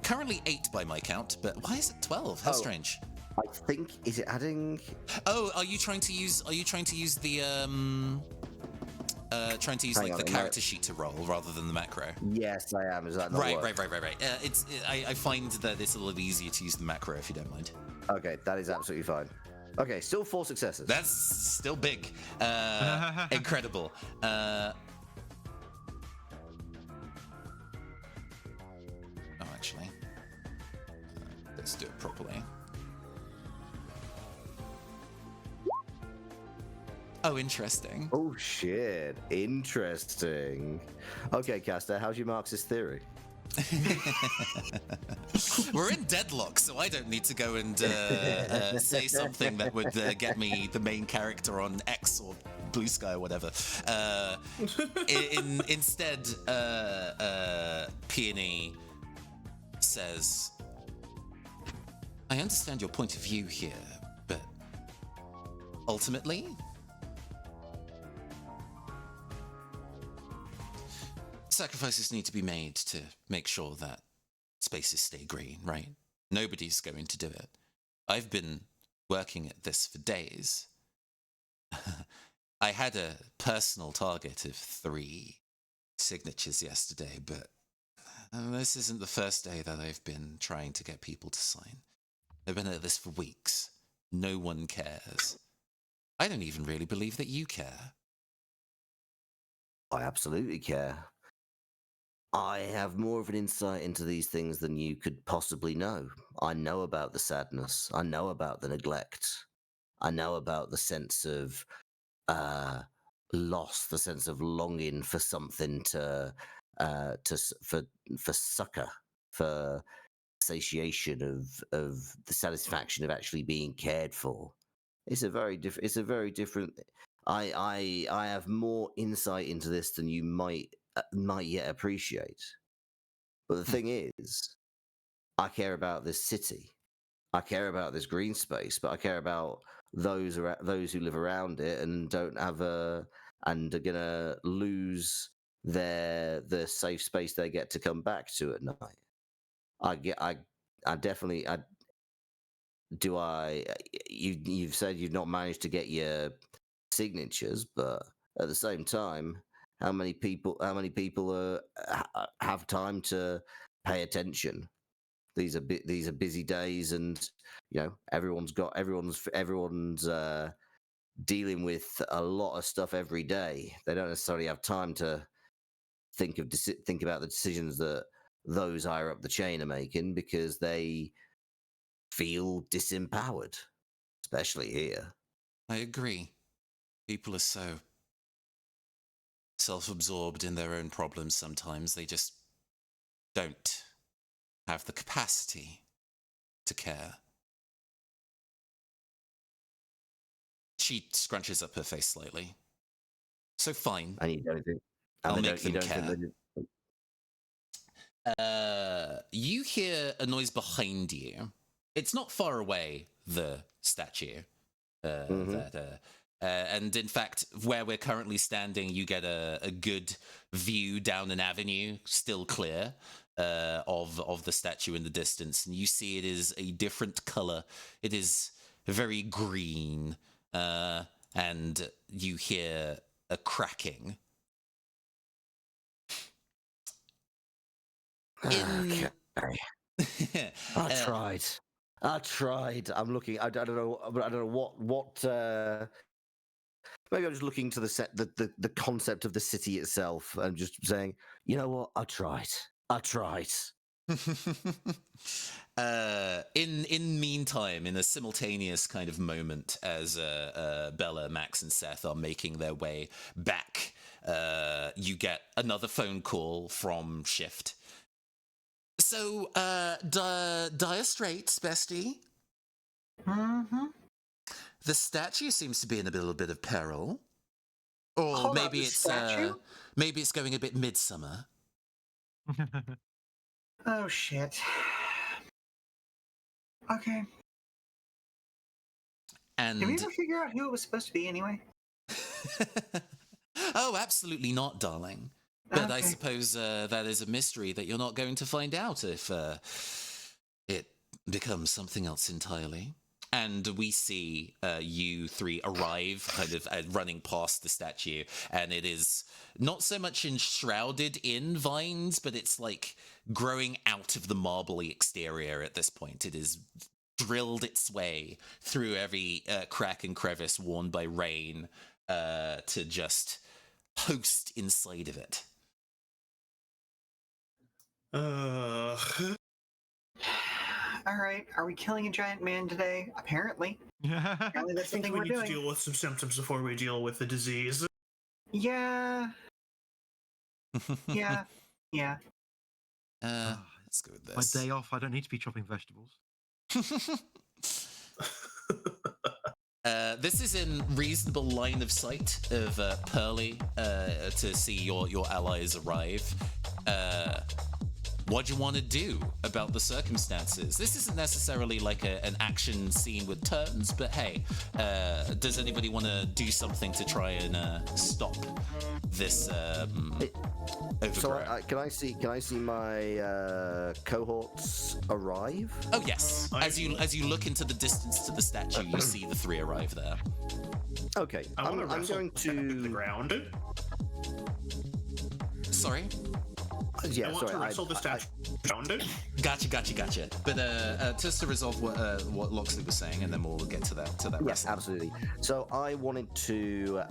Currently 8 by my count, but why is it 12? How Oh. strange. I think is it adding? Oh, are you trying to use the trying to use Hang like on, the am I- character sheet to roll rather than the macro? Yes, I am. Is that not Right. work? I find that it's a little easier to use the macro if you don't mind. Okay, that is absolutely fine. Okay, still 4 successes. That's still big. Incredible. Oh, actually, let's do it properly. Oh, interesting. Oh shit! Interesting. Okay, Caster, how's your Marxist theory? We're in deadlock, so I don't need to go and say something that would get me the main character on X or Blue Sky or whatever. Instead, Peony says, I understand your point of view here, but ultimately, sacrifices need to be made to make sure that spaces stay green, right? Nobody's going to do it. I've been working at this for days. I had a personal target of 3 signatures yesterday, but this isn't the first day that I've been trying to get people to sign. I've been at this for weeks. No one cares. I don't even really believe that you care. I absolutely care. I have more of an insight into these things than you could possibly know. I know about the sadness. I know about the neglect. I know about the sense of loss, the sense of longing for something for succor, for satiation of the satisfaction of actually being cared for. It's a very different. I have more insight into this than you might yet appreciate. But the thing is, I care about this city. I care about this green space, but I care about those who live around it and don't have and are gonna lose the safe space they get to come back to at night. You've said you've not managed to get your signatures, but at the same time, how many people have time to pay attention? These are busy days, and everyone's dealing with a lot of stuff every day. They don't necessarily have time to think about the decisions that those higher up the chain are making because they feel disempowered, especially here. I agree. People are so self-absorbed in their own problems sometimes. They just don't have the capacity to care. She scrunches up her face slightly. So fine. And you don't think I'll make them care. You hear a noise behind you. It's not far away, the statue. And in fact, where we're currently standing, you get a good view down an avenue, still clear, of the statue in the distance. And you see it is a different color. It is very green. And you hear a cracking. Okay. I tried. I'm looking. I don't know. I don't know what. Maybe I'm just looking to the concept of the city itself and just saying, you know what? I tried. In meantime, in a simultaneous kind of moment, as Bella, Max, and Seth are making their way back, you get another phone call from Shift. So, Dire Straits, bestie. Mm-hmm. The statue seems to be in a little bit of peril, or Hold on, maybe the it's statue? maybe it's going a bit midsummer. Oh shit. Okay. And Did we ever figure out who it was supposed to be anyway? oh, absolutely not, darling. But I Okay. suppose that is a mystery that you're not going to find out if it becomes something else entirely. And we see you three arrive, kind of running past the statue, and it is not so much enshrouded in vines, but it's like growing out of the marbly exterior at this point. It is drilled its way through every crack and crevice worn by rain to just host inside of it. All right. Are we killing a giant man today? Apparently. Apparently I that's the think thing we we're need to doing. deal with some symptoms before we deal with the disease. Yeah. Yeah. Yeah. Let's go with My this. day off, I don't need to be chopping vegetables. This is in reasonable line of sight of Pearly to see your allies arrive. What do you want to do about the circumstances? This isn't necessarily like an action scene with turns, but hey, does anybody want to do something to try and stop this overgrowth? So can I see my cohorts arrive? Oh yes. As you look into the distance to the statue, you see the three arrive there. Okay, I'm going to the to. ground. Sorry. Yeah, I want sorry. to wrestle the statue around it. Gotcha. But just to resolve what Loxley was saying, and then we'll get to that Yes, wrestling. absolutely. So I wanted to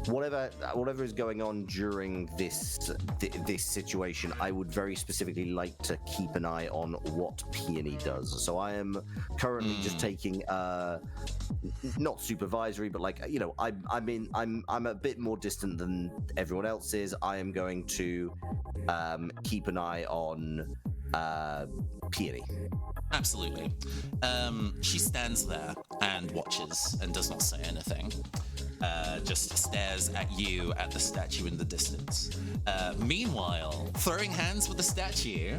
whatever is going on during this situation, I would very specifically like to keep an eye on what Peony does. So I am currently just taking not supervisory, but like I'm a bit more distant than everyone else is. I am going to keep an eye on Peony. Absolutely. She stands there and watches and does not say anything. Just stares at you at the statue in the distance. Meanwhile, throwing hands with the statue.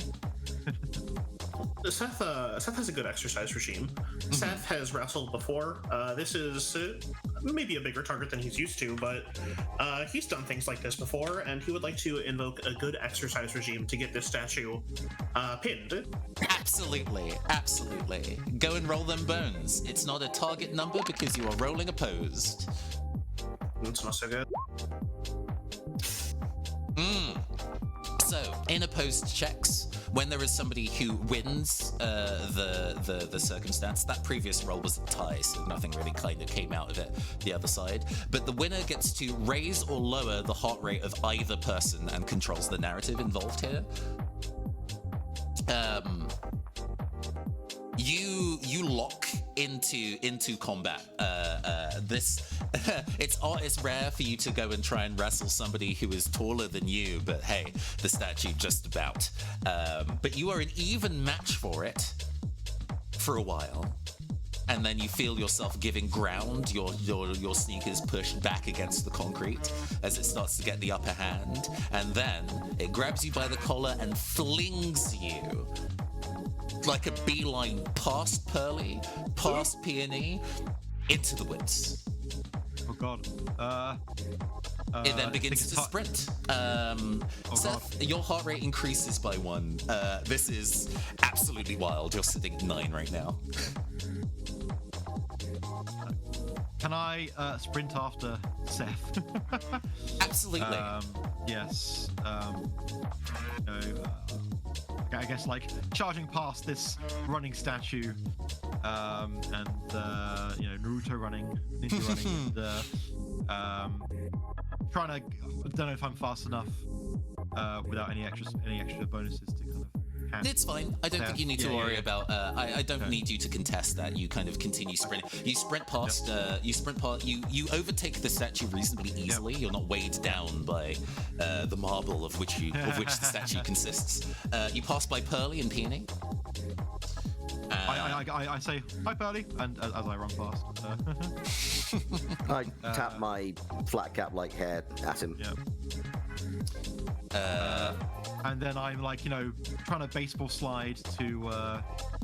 Seth has a good exercise regime. Seth has wrestled before. This is maybe a bigger target than he's used to, but he's done things like this before, and he would like to invoke a good exercise regime to get this statue pinned. Absolutely. Go and roll them bones. It's not a target number because you are rolling opposed. It's not so good. So, in opposed checks, when there is somebody who wins the circumstance, that previous roll was a tie, so nothing really kind of came out of it the other side. But the winner gets to raise or lower the heart rate of either person and controls the narrative involved here. You lock into combat. It's rare for you to go and try and wrestle somebody who is taller than you, but hey, the statue just about. But you are an even match for it for a while, and then you feel yourself giving ground. Your sneakers pushed back against the concrete as it starts to get the upper hand, and then it grabs you by the collar and flings you like a beeline past Pearly, past Peony, into the woods. Oh god. It then begins to sprint. Seth, your heart rate increases by 1. This is absolutely wild. You're sitting at 9 right now. Can I sprint after Seth? Absolutely. Yes. I guess like charging past this running statue, and Naruto running, Ninja running, and trying to. I don't know if I'm fast enough without any extra bonuses to kind of. It's fine. I don't think you need to worry about. I don't need you to contest that. You kind of continue sprinting. You sprint past. You overtake the statue reasonably easily. You're not weighed down by the marble of which the statue consists. You pass by Pearly and Peony, I say hi, Pearly, and as I run past. I tap my flat cap like hair at him. Yeah. And then I'm like, trying to baseball slide to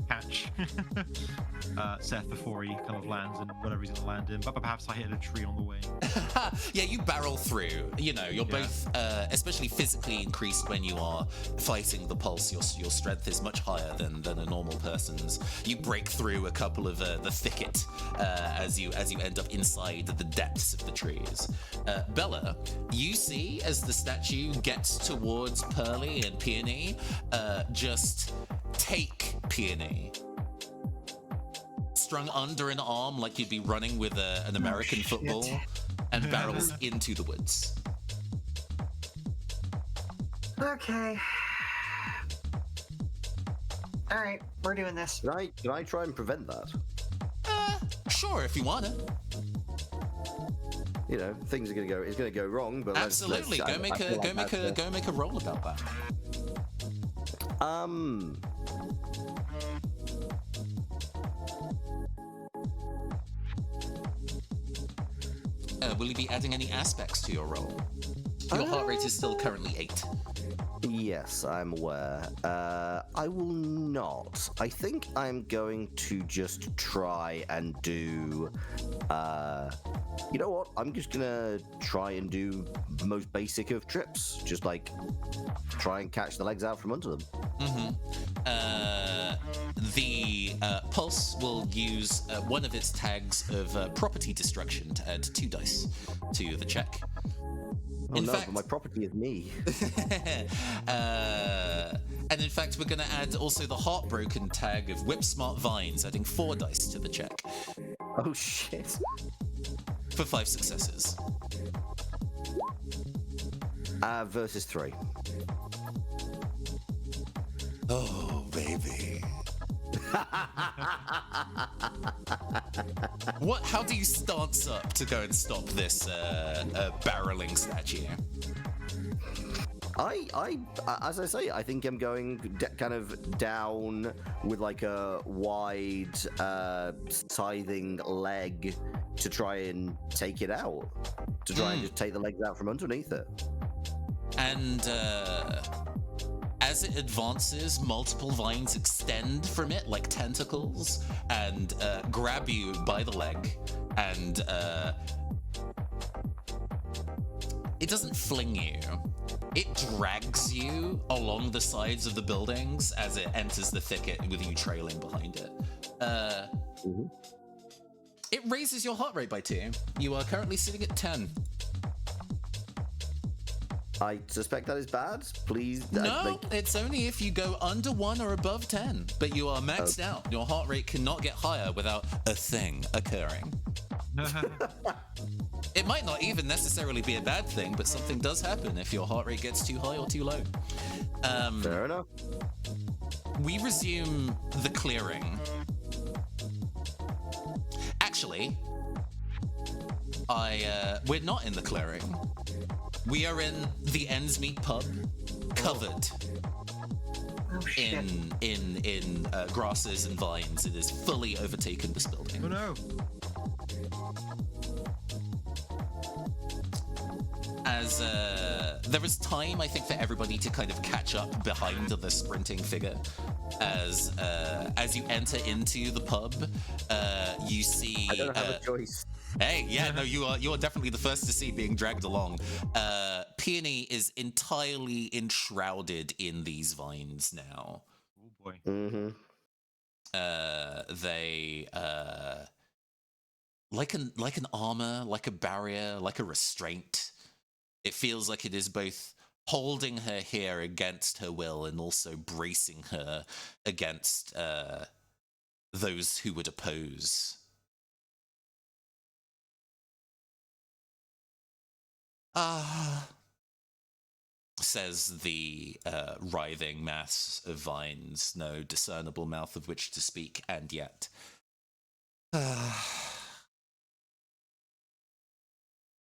catch Seth before he kind of lands in whatever he's going to land in. But perhaps I hit a tree on the way. Yeah, you barrel through. You're both, especially physically increased when you are fighting the pulse. Your strength is much higher than a normal person's. You break through a couple of the thicket as you end up inside the depths of the trees. Bella, you see as the statue gets towards Pearly and Peony, just take Peony. Strung under an arm like you'd be running with an American football, and barrels into the woods. Okay. All right, we're doing this. Can I try and prevent that? Sure, if you wanna. Things are gonna go. It's gonna go wrong, but Absolutely. Go make a roll about that. Will you be adding any aspects to your roll? Your heart rate is still currently 8. Yes, I'm aware. I will not. I think I'm going to just try and do. You know what? I'm just gonna try and do the most basic of trips. Just like try and catch the legs out from under them. The Pulse will use one of its tags of property destruction to add 2 dice to the check. In fact, but my property is me. And in fact, we're going to add also the Heartbroken tag of Whip Smart Vines, adding 4 dice to the check. Oh, shit. For 5 successes. Versus 3. Oh, baby. How do you stance up to go and stop this barreling statue? As I say, I think I'm going kind of down with like a wide, scything leg to try and take it out. To try and just take the legs out from underneath it. And as it advances, multiple vines extend from it like tentacles and grab you by the leg. And it doesn't fling you. It drags you along the sides of the buildings as it enters the thicket with you trailing behind it. It raises your heart rate by 2. You are currently sitting at 10. I suspect that is bad. Please. No, it's only if you go under 1 or above 10. But you are maxed out. Your heart rate cannot get higher without a thing occurring. It might not even necessarily be a bad thing, but something does happen if your heart rate gets too high or too low. Fair enough. We resume the clearing. Actually, we're not in the clearing. We are in the Ends Meet pub, covered in grasses and vines. It has fully overtaken this building. Oh no! As there is time, I think, for everybody to kind of catch up behind the sprinting figure. As you enter into the pub, you see. I don't have a choice. Hey, yeah, no, you are definitely the first to see being dragged along. Peony is entirely enshrouded in these vines now. Oh boy. Mm-hmm. They like an armor, like a barrier, like a restraint. It feels like it is both holding her here against her will and also bracing her against those who would oppose. Says the writhing mass of vines, no discernible mouth of which to speak, and yet.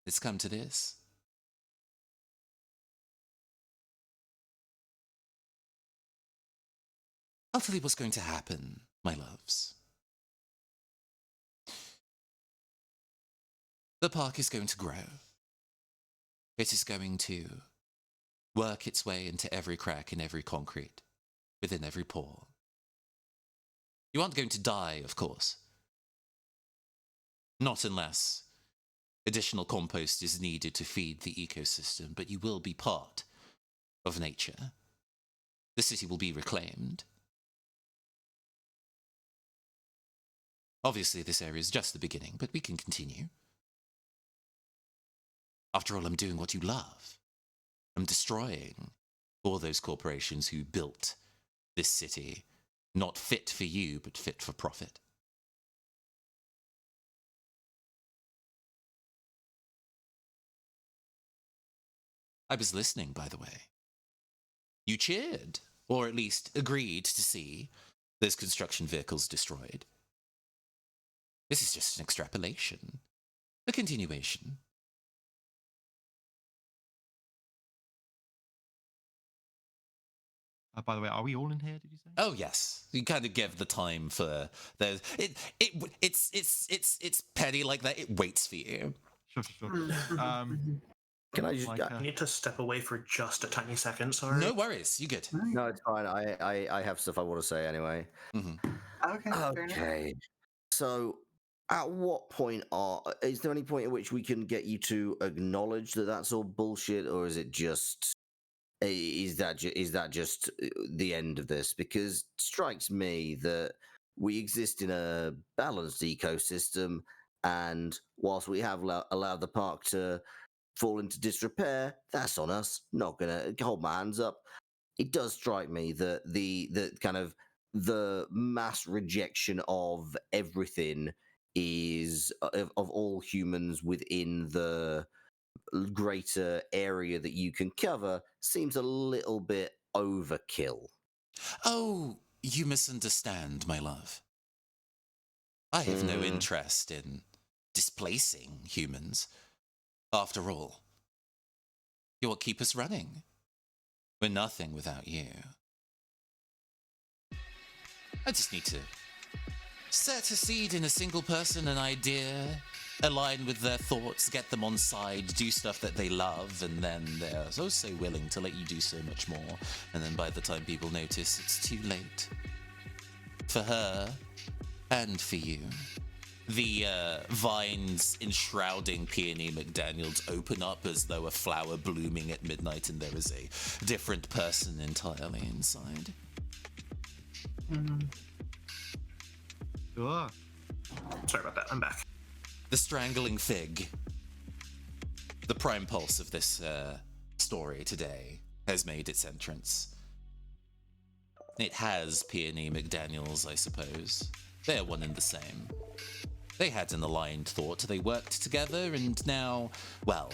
It's come to this. I'll tell you what's going to happen. my loves. The park is going to grow. It is going to work its way into every crack in every concrete, within every pore. You aren't going to die, of course. Not unless additional compost is needed to feed the ecosystem, but you will be part of nature. The city will be reclaimed. Obviously, this area is just the beginning, but we can continue. After all, I'm doing what you love. I'm destroying all those corporations who built this city, not fit for you, but fit for profit. I was listening, by the way. You cheered, or at least agreed to see those construction vehicles destroyed. This is just an extrapolation, a continuation. By the way, are we all in here? Did you say? Oh yes, you kind of give the time for those. It's petty like that. It waits for you. Sure. Can I just? I need to step away for just a tiny second. Sorry. No worries. You good? No, it's fine. I have stuff I want to say anyway. Okay. Fair enough. Okay. So, at what point is there any point at which we can get you to acknowledge that that's all bullshit, or is it just? Is that just the end of this? Because it strikes me that we exist in a balanced ecosystem, and whilst we have allowed the park to fall into disrepair, that's on us. Not gonna hold my hands up. It does strike me that the kind of the mass rejection of everything is of all humans within the greater area that you can cover seems a little bit overkill. Oh, you misunderstand, my love. I have no interest in displacing humans. After all, you're what keep us running. We're nothing without you. I just need to set a seed in a single person, an idea, align with their thoughts, get them on side, do stuff that they love, and then they're so willing to let you do so much more. And then by the time people notice, it's too late. For her, and for you. The vines enshrouding Peony McDaniels open up as though a flower blooming at midnight, and there is a different person entirely inside. Sure. Sorry about that. I'm back. The strangling fig, the prime pulse of this story today, has made its entrance. It has Peony McDaniels, I suppose. They're one and the same. They had an aligned thought, they worked together, and now, well,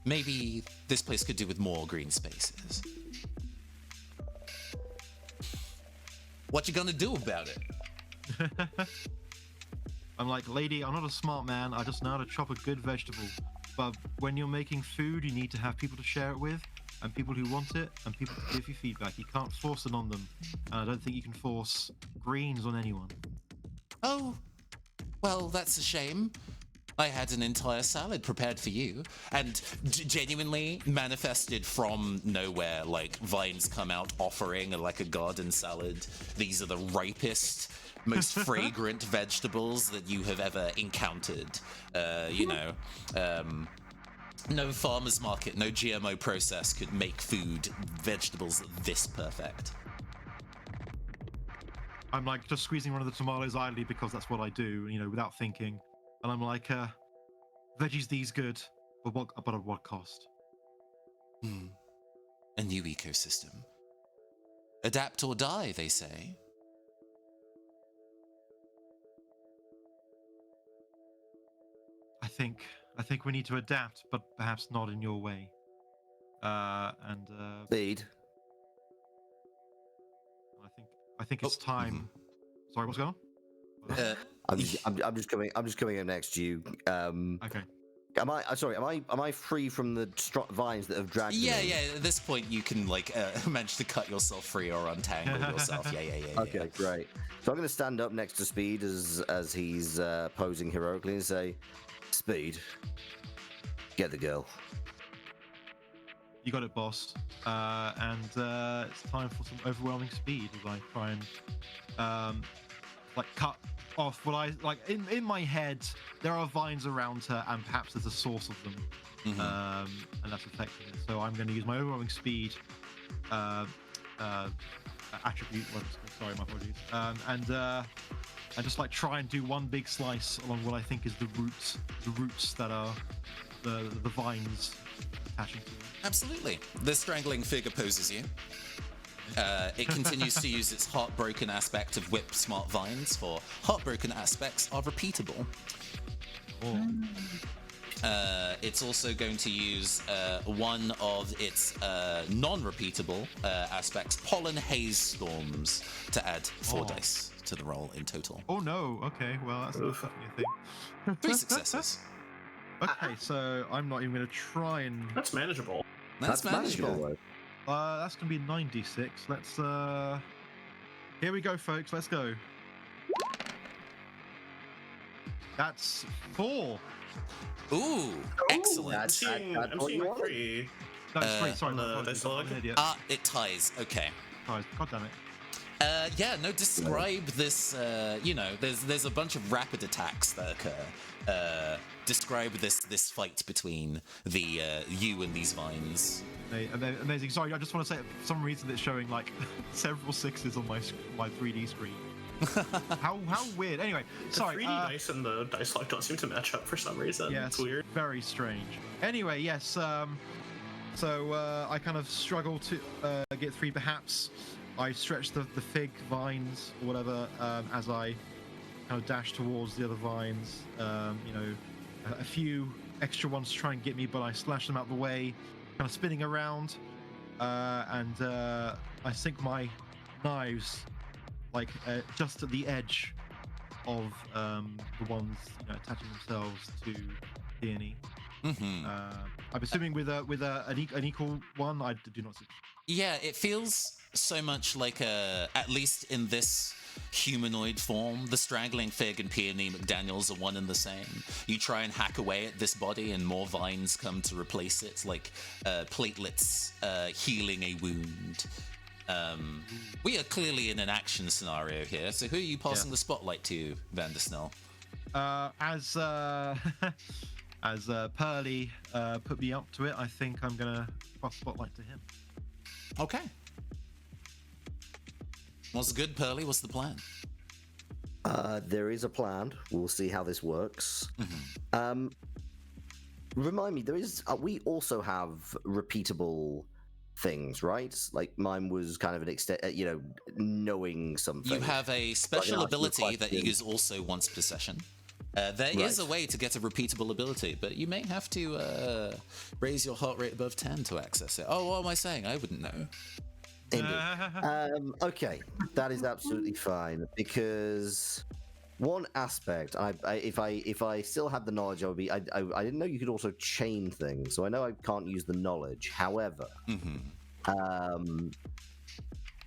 maybe this place could do with more green spaces. What you gonna do about it? I'm like, lady, I'm not a smart man, I just know how to chop a good vegetable. But when you're making food, you need to have people to share it with, and people who want it, and people to give you feedback. You can't force it on them, and I don't think you can force greens on anyone. Oh, well, that's a shame. I had an entire salad prepared for you, and genuinely manifested from nowhere, like vines come out offering like a garden salad. These are the ripest, most fragrant vegetables that you have ever encountered. No farmer's market, no GMO process could make food, vegetables this perfect. I'm like just squeezing one of the tomatoes idly because that's what I do, without thinking. And I'm like, veggies these good, but at what cost? A new ecosystem. Adapt or die, they say. I think we need to adapt, but perhaps not in your way. Speed. I think it's time. Sorry, what's going on? I'm just coming up next to you. Okay. Sorry. Am I free from the vines that have dragged me? Yeah. At this point, you can like manage to cut yourself free or untangle yourself. Yeah. Okay, great. So I'm going to stand up next to Speed as he's posing heroically and say, "Speed, get the girl." You got it, boss. And it's time for some overwhelming speed as I try and like cut off what I like in my head. There are vines around her, and perhaps there's a source of them, and that's affecting it. So I'm going to use my overwhelming speed attribute. Sorry, my apologies. And just like try and do one big slice along what I think is the roots that are the vines attaching to it. Absolutely. The strangling fig opposes you. It continues to use its heartbroken aspect of whip smart vines, for heartbroken aspects are repeatable. It's also going to use one of its non-repeatable aspects, pollen haze storms, to add 4 dice to the roll in total. Oh no, okay, well that's definitely a thing. 3 successes. Okay, so I'm not even going to try and... That's manageable. That's manageable. That's going to be 9d6. Let's... Here we go, folks, let's go. That's 4. Ooh, excellent. I'm seeing like 3. No, sorry, the dice log? I'm an idiot. It ties. Okay. Guys, God damn it. Describe this, there's a bunch of rapid attacks that occur. Describe this fight between you and these vines. Amazing. Sorry, I just want to say, for some reason it's showing like several 6s on my 3D screen. How weird. Anyway, sorry. The 3D dice and the dice log don't seem to match up for some reason. Yes, it's weird. Very strange. Anyway, yes. So I kind of struggle to get 3. Perhaps I stretch the fig vines or whatever as I kind of dash towards the other vines. A few extra ones to try and get me, but I slash them out the way, kind of spinning around, and I sink my knives like just at the edge of the ones attaching themselves to Peony. I'm assuming with an equal one. I do not see. Yeah, it feels so much like at least in this humanoid form, the strangling fig and Peony McDaniels are one and the same. You try and hack away at this body and more vines come to replace it, like platelets healing a wound. We are clearly in an action scenario here, so who are you passing the spotlight to, Vandersnell? As Pearly put me up to it, I think I'm gonna pass spotlight to him. Okay. What's good, Pearly? What's the plan? There is a plan. We'll see how this works. Remind me, we also have repeatable things, right? Like mine was kind of an extent, knowing something. You have a special ability that you use also once per session. There is a way to get a repeatable ability, but you may have to raise your heart rate above 10 to access it. Oh, what am I saying? I wouldn't know. Indeed. Okay, that is absolutely fine, because one aspect, if I still had the knowledge, I didn't know you could also chain things, so I know I can't use the knowledge. However,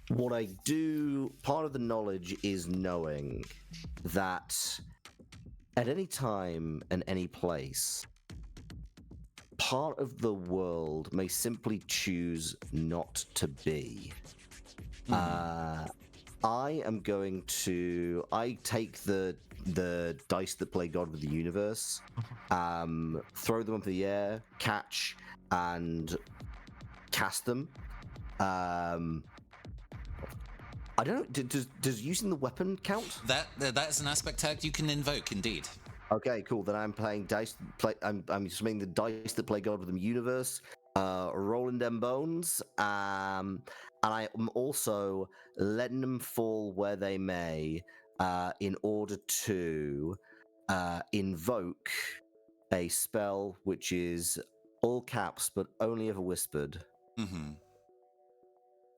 what I do, part of the knowledge is knowing that at any time and any place, part of the world may simply choose not to be. I take the dice that play God with the universe, throw them up in the air, catch, and cast them. I don't know. Does using the weapon count? That is an aspect tag you can invoke, indeed. Okay, cool. Then I'm playing dice. I'm assuming the dice that play God with the universe, rolling them bones, and I am also letting them fall where they may, in order to invoke a spell which is all caps but only ever whispered.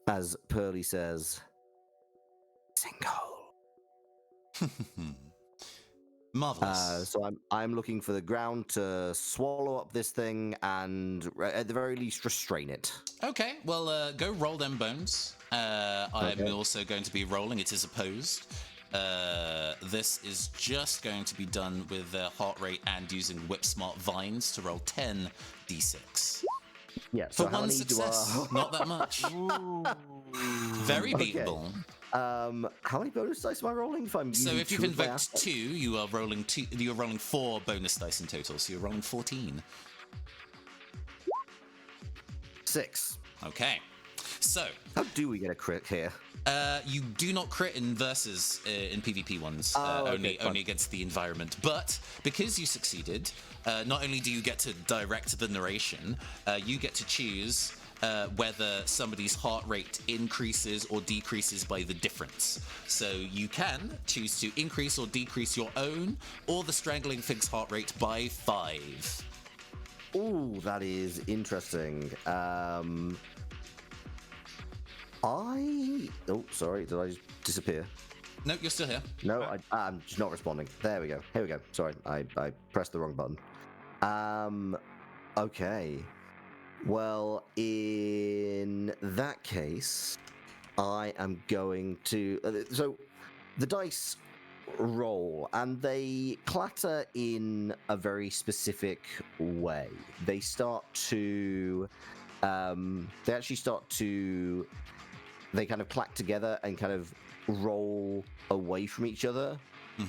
As Pearly says, single. Marvelous. So I'm looking for the ground to swallow up this thing and, at the very least, restrain it. Okay, well, go roll them bones. I'm Okay. also going to be rolling. It is opposed. This is just going to be done with heart rate and using whip smart vines to roll 10 d6. Yeah. For So how one many success, do not that much. Very Okay. beatable. How many bonus dice am I rolling? If I'm So using if you've two of my invoked assets? 2, you are rolling 2. You are rolling 4 bonus dice in total. So you're rolling 14. 6. Okay. So How do we get a crit here? you do not crit in versus in PvP ones, Oh, okay, only fine. against the environment. But because you succeeded, not only do you get to direct the narration, you get to choose whether somebody's heart rate increases or decreases by the difference. So you can choose to increase or decrease your own or the Strangling Fig's heart rate by 5. Ooh, that is interesting. Oh, sorry, did I just disappear? No, you're still here. No, I'm just not responding. There we go. Here we go. Sorry, I pressed the wrong button. Okay. Well, in that case, I am going to. So, the dice roll and they clatter in a very specific way. They start to. They actually start to. They kind of clack together and kind of roll away from each other,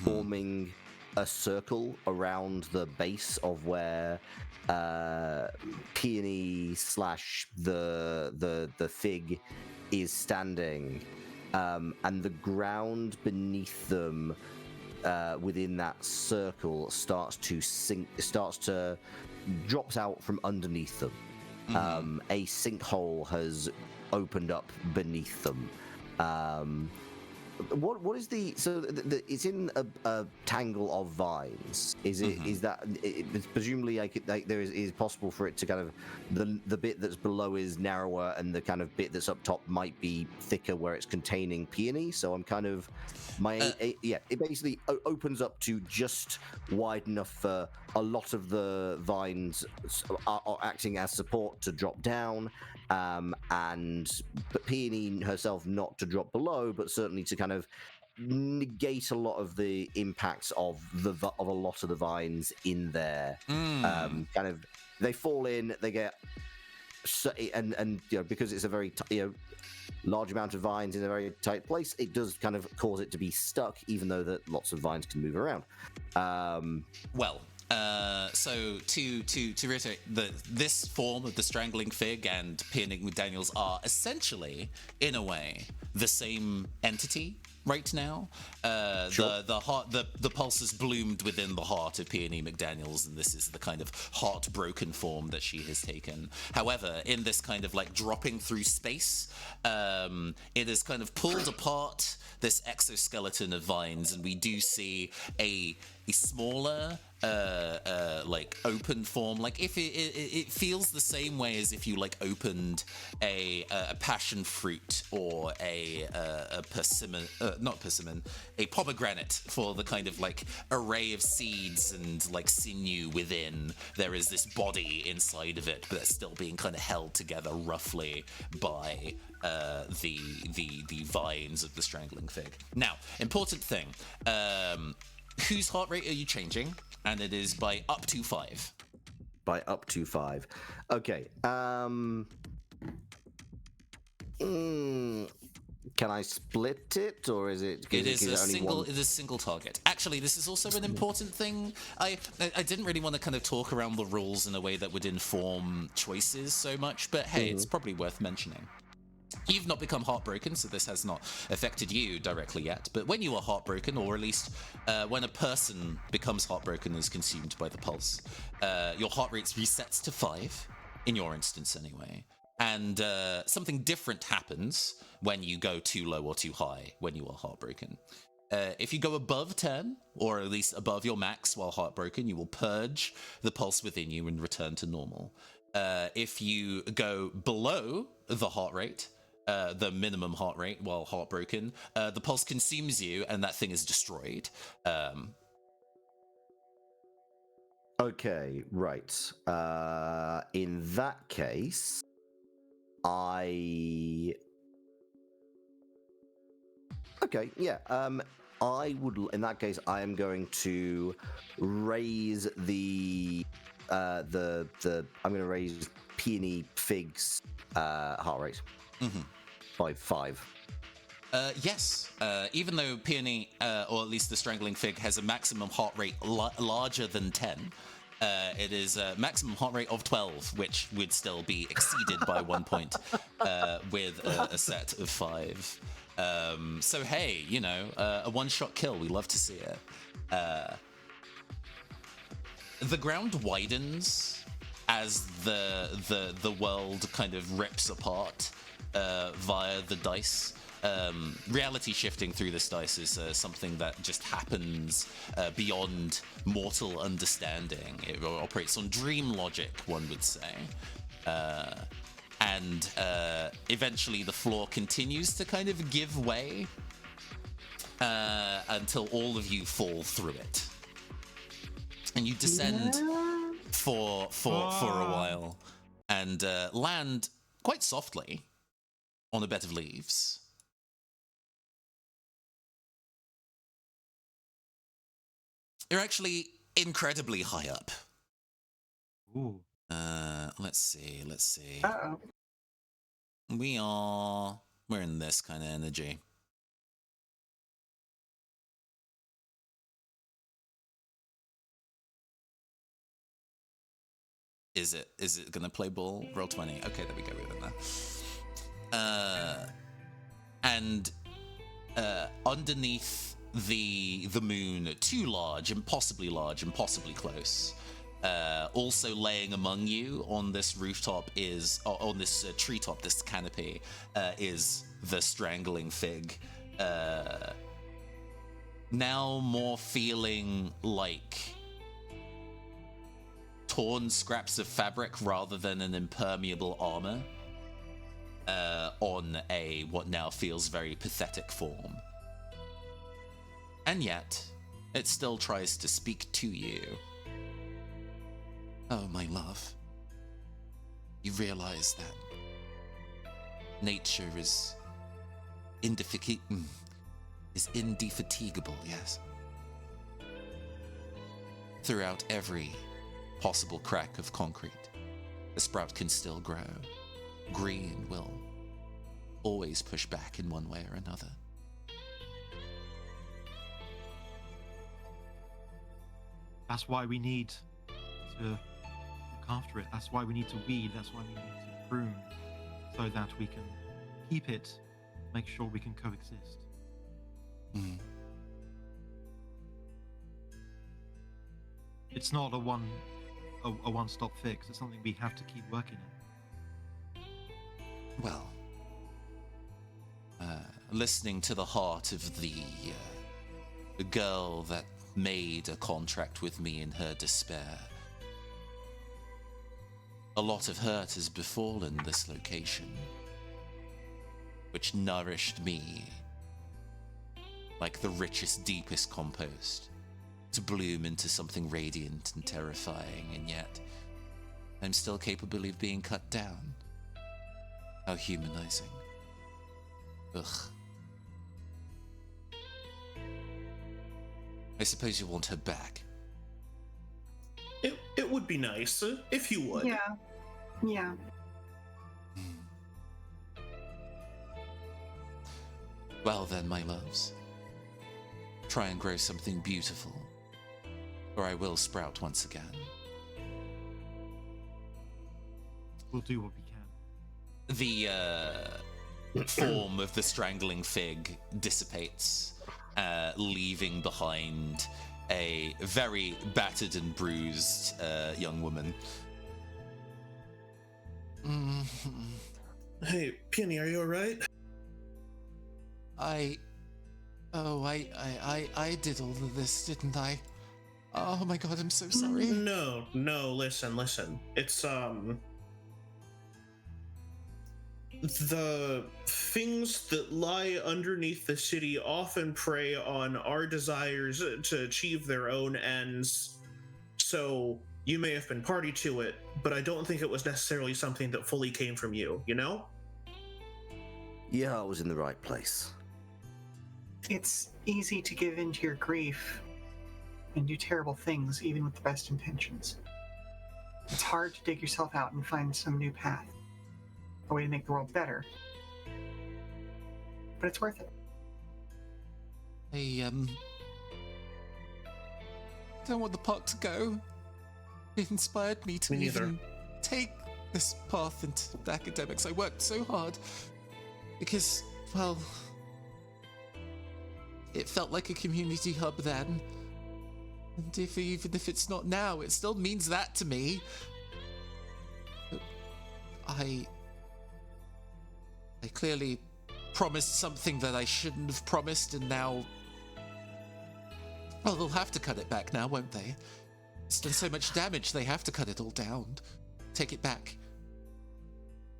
forming a circle around the base of where Peony / the fig is standing, and the ground beneath them within that circle starts to sink, drops out from underneath them. A sinkhole has opened up beneath them. What is the it's in a tangle of vines? Is it is that it's presumably there is possible for it to kind of the bit that's below is narrower and the kind of bit that's up top might be thicker where it's containing peony. So I'm kind of it basically opens up to just wide enough for a lot of the vines are acting as support to drop down. And Peony herself not to drop below, but certainly to kind of negate a lot of the impacts of a lot of the vines in there. Kind of they fall in, they get and because it's a very large amount of vines in a very tight place, it does kind of cause it to be stuck, even though that lots of vines can move around. So to reiterate, this form of the Strangling Fig and Peony McDaniels are essentially, in a way, the same entity right now. Sure. The pulse has bloomed within the heart of Peony McDaniels, and this is the kind of heartbroken form that she has taken. However, in this kind of like dropping through space, it is kind of pulled apart this exoskeleton of vines, and we do see a smaller like open form. Like if it feels the same way as if you like opened a passion fruit or a persimmon, not persimmon, a pomegranate, for the kind of like array of seeds and like sinew within. There is this body inside of it, but it's still being kind of held together roughly by the vines of the Strangling Fig. Now, important thing, whose heart rate are you changing? And it is by up to 5. By up to 5. Okay. Can I split it, or is it? It is it a only single. one? It is a single target. Actually, this is also an important thing. I didn't really want to kind of talk around the rules in a way that would inform choices so much, but hey, it's probably worth mentioning. You've not become heartbroken, so this has not affected you directly yet. But when you are heartbroken, or at least when a person becomes heartbroken and is consumed by the pulse, your heart rate resets to 5, in your instance anyway. And something different happens when you go too low or too high when you are heartbroken. If you go above 10, or at least above your max while heartbroken, you will purge the pulse within you and return to normal. If you go below the heart rate, the minimum heart rate while heartbroken, the pulse consumes you and that thing is destroyed. Okay, right. In that case, I. Okay, yeah. I would. In that case, I am going to raise I'm going to raise Peony Fig's heart rate by 5. Yes, even though Peony, or at least the Strangling Fig, has a maximum heart rate larger than 10, it is a maximum heart rate of 12, which would still be exceeded by 1 point with a set of 5. So hey, you know, a one-shot kill, we love to see it. The ground widens as the world kind of rips apart via the dice. Reality shifting through this dice is something that just happens beyond mortal understanding. It operates on dream logic, one would say. And eventually the floor continues to kind of give way until all of you fall through it. And you descend for a while and land quite softly on a bed of leaves. You're actually incredibly high up. Ooh. Let's see. Uh-oh. We're in this kind of energy. Is it gonna play ball? Roll 20. Okay, there we go with it now. And underneath the moon, too large, impossibly close. Also laying among you on this rooftop is, on this treetop, this canopy, is the Strangling Fig. Now more feeling like torn scraps of fabric rather than an impermeable armor on a what now feels very pathetic form. And yet, it still tries to speak to you. Oh, my love. You realize that nature is indefatigable, yes. Throughout every possible crack of concrete, the sprout can still grow. Green will always push back in one way or another. That's why we need to look after it. That's why we need to weed. That's why we need to prune, so that we can keep it, make sure we can coexist. It's not a one-stop fix. It's something we have to keep working on. Well, listening to the heart of the girl that made a contract with me in her despair, a lot of hurt has befallen this location, which nourished me like the richest, deepest compost to bloom into something radiant and terrifying, and yet I'm still capable of being cut down. How humanizing. Ugh. I suppose you want her back. It would be nice if you would. Yeah. Well then, my loves. Try and grow something beautiful, or I will sprout once again. We'll do what we can. The form of the Strangling Fig dissipates, leaving behind a very battered and bruised young woman. Hey, Peony, are you alright? I did all of this, didn't I? Oh my god, I'm so sorry. No, listen. It's, the things that lie underneath the city often prey on our desires to achieve their own ends. So you may have been party to it, but I don't think it was necessarily something that fully came from you, you know? Your heart was in the right place. It's easy to give in to your grief and do terrible things, even with the best intentions. It's hard to dig yourself out and find some new path, a way to make the world better. But it's worth it. I don't want the park to go. It inspired me to Me neither. even take this path into the academics. I worked so hard because, well, it felt like a community hub then. And even if it's not now, it still means that to me. But I clearly promised something that I shouldn't have promised, and now, well, they'll have to cut it back now, won't they? It's done so much damage, they have to cut it all down. Take it back.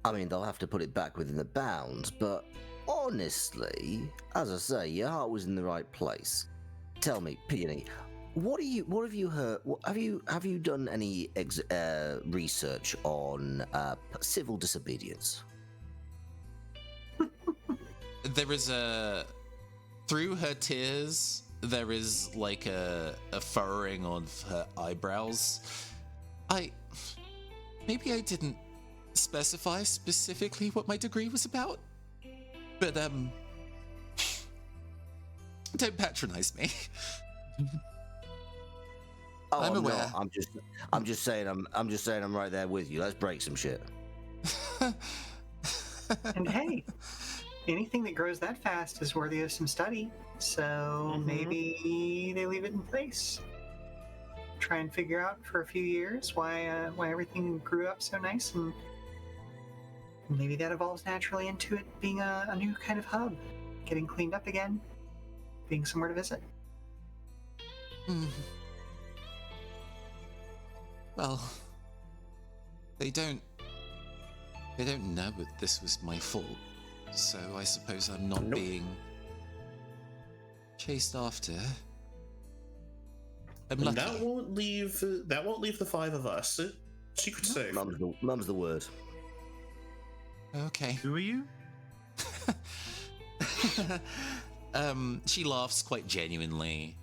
I mean, they'll have to put it back within the bounds, but honestly, as I say, your heart was in the right place. Tell me, Peony, what have you heard? Have you done any research on civil disobedience? There is through her tears, there is like a furrowing of her eyebrows. Maybe I didn't specify specifically what my degree was about, but don't patronize me. Oh, I'm aware. not. I'm just saying I'm right there with you. Let's break some shit. And hey, anything that grows that fast is worthy of some study. So maybe they leave it in place. Try and figure out for a few years why everything grew up so nice, and maybe that evolves naturally into it being a new kind of hub, getting cleaned up again, being somewhere to visit. Well, they don't know that this was my fault, so I suppose I'm not being chased after. I'm lucky. That won't leave the five of us. Secret safe. Mum's the word. Okay. Who are you? She laughs quite genuinely,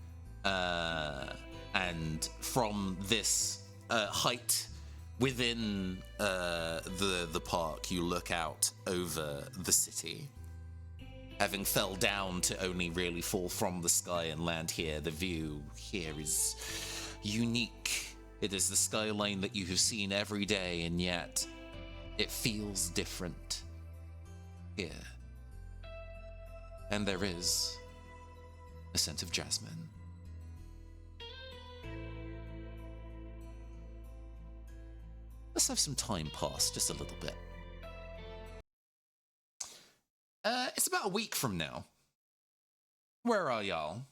and from this height within the park, you look out over the city. Having fell down to only really fall from the sky and land here, the view here is unique. It is the skyline that you have seen every day, and yet it feels different here. And there is a scent of jasmine. Let's have some time pass, just a little bit. It's about a week from now. Where are y'all?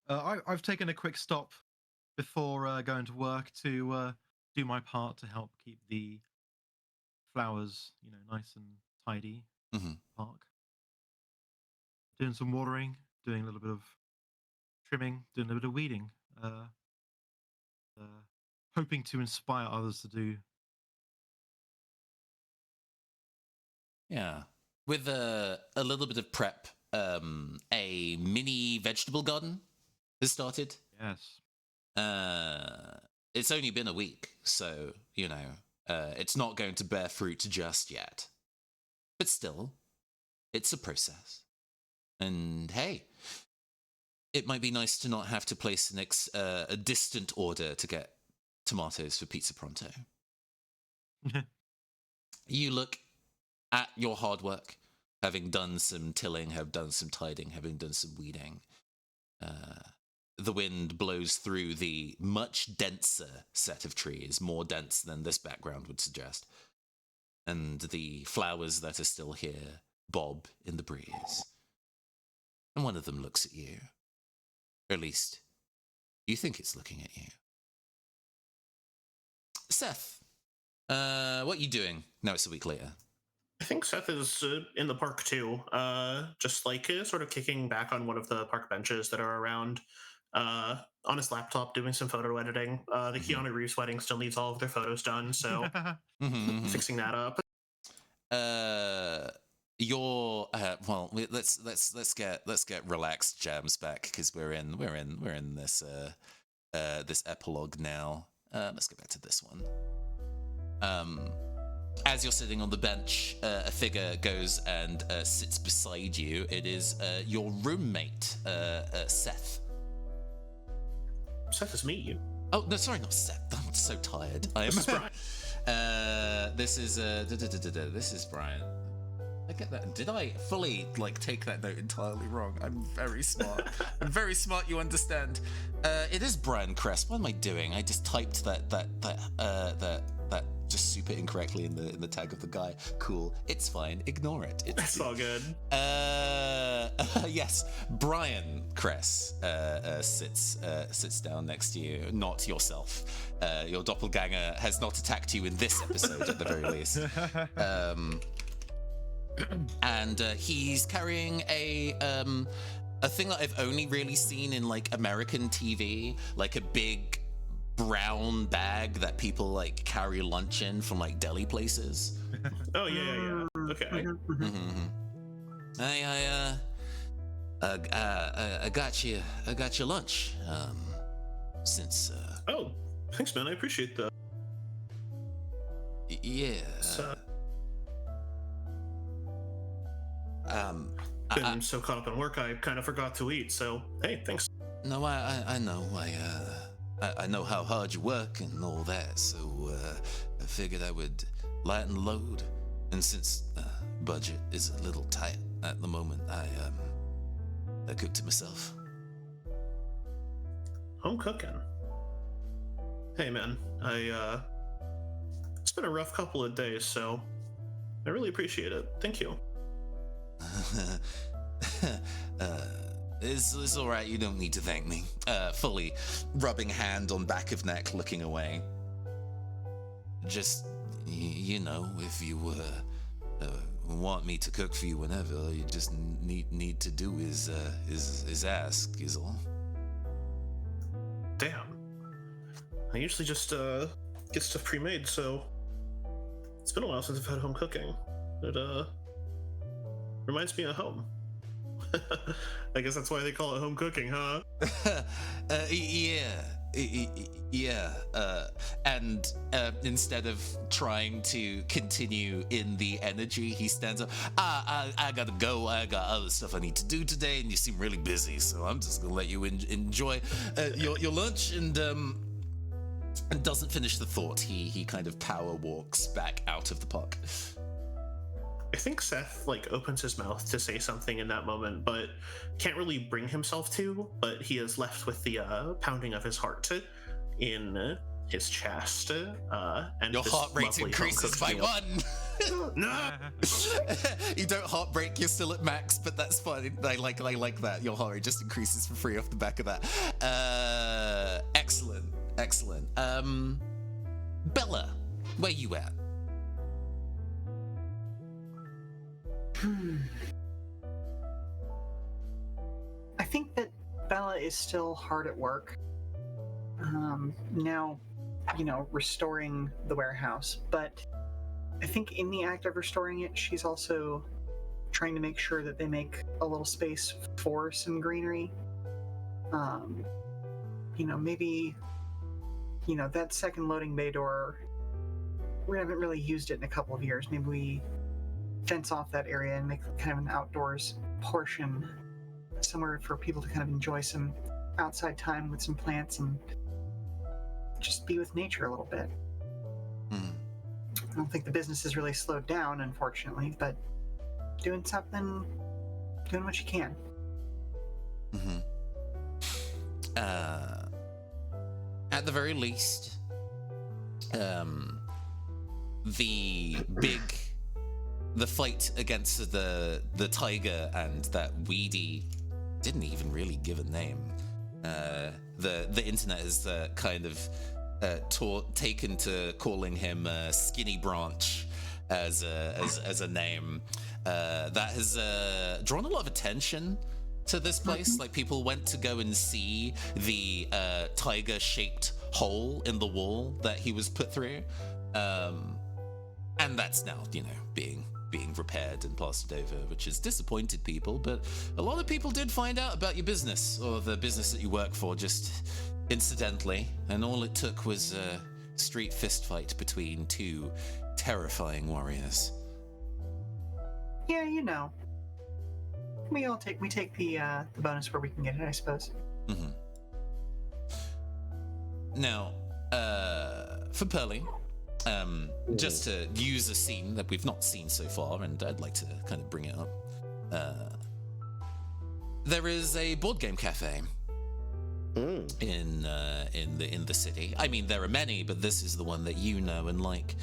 I've taken a quick stop before going to work to do my part to help keep the flowers, nice and tidy. Park. Doing some watering, doing a little bit of trimming, doing a bit of weeding. Hoping to inspire others to do. Yeah. With a little bit of prep, a mini vegetable garden has started. Yes. It's only been a week, so, it's not going to bear fruit just yet. But still, it's a process. And hey, it might be nice to not have to place a distant order to get tomatoes for Pizza Pronto. You look at your hard work, having done some tilling, have done some tidying, having done some weeding. The wind blows through the much denser set of trees, more dense than this background would suggest. And the flowers that are still here bob in the breeze. And one of them looks at you. Or at least, you think it's looking at you. Seth, what you doing? No, it's a week later. I think Seth is in the park too, just like sort of kicking back on one of the park benches that are around, on his laptop doing some photo editing. The Keanu Reeves wedding still needs all of their photos done, so fixing that up. Well, let's get relaxed jams back, because we're in this this epilogue now. Let's get back to this one. As you're sitting on the bench, a figure goes and sits beside you. It is your roommate, Seth. Seth is me. Oh no, sorry, not Seth. I'm so tired. This is Brian. This is Brian. I get that. Did I fully take that note entirely wrong? I'm very smart. I'm very smart. You understand? It is Brian Crest. What am I doing? I just typed that just super incorrectly in the tag of the guy. Cool. It's fine. Ignore it. It's all good. Yes, Brian Cress sits down next to you. Not yourself. Your doppelganger has not attacked you in this episode, at the very least. And he's carrying a thing that I've only really seen in American TV, like a big brown bag that people carry lunch in from deli places. Oh yeah. Okay. I got you lunch. Since Oh, thanks, man. I appreciate that. Yeah. Been so caught up in work, I kind of forgot to eat. So hey, thanks. No, I know. I know how hard you work and all that. So I figured I would lighten the load. And since budget is a little tight at the moment, I cooked it myself. Home cooking. Hey, man. It's been a rough couple of days, so I really appreciate it. Thank you. It's all right. You don't need to thank me. Fully rubbing hand on back of neck, looking away. Just, if you want me to cook for you whenever, you just need to do is ask, is all. Damn. I usually just get stuff pre-made, so it's been a while since I've had home cooking. It reminds me of home. I guess that's why they call it home cooking, huh? Yeah. And instead of trying to continue in the energy, he stands up. I gotta go. I got other stuff I need to do today, and you seem really busy, so I'm just gonna let you enjoy your lunch. And doesn't finish the thought. He kind of power walks back out of the park. I think Seth opens his mouth to say something in that moment, but can't really bring himself to. But he is left with the pounding of his heart in his chest, and your heart rate increases by meal. 1. No, you don't heart break. You're still at max, but that's fine. I like that. Your heart rate just increases for free off the back of that. Excellent. Bella, where you at? I think that Bella is still hard at work. Now, restoring the warehouse, but I think in the act of restoring it, she's also trying to make sure that they make a little space for some greenery. Maybe, that second loading bay door, we haven't really used it in a couple of years. Maybe we fence off that area and make kind of an outdoors portion, somewhere for people to kind of enjoy some outside time with some plants and just be with nature a little bit. I don't think the business has really slowed down, unfortunately, but doing what you can. At the very least, the fight against the tiger and that weedy didn't even really give a name. The internet has kind of taken to calling him Skinny Branch as a name. That has drawn a lot of attention to this place. Like, people went to go and see the tiger-shaped hole in the wall that he was put through, and that's now, being repaired and plastered over, which has disappointed people. But a lot of people did find out about your business, or the business that you work for, just incidentally, and all it took was a street fist fight between two terrifying warriors. Yeah, we take the bonus where we can get it, I suppose. Mm-hmm. Now, for Pearly, just to use a scene that we've not seen so far, and I'd like to kind of bring it up. There is a board game cafe in the city. I mean, there are many, but this is the one that you know and like.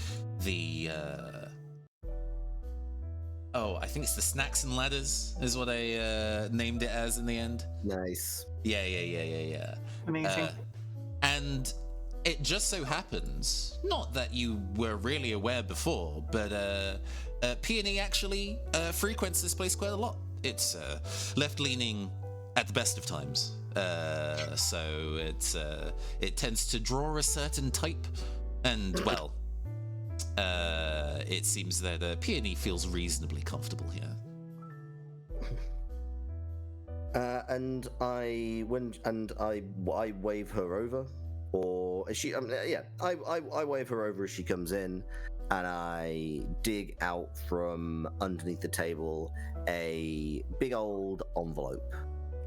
I think it's the Snacks and Ladders is what I named it as in the end. Nice. Yeah. Amazing. And it just so happens, not that you were really aware before, but Peony actually frequents this place quite a lot. It's left-leaning at the best of times, so it tends to draw a certain type, and well, it seems that Peony feels reasonably comfortable here. And I wave her over, or is she? I wave her over as she comes in, and I dig out from underneath the table a big old envelope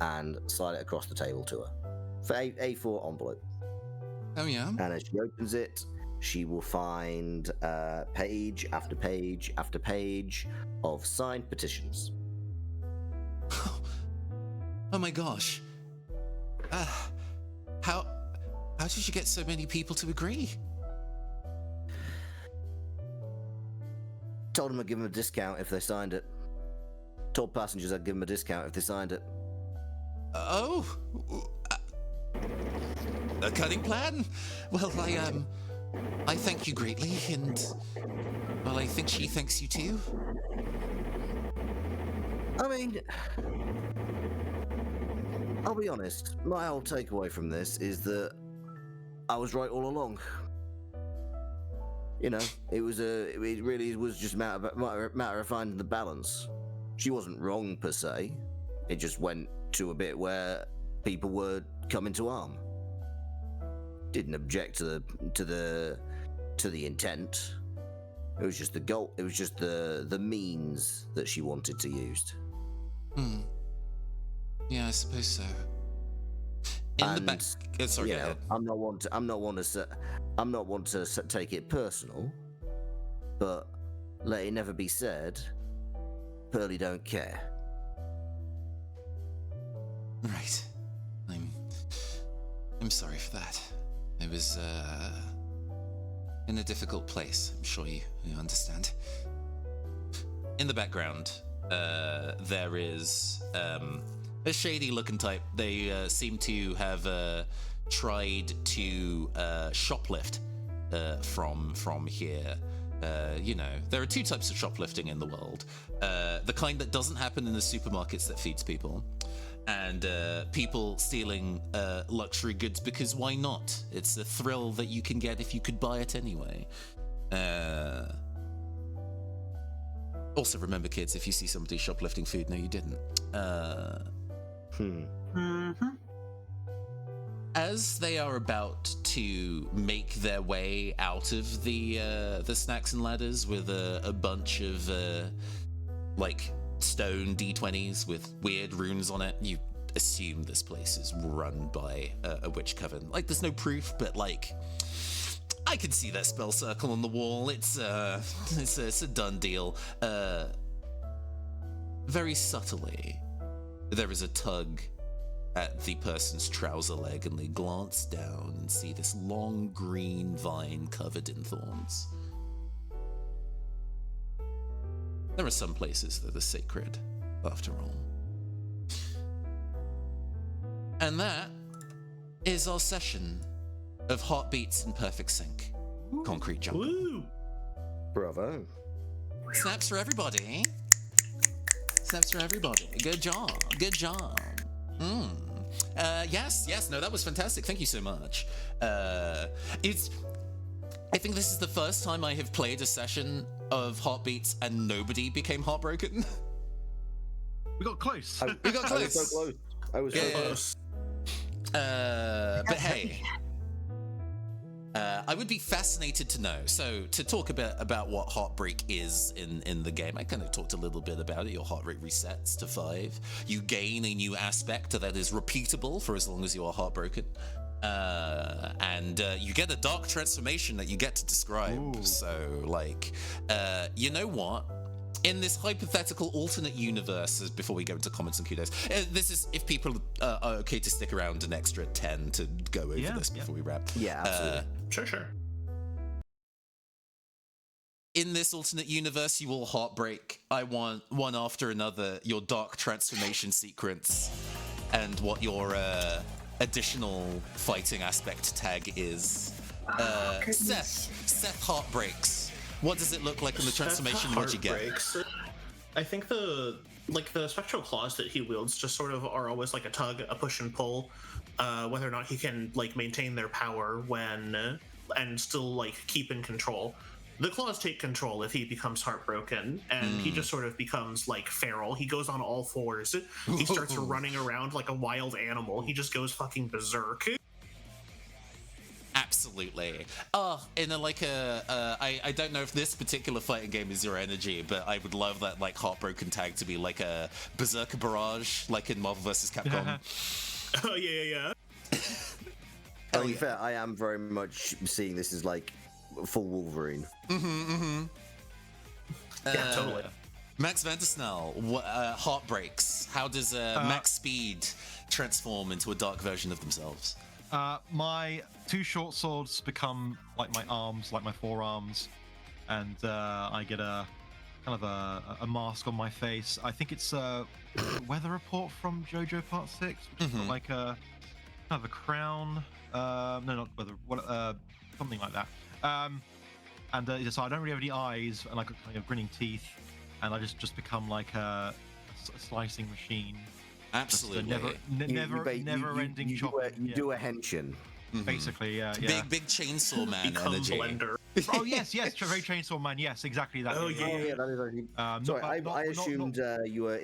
and slide it across the table to her. For A4 envelope. Oh yeah. And as she opens it, she will find page after page after page of signed petitions. Oh my gosh. How did you get so many people to agree? Told them I'd give them a discount if they signed it. Told passengers I'd give them a discount if they signed it. Oh, a cunning plan. Well, I thank you greatly, and well, I think she thanks you too. I mean, I'll be honest. My whole takeaway from this is that I was right all along. You know, it really was just a matter of finding the balance. She wasn't wrong per se. It just went to a bit where people were coming to harm. Didn't object to the intent. It was just the goal. It was just the means that she wanted to use. Yeah, I suppose so. The back. Sorry, go ahead. I'm not one to take it personal, but let it never be said, Pearly don't care. Right. I'm sorry for that. I was in a difficult place. I'm sure you understand. In the background, there is a shady-looking type. They seem to have tried to shoplift from here. There are two types of shoplifting in the world. The kind that doesn't happen in the supermarkets that feeds people, and people stealing luxury goods because why not? It's a thrill that you can get if you could buy it anyway. Also, remember, kids, if you see somebody shoplifting food, no, you didn't. As they are about to make their way out of the Snacks and Ladders with a bunch of stone D20s with weird runes on it, you assume this place is run by a witch coven. There's no proof, but I can see that spell circle on the wall. It's a done deal. Very subtly, there is a tug at the person's trouser leg, and they glance down and see this long green vine covered in thorns. There are some places that are sacred, after all. And that is our session of Heartbeats in Perfect Sync. Concrete Jungle. Woo! Bravo. Snaps for everybody. Snaps for everybody. Good job. Good job. Yes. No, that was fantastic. Thank you so much. I think this is the first time I have played a session of Heartbeats and nobody became heartbroken. We got close. We got I was so close. close. I was so close. But hey, I would be fascinated to know. So, to talk a bit about what Heartbreak is in the game, I kind of talked a little bit about it. Your heart rate resets to 5. You gain a new aspect that is repeatable for as long as you are heartbroken. And you get a dark transformation that you get to describe. Ooh. So, like, you know what? In this hypothetical alternate universe, before we go into comments and kudos, this is if people are okay to stick around an extra 10 to go over this before we wrap. Yeah, absolutely. Sure. In this alternate universe, you all heartbreak. I want one after another your dark transformation sequence and what your additional fighting aspect tag is. Seth heartbreaks. What does it look like in the transformation? What'd you get? Breaks. I think the spectral claws that he wields just sort of are always like a tug, a push and pull. Whether or not he can like maintain their power when and still like keep in control. The claws take control if he becomes heartbroken, and he just sort of becomes like feral. He goes on all fours. He starts running around like a wild animal. He just goes fucking berserk. Absolutely. I don't know if this particular fighting game is your energy, but I would love that like heartbroken tag to be like a berserker barrage, like in Marvel vs. Capcom. Oh yeah. To be fair, I am very much seeing this as like full Wolverine. Yeah, totally. Max Vandersnell, heartbreaks. How does Max Speed transform into a dark version of themselves? My 2 short swords become like my arms, like my forearms, and I get a kind of a mask on my face. I think it's a weather report from JoJo Part 6, which is got like a kind of a crown. No, not weather. Something like that. So I don't really have any eyes, and like kind of grinning teeth, and I just become like a slicing machine. Absolutely. Never-ending chopping. You do a henshin. Basically, yeah. Big chainsaw man Become energy. Blender. Oh yes, very Chainsaw Man. Yes, exactly that. Oh, Oh yeah, that is actually. Sorry, I assumed you were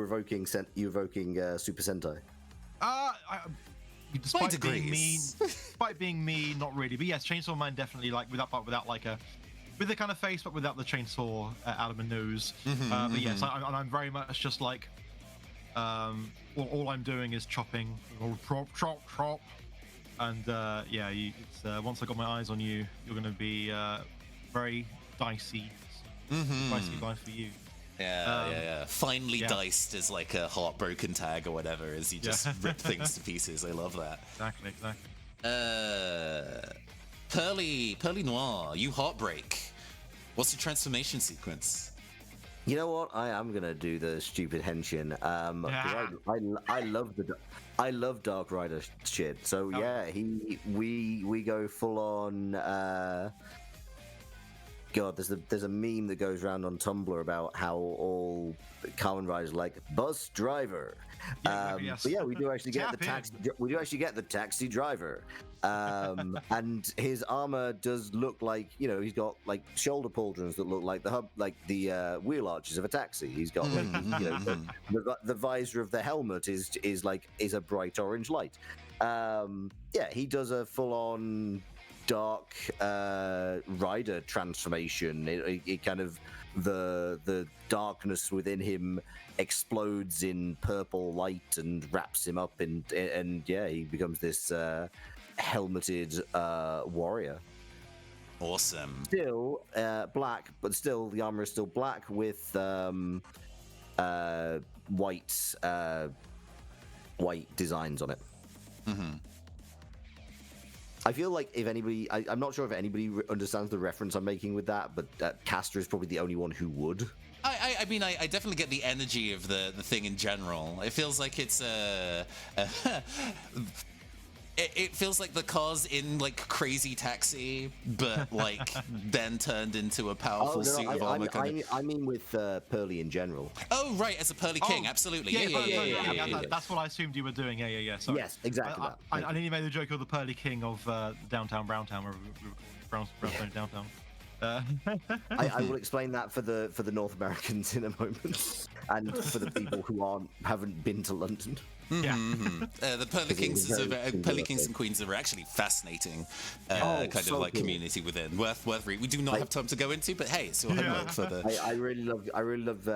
evoking Super Sentai. Despite being me, not really. But yes, Chainsaw Man definitely like without like a with the kind of face, but without the chainsaw out of my nose. But yes, I'm very much just like all I'm doing is chopping, chop. And once I got my eyes on you, you're going to be very dicey. Dicey life for you. Yeah. Finely diced is like a heartbroken tag or whatever, as you just rip things to pieces. I love that. Exactly. Pearly Noir, you heartbreak. What's your transformation sequence? You know what? I am gonna do the stupid henshin. I love Dark Rider shit. So we go full on. God, there's a meme that goes around on Tumblr about how all Kamen Riders are like bus driver. Yes. But yeah, we do actually get the taxi. We do actually get the taxi driver, and his armor does look like, he's got like shoulder pauldrons that look like the wheel arches of a taxi. He's got the visor of the helmet is a bright orange light. He does a full on dark rider transformation. It kind of the darkness within him explodes in purple light and wraps him up and he becomes this helmeted warrior. Awesome. Still black, but still the armor is still black with white designs on it. I feel like if anybody, I'm not sure if anybody understands the reference I'm making with that, but Caster is probably the only one who would. I mean, I definitely get the energy of the thing in general. It feels like it's it feels like the car's in like Crazy Taxi, but like then turned into a powerful suit of armor. I mean with Pearly in general. Oh right, as a Pearly King, absolutely. Yeah. That's what I assumed you were doing. Yeah. Sorry. Yes, exactly. I nearly made the joke of the Pearly King of downtown Browntown, where we were Brownstone downtown. I will explain that for the North Americans in a moment, and for the people who haven't been to London. The Pearly Kings, Pearly Kings and Queens are actually fascinating, kind of like cool community within. Worth reading. We do not have time to go into, but hey, it's your homework for the. I really love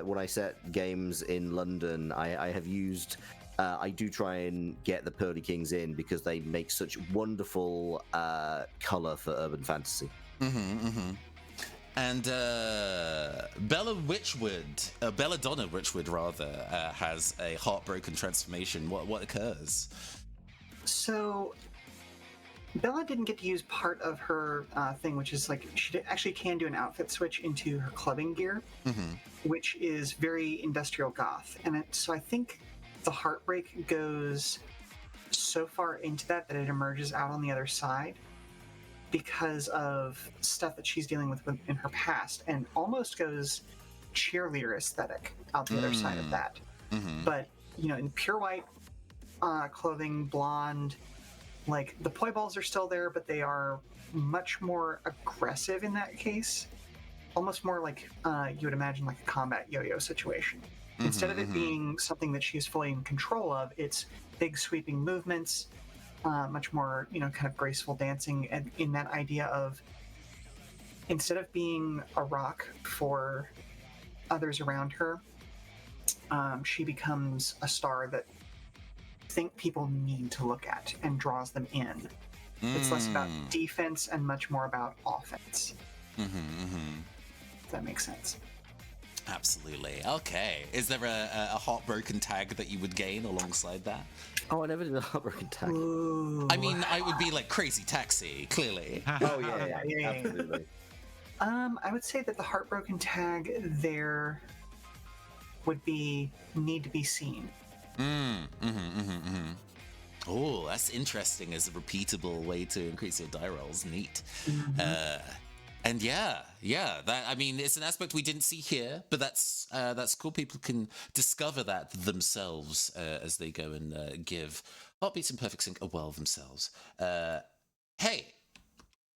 when I set games in London. I have used. I do try and get the Pearly Kings in because they make such wonderful color for urban fantasy. And Belladonna Witchwood rather, has a heartbroken transformation. What occurs? So Bella didn't get to use part of her thing, which is like she actually can do an outfit switch into her clubbing gear, which is very industrial goth. And so I think the heartbreak goes so far into that it emerges out on the other side, because of stuff that she's dealing with in her past, and almost goes cheerleader aesthetic out the other side of that. But, in pure white clothing, blonde, like the poi balls are still there, but they are much more aggressive in that case. Almost more like you would imagine like a combat yo-yo situation. Instead of it being something that she's fully in control of, it's big sweeping movements, much more, kind of graceful dancing, and in that idea of instead of being a rock for others around her, she becomes a star that people need to look at and draws them in. It's less about defense and much more about offense. If that makes sense. Absolutely. Okay. Is there a heartbroken tag that you would gain alongside that? Oh, I never did a heartbroken tag. Ooh. I mean, I would be like Crazy Taxi, clearly. Oh yeah, absolutely. I would say that the heartbroken tag there would be need to be seen. Oh, that's interesting as a repeatable way to increase your die rolls. Neat. And that, I mean, it's an aspect we didn't see here, but that's cool. People can discover that themselves as they go and give Heartbeats in Perfect Sync a whirl themselves. Hey,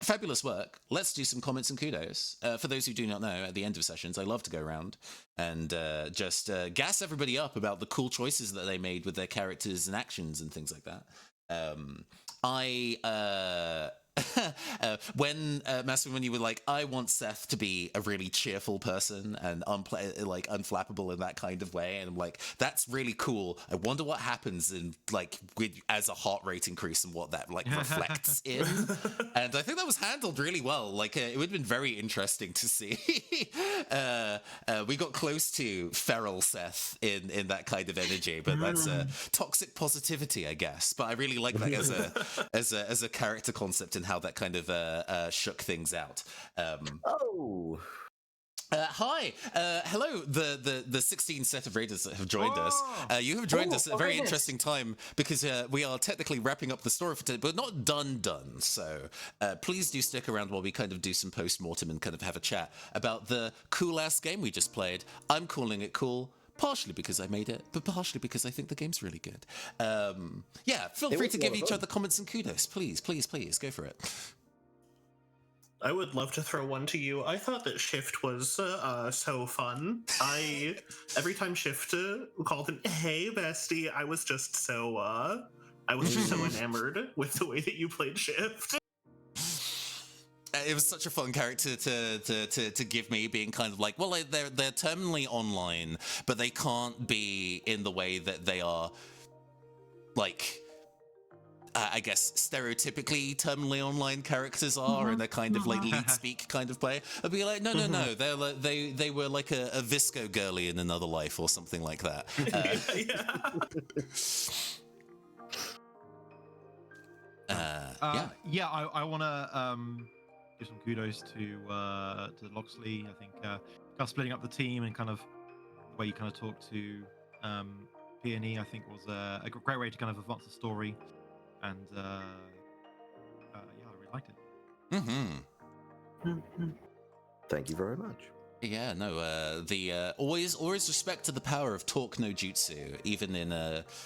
fabulous work. Let's do some comments and kudos. For those who do not know, at the end of sessions, I love to go around and just gas everybody up about the cool choices that they made with their characters and actions and things like that. When Master, when you were like, I want Seth to be a really cheerful person and unflappable in that kind of way, and I'm like, that's really cool. I wonder what happens in as a heart rate increase and what that reflects in. And I think that was handled really well. It would have been very interesting to see. We got close to feral Seth in that kind of energy, but that's toxic positivity, I guess. But I really like that as a character concept and how that kind of shook things out. Hi, hello, the 16 set of raiders that have joined us. You have joined us at a very interesting time because we are technically wrapping up the story for today, but not done. So please do stick around while we kind of do some post-mortem and kind of have a chat about the cool-ass game we just played. I'm calling it cool. Partially because I made it, but partially because I think the game's really good. Feel free to give each other comments and kudos. Please, go for it. I would love to throw one to you. I thought that Shift was so fun. Every time Shift called him, "Hey, bestie," I was just so enamored with the way that you played Shift. It was such a fun character to give me, being kind of like, well, they're terminally online, but they can't be in the way that they are, I guess, stereotypically terminally online characters are, and they're kind of lead speak kind of play. I'd be like, no, they were like a Visco girly in another life or something like that. I want to give some kudos to Loxley. I think kind of splitting up the team and kind of the way you kind of talk to Peony, I think was a great way to kind of advance the story. and yeah, I really liked it. Thank you very much. Yeah, no, always respect to the power of talk no jutsu, even in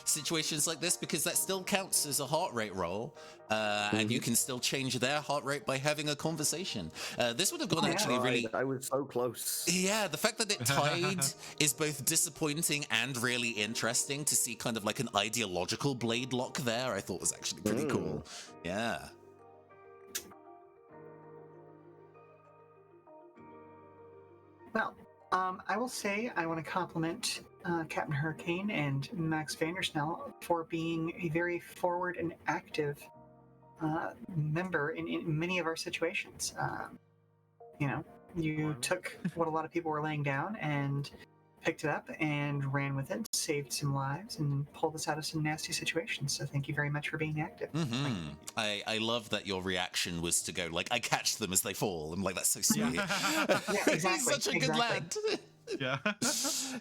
situations like this, because that still counts as a heart rate roll, and you can still change their heart rate by having a conversation. This would have gone actually really. I was so close. Yeah, the fact that it tied is both disappointing and really interesting to see kind of like an ideological blade lock there. I thought was actually pretty cool. Yeah. Well, I will say I want to compliment Captain Hurricane and Max Vandersnell for being a very forward and active member in many of our situations. You took what a lot of people were laying down and picked it up and ran with it, saved some lives, and pulled us out of some nasty situations. So thank you very much for being active. I love that your reaction was to go like, I catch them as they fall. I'm like, that's so sweet. Yeah, exactly. He's such a good lad. Yeah.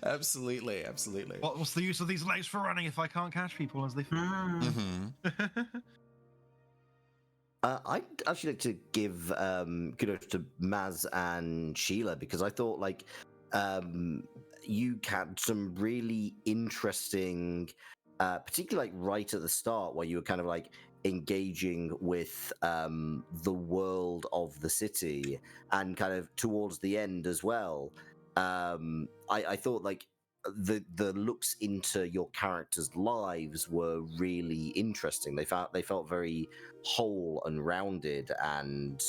Absolutely. What's the use of these legs for running if I can't catch people as they fall? I'd actually like to give kudos to Maz and Sheila, because I thought like you had some really interesting, particularly like right at the start, where you were kind of like engaging with the world of the city, and kind of towards the end as well. I thought like the looks into your characters' lives were really interesting. They felt very whole and rounded, and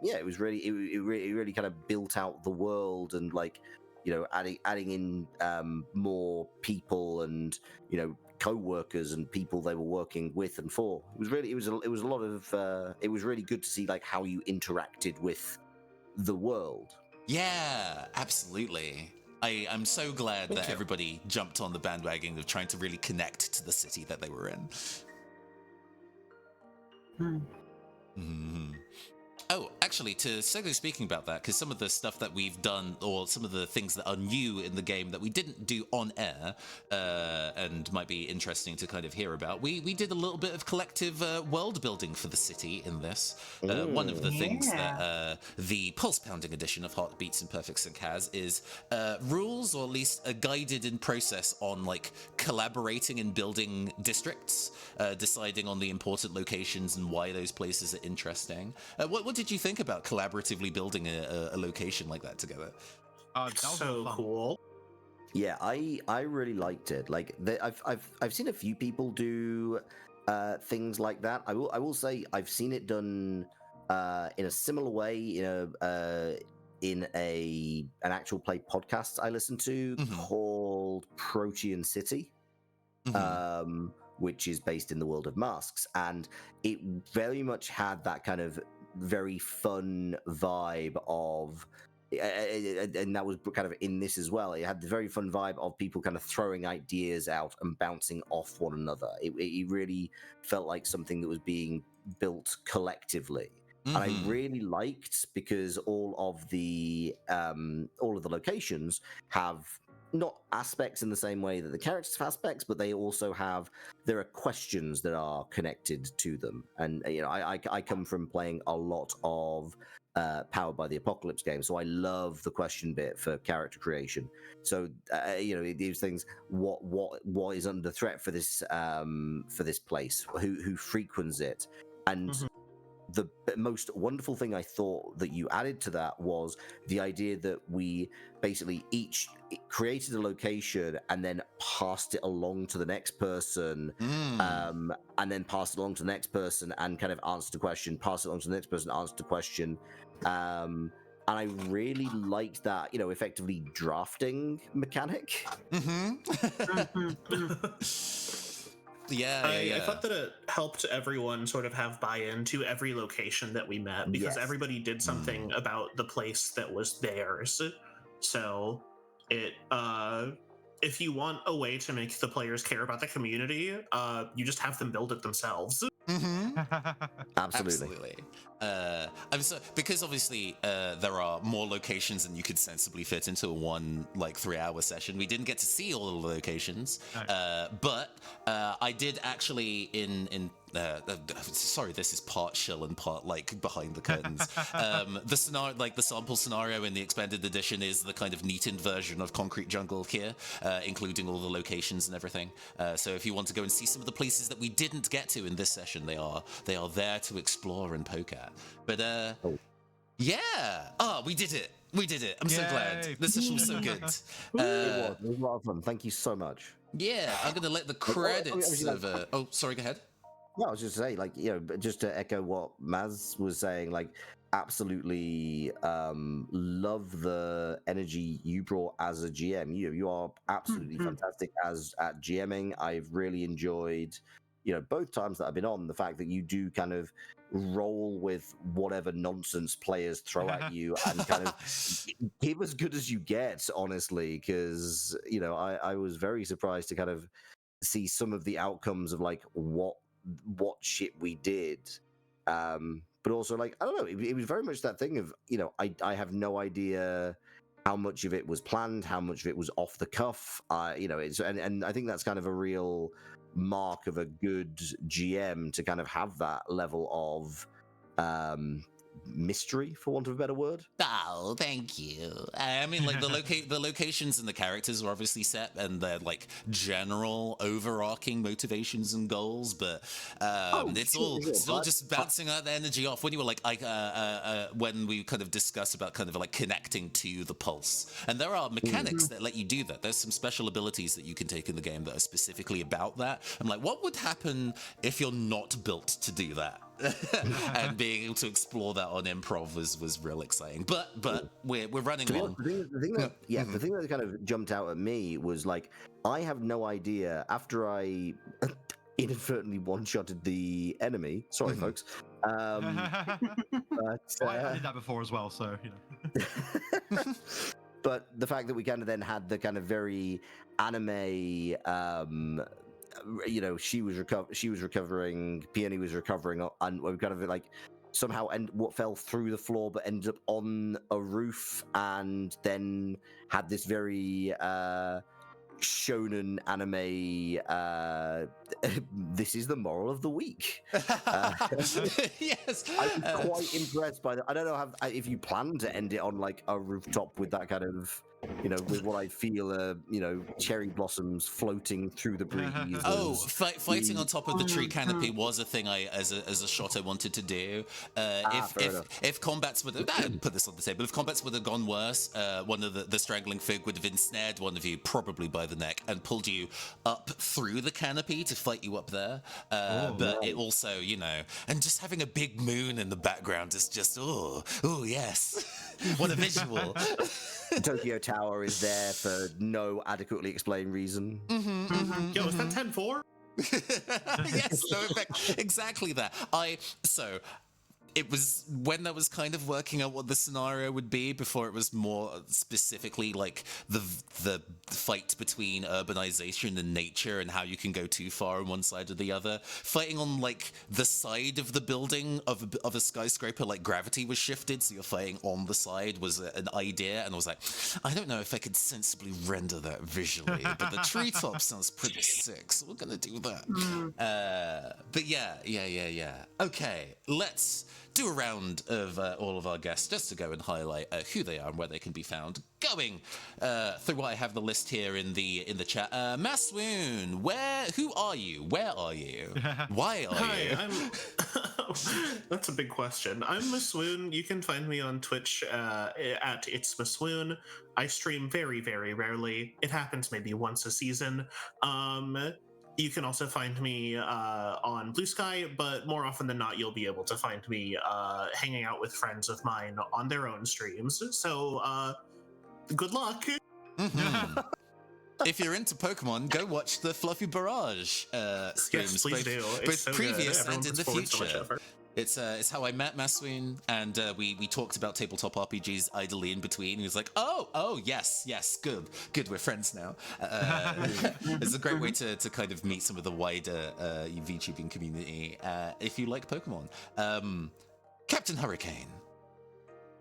yeah, it was really it really kind of built out the world, and like, you know, adding in more people, and, you know, co-workers and people they were working with and for. It was really it was a lot of it was really good to see like how you interacted with the world. Yeah, absolutely. I'm so glad that everybody jumped on the bandwagon of trying to really connect to the city that they were in. Oh, actually, to segue speaking about that, because some of the stuff that we've done, or some of the things that are new in the game that we didn't do on air, and might be interesting to kind of hear about, we did a little bit of collective world building for the city in this. One of the things that the pulse pounding edition of Heartbeats Imperfect Sync has is rules, or at least a guided in process on like collaborating and building districts, deciding on the important locations and why those places are interesting. What did you think about collaboratively building a location like that together? That was So fun. cool. Yeah, I really liked it. Like I've seen a few people do things like that. I will say I've seen it done in a similar way in an actual play podcast I listen to called Protean City. Which is based in the world of Masks, and it very much had that kind of very fun vibe of, and that was kind of in this as well. It had the very fun vibe of people kind of throwing ideas out and bouncing off one another. It really felt like something that was being built collectively. And I really liked, because all of the locations have not aspects in the same way that the characters have aspects, but there are questions that are connected to them. And you know, I come from playing a lot of Powered by the Apocalypse games, so I love the question bit for character creation. So you know, these things, what is under threat for this place, who frequents it, and the most wonderful thing I thought that you added to that was the idea that we basically each created a location and then passed it along to the next person, and then passed it along to the next person and kind of answered a question, passed it along to the next person, answered a question. And I really liked that, you know, effectively drafting mechanic. I thought that it helped everyone sort of have buy-in to every location that we met, because everybody did something about the place that was theirs. So it if you want a way to make the players care about the community, you just have them build it themselves. Absolutely. Because obviously there are more locations than you could sensibly fit into one like 3-hour session. We didn't get to see all of the locations, but I did actually in sorry, this is part shill and part like behind the curtains. The scenario, like the sample scenario in the expanded edition, is the kind of neatened version of Concrete Jungle here, including all the locations and everything. So if you want to go and see some of the places that we didn't get to in this session, they are there to explore and poke at. But yeah, we did it. We did it. I'm so glad. This session was so good. It was a lot of fun. Thank you so much. Yeah, I'm gonna let the credits of. Oh, sorry. Go ahead. No, I was just saying, like, just to echo what Maz was saying, like, absolutely love the energy you brought as a GM. You are absolutely fantastic at GMing. I've really enjoyed, both times that I've been on, the fact that you do kind of roll with whatever nonsense players throw at you and kind of give as good as you get, honestly, because I was very surprised to kind of see some of the outcomes of like what shit we did, but also, like, I don't know, it was very much that thing of I have no idea how much of it was planned, how much of it was off the cuff. It's and I think that's kind of a real mark of a good GM, to kind of have that level of mystery, for want of a better word. Oh, thank you. I mean, like, the locations and the characters are obviously set, and they're like general overarching motivations and goals, but it's all just bouncing out the energy off. When you were like when we kind of discussed about kind of like connecting to the pulse, and there are mechanics that let you do that. There's some special abilities that you can take in the game that are specifically about that. I'm like, what would happen if you're not built to do that? And being able to explore that on improv was real exciting. But we're running on. The thing that kind of jumped out at me was, like, I have no idea, after I inadvertently one-shotted the enemy. Sorry, folks. But, I did that before as well, so But the fact that we kind of then had the kind of very anime, she was recovering, Peony was recovering, and we kind of like somehow what fell through the floor but ended up on a roof, and then had this very shonen anime this is the moral of the week. Yes, I was quite impressed by that. I don't know if you plan to end it on like a rooftop with that kind of, with what I feel cherry blossoms floating through the breeze. Fighting on top of the tree canopy was a thing as a shot I wanted to do. If combats would have put this on the table, if combats would have gone worse, one of the strangling fig would have ensnared one of you, probably by the neck, and pulled you up through the canopy to fight you up there. It also, and just having a big moon in the background is just yes, what a visual. Tokyo Tower is there for no adequately explained reason. Yo, is that 10-4? Yes, no, in fact, exactly that. It was when I was kind of working out what the scenario would be, before it was more specifically like the fight between urbanization and nature, and how you can go too far on one side or the other. Fighting on like the side of the building of a skyscraper, like gravity was shifted, so you're fighting on the side, was an idea, and I was like, I don't know if I could sensibly render that visually, but the treetop sounds pretty sick, so we're gonna do that. But yeah. Okay, let's do a round of all of our guests, just to go and highlight who they are and where they can be found. Going through what I have the list here in the chat. Maswoon, who are you? Where are you? Why are you? That's a big question. I'm Maswoon. You can find me on Twitch at It's Maswoon. I stream very, very rarely. It happens maybe once a season. You can also find me on Blue Sky, but more often than not, you'll be able to find me hanging out with friends of mine on their own streams. So, good luck. Mm-hmm. If you're into Pokemon, go watch the Fluffy Barrage streams. Yes, please do. Both so previous good. and in the future. So it's how I met Maswoon, and we talked about tabletop RPGs idly in between. He was like, oh, yes, good, we're friends now. It's a great way to kind of meet some of the wider VTubing community if you like Pokemon. Captain Hurricane.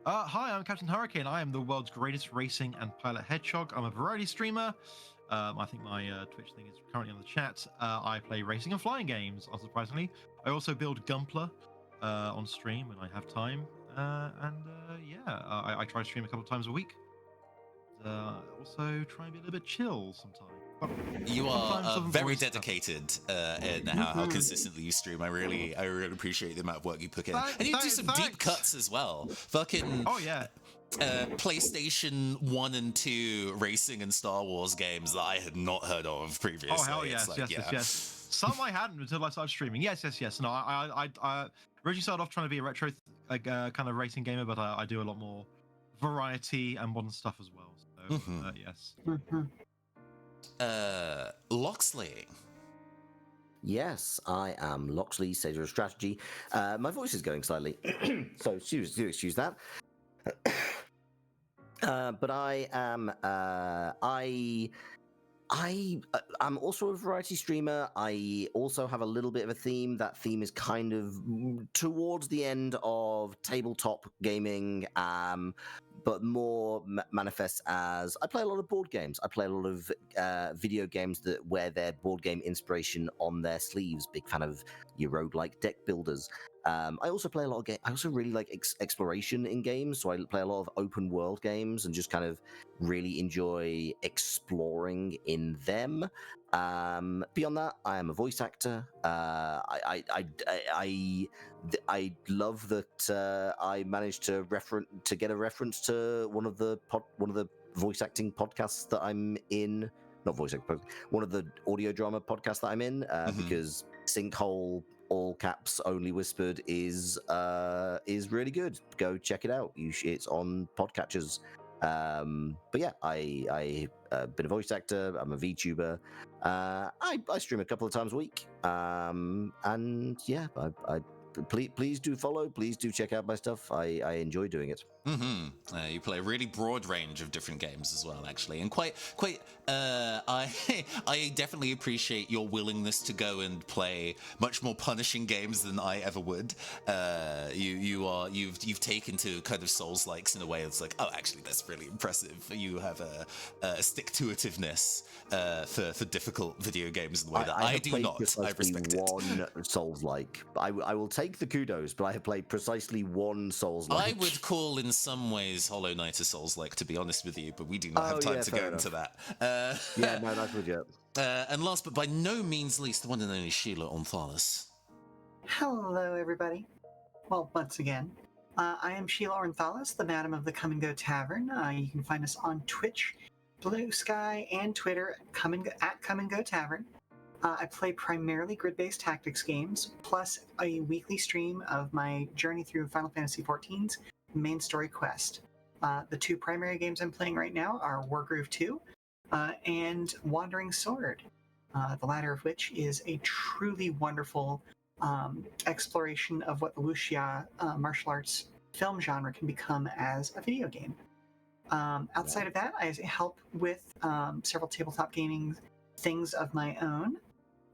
Hi, I'm Captain Hurricane. I am the world's greatest racing and pilot hedgehog. I'm a variety streamer. I think my Twitch thing is currently on the chat. I play racing and flying games, unsurprisingly. I also build Gunpla on stream when I have time. I try to stream a couple of times a week. Also try and be a little bit chill sometimes. You Sometimes are some very voice stuff. dedicated in how consistently you stream. I really appreciate the amount of work you put in. And you do some deep Thanks. cuts as well. Fucking Oh yeah. PlayStation 1 and 2 racing and Star Wars games that I had not heard of previously. Oh hell It's yes, like, yes. Some I hadn't until I started streaming. Yes. No, I originally started off trying to be a retro kind of racing gamer, but I do a lot more variety and modern stuff as well. So yes. Loxley. Yes, I am Loxley, Satyr of Strategy. My voice is going slightly, so excuse that. But I am I'm also a variety streamer. I also have a little bit of a theme. That theme is kind of towards the end of tabletop gaming, but more manifests as I play a lot of board games. I play a lot of video games that wear their board game inspiration on their sleeves. Big fan of your roguelike deck builders. I also play a lot of games. I also really like exploration in games, so I play a lot of open world games and just kind of really enjoy exploring in them. Beyond that, I am a voice actor. I love that I managed to get a reference to one of the voice acting podcasts that I'm in. Not voice acting, one of the audio drama podcasts that I'm in, because Sinkhole, all caps, only whispered, is really good. Go check it out. It's on podcatchers. But yeah, I been a voice actor. I'm a VTuber. I stream a couple of times a week. And yeah, please do follow. Please do check out my stuff. I enjoy doing it. You play a really broad range of different games as well, actually, and quite. I definitely appreciate your willingness to go and play much more punishing games than I ever would. You've taken to kind of Souls-likes in a way that's like, oh, actually, that's really impressive. You have a stick-to-itiveness for difficult video games in the way that I do not. I respect it. One Souls-like. I will take the kudos, but I have played precisely one Souls-like. I would call in some ways Hollow Knight a Souls-like, to be honest with you, but we do not have time to go into that. Yeah, no, that's legit. And last but by no means least, the one and only Sheila Ornthalis. Hello, everybody. Well, once again, I am Sheila Ornthalis, the Madam of the Come and Go Tavern. You can find us on Twitch, Blue Sky, and Twitter at Come and Go Tavern. I play primarily grid-based tactics games, plus a weekly stream of my journey through Final Fantasy XIV's main story quest. The two primary games I'm playing right now are Wargroove 2 and Wandering Sword, the latter of which is a truly wonderful exploration of what the wuxia martial arts film genre can become as a video game. Outside of that, I help with several tabletop gaming things of my own.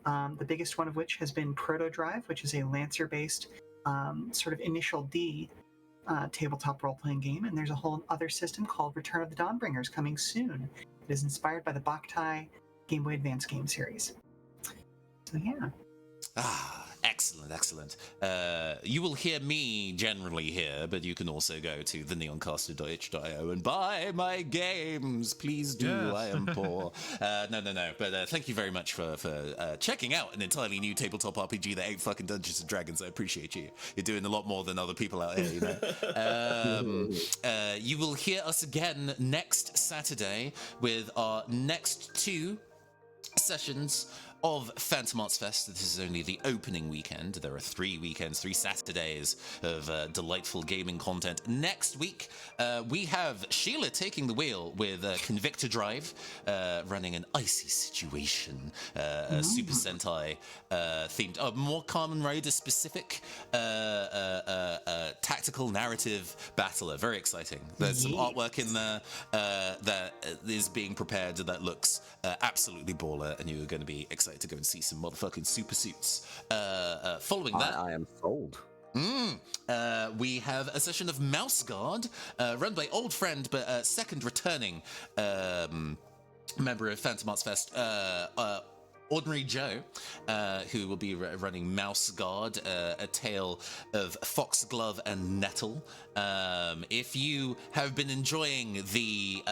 The biggest one of which has been Proto Drive, which is a Lancer-based sort of Initial D tabletop role-playing game, and there's a whole other system called Return of the Dawnbringers coming soon. It is inspired by the Boktai Game Boy Advance game series. So yeah. Excellent. You will hear me generally here, but you can also go to theneoncaster.itch.io and buy my games. Please do. Yes. I am poor. No. But thank you very much for checking out an entirely new tabletop RPG that ain't fucking Dungeons and Dragons. I appreciate you. You're doing a lot more than other people out here, you know. You will hear us again next Saturday with our next two sessions of Phantom Arts Fest. This is only the opening weekend. There are 3 Saturdays of delightful gaming content. Next week, we have Sheila taking the wheel with Convictor Drive, running an icy situation, Super Sentai themed, more Kamen Rider specific tactical narrative battler. Very exciting. There's some artwork in there that is being prepared that looks absolutely baller, and you're going to be excited to go and see some motherfucking super suits. Following that, I am sold. We have a session of Mouse Guard, run by old friend but second returning member of Phantom Arts Fest, Ordinary Joe, who will be running Mouse Guard, a tale of Foxglove and Nettle. If you have been enjoying the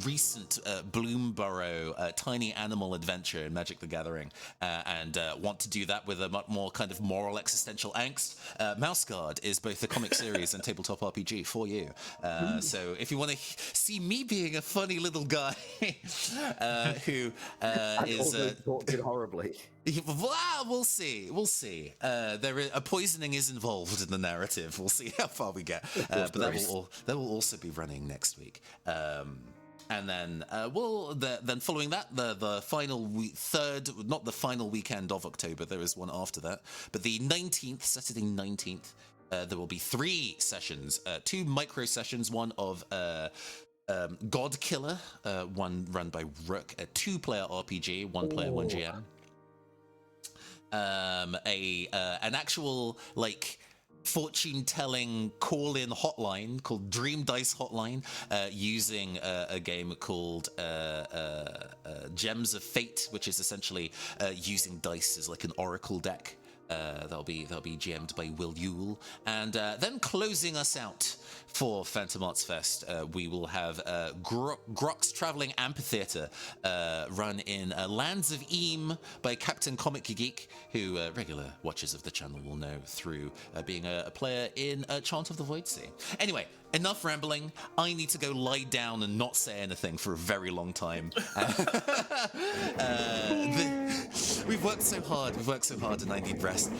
recent Bloomborough tiny animal adventure in Magic the Gathering and want to do that with a much more kind of moral existential angst, Mouse Guard is both a comic series and tabletop RPG for you. So if you want to see me being a funny little guy who is... horribly. Well, we'll see. We'll see. A poisoning is involved in the narrative. We'll see how far we get. But that will also be running next week. And then then following that, the final not the final weekend of October. There is one after that, but the 19th, Saturday 19th, there will be 3 sessions, 2 micro sessions, one of God Killer, one run by Rook, a 2-player RPG, 1 player, 1 GM. An actual like fortune-telling call-in hotline called Dream Dice Hotline, using a game called Gems of Fate, which is essentially using dice as like an oracle deck. That'll be GM'd by Will Yule, and then closing us out for Phantom Arts Fest, we will have Grok's Traveling Amphitheater, run in Lands of Eam by Captain Comic Geek, who regular watchers of the channel will know through being a player in Chant of the Voidsea. Anyway, enough rambling. I need to go lie down and not say anything for a very long time. We've worked so hard, and I need rest.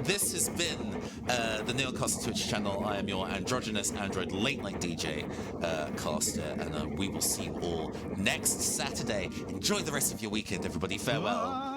This has been the Neocast Twitch channel. I am your androgynous android late night DJ caster, and we will see you all next Saturday. Enjoy the rest of your weekend, everybody. Farewell.